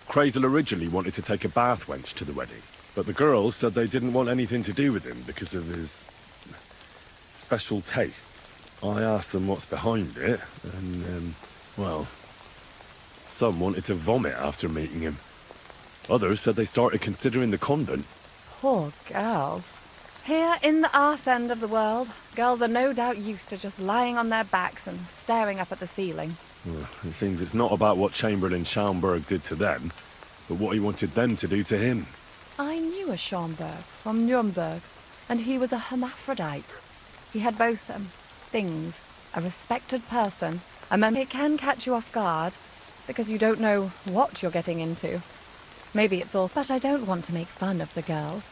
Crazel originally wanted to take a bath wench to the wedding. But the girls said they didn't want anything to do with him because of his special tastes. I asked them what's behind it, and, well, some wanted to vomit after meeting him. Others said they started considering the convent. Poor girls. Here in the arse end of the world, girls are no doubt used to just lying on their backs and staring up at the ceiling. Well, it seems it's not about what Chamberlain Schaumburg did to them, but what he wanted them to do to him. I knew a Schaumburg from Nuremberg, and he was a hermaphrodite. He had both things. A respected person, it can catch you off guard, because you don't know what you're getting into. Maybe it's all, but I don't want to make fun of the girls.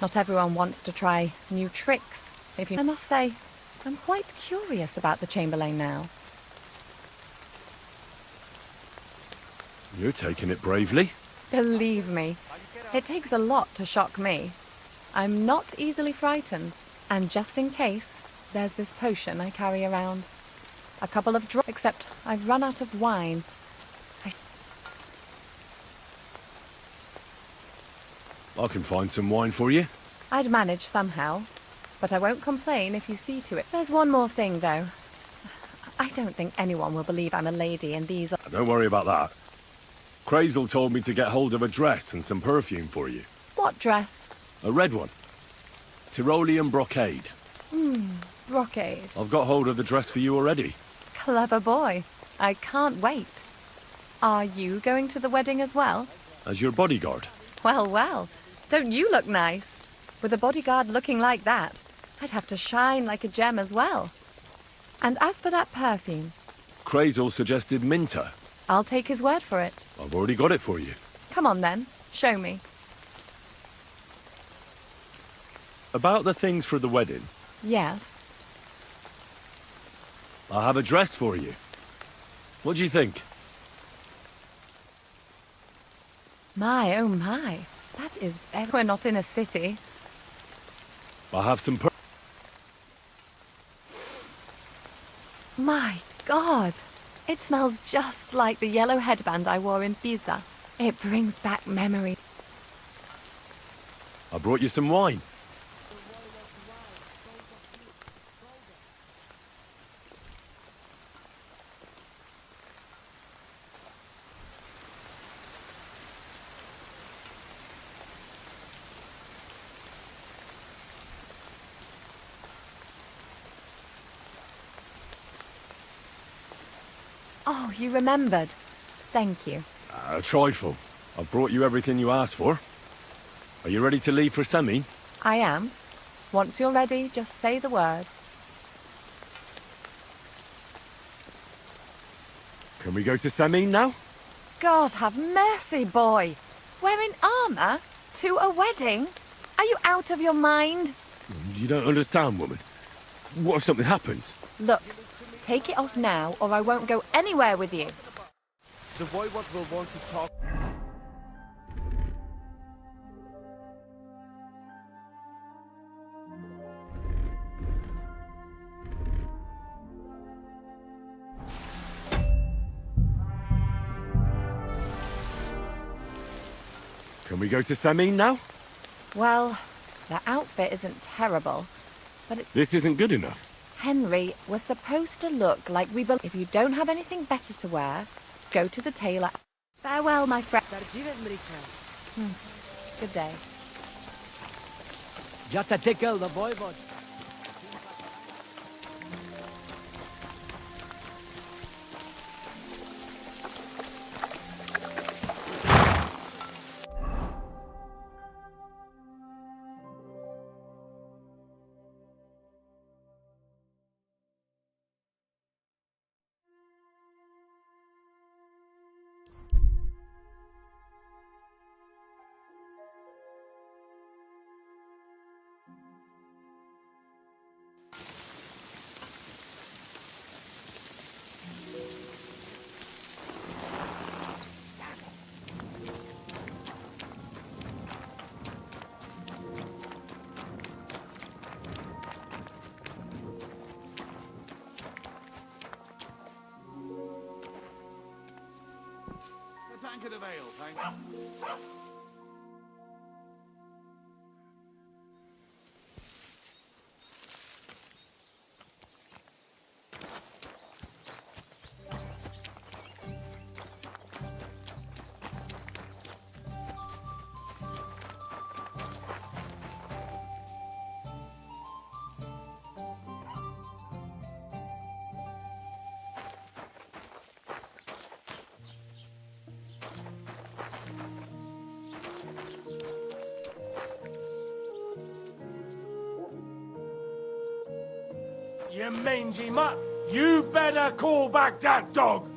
Not everyone wants to try new tricks. I must say, I'm quite curious about the Chamberlain now. You're taking it bravely. Believe me, it takes a lot to shock me. I'm not easily frightened, and just in case, there's this potion I carry around. A couple of drops, except I've run out of wine. I can find some wine for you. I'd manage somehow, but I won't complain if you see to it. There's one more thing, though. I don't think anyone will believe I'm a lady in these... Don't worry about that. Crazel told me to get hold of a dress and some perfume for you. What dress? A red one. Tyrolean brocade. Brocade. I've got hold of the dress for you already. Clever boy. I can't wait. Are you going to the wedding as well? As your bodyguard. Well, well. Don't you look nice? With a bodyguard looking like that, I'd have to shine like a gem as well. And as for that perfume... Crazel suggested Minter. I'll take his word for it. I've already got it for you. Come on then, show me. About the things for the wedding, Yes. I have a dress for you. What do you think? My, oh my. That is very... We're not in a city. I have some My God. It smells just like the yellow headband I wore in Pisa. It brings back memory. I brought you some wine. Oh, you remembered. Thank you. A trifle. I've brought you everything you asked for. Are you ready to leave for Semi? I am. Once you're ready, just say the word. Can we go to Semi now? God have mercy, boy. Wearing armor? To a wedding? Are you out of your mind? You don't understand, woman. What if something happens? Look, take it off now, or I won't go anywhere with you. The Voivod will want to talk. Can we go to Semi now? Well, the outfit isn't terrible, but it's... This isn't good enough. Henry, we're supposed to look like we If you don't have anything better to wear, go to the tailor. Farewell, my friend. Good day. Jata tickle the voivod. Tankard of ale, thanks. You mangy mutt! You better call back that dog!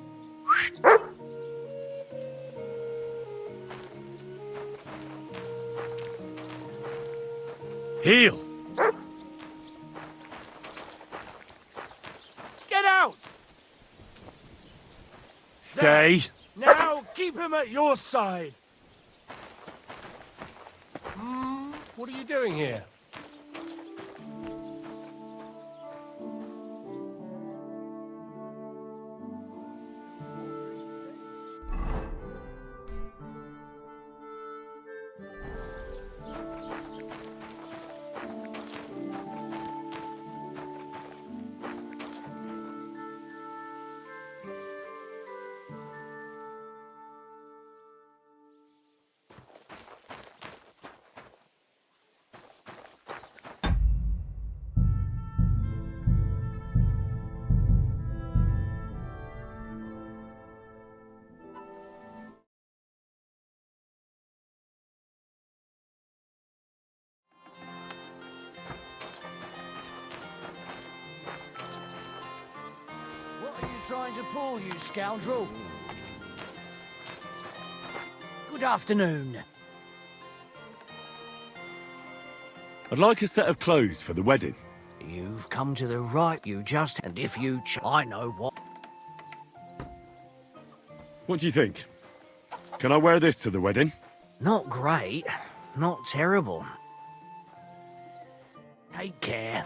Heel! Get out! Stay! Now keep him at your side! What are you doing here? What are you trying to pull, you scoundrel? Good afternoon. I'd like a set of clothes for the wedding. You've come to the right, you just... And if you I know what... What do you think? Can I wear this to the wedding? Not great. Not terrible. Take care.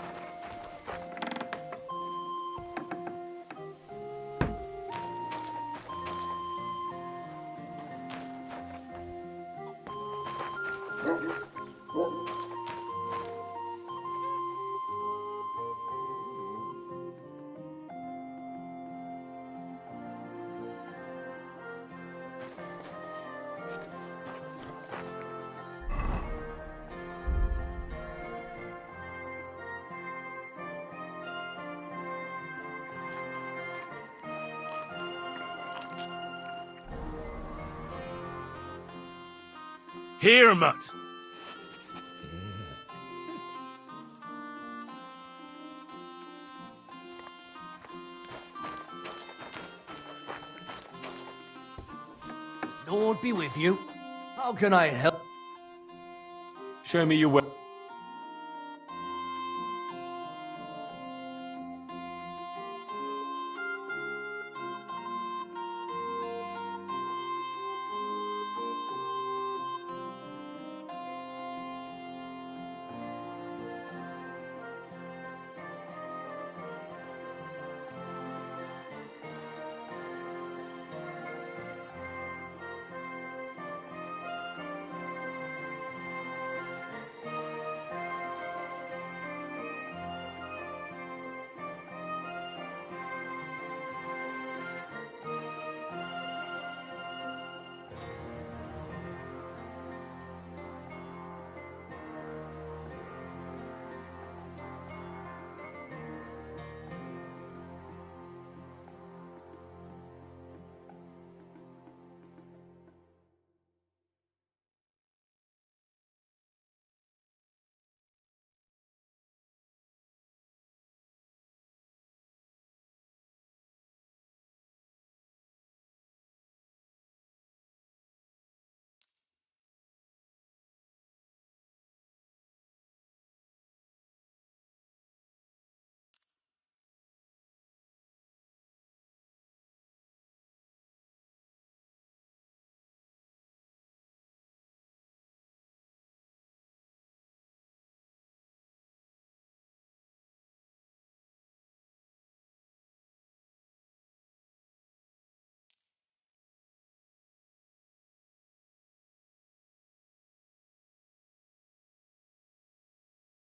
Here, mutt! Lord be with you. How can I help? Show me your way.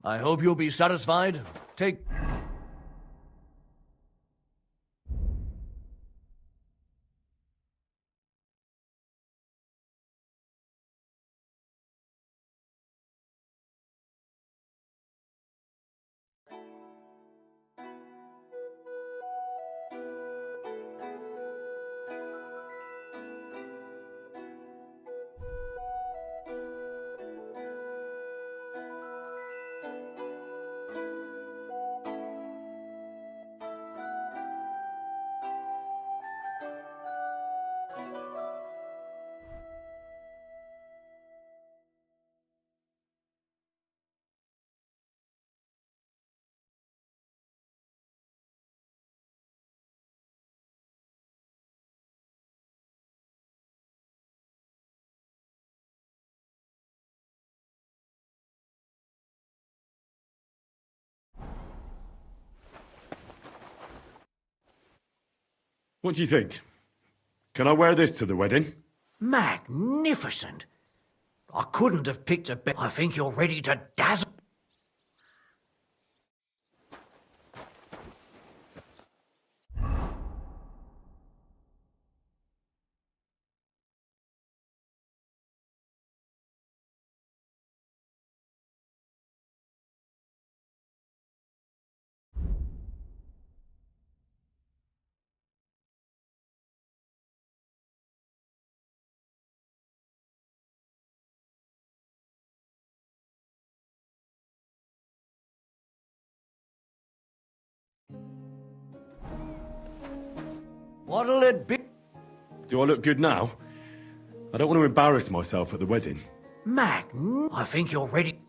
I hope you'll be satisfied. Take... What do you think? Can I wear this to the wedding? Magnificent! I couldn't have picked a better. I think you're ready to dazzle. What'll it be? Do I look good now? I don't want to embarrass myself at the wedding. I think you're ready.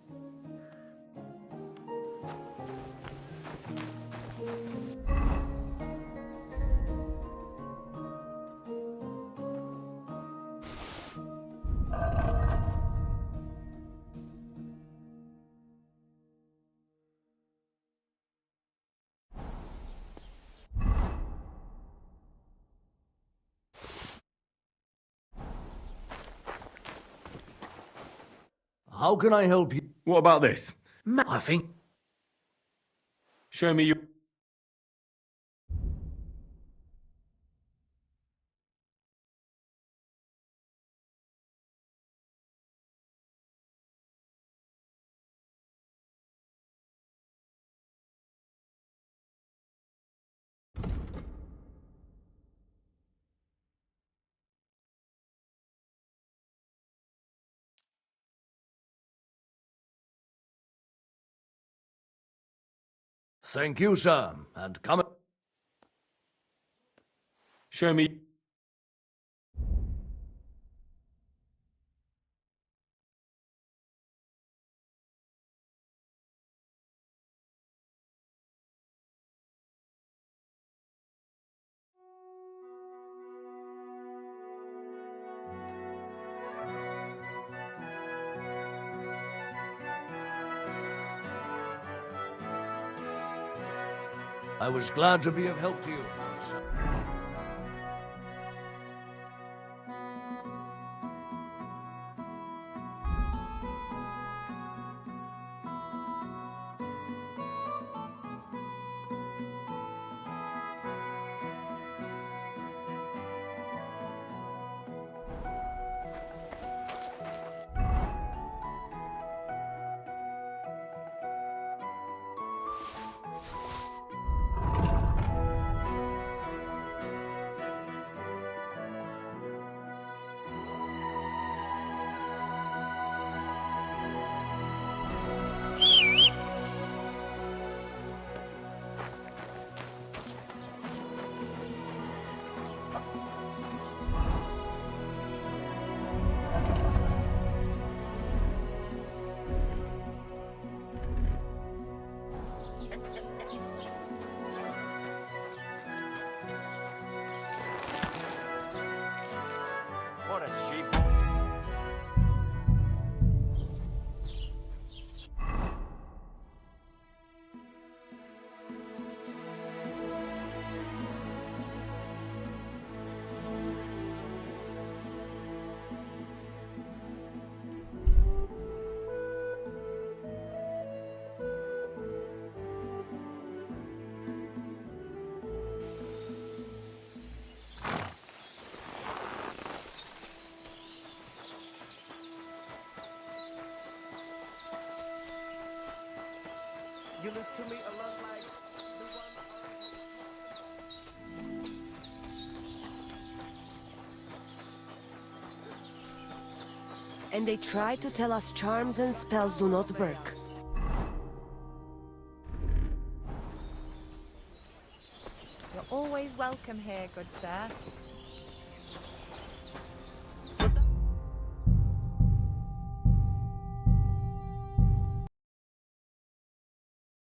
How can I help you? What about this? I think... Show me your... Thank you, sir. And come... Show me... I was glad to be of help to you. to me a lot like the one And they try to tell us charms and spells do not work. You're always welcome here, good sir.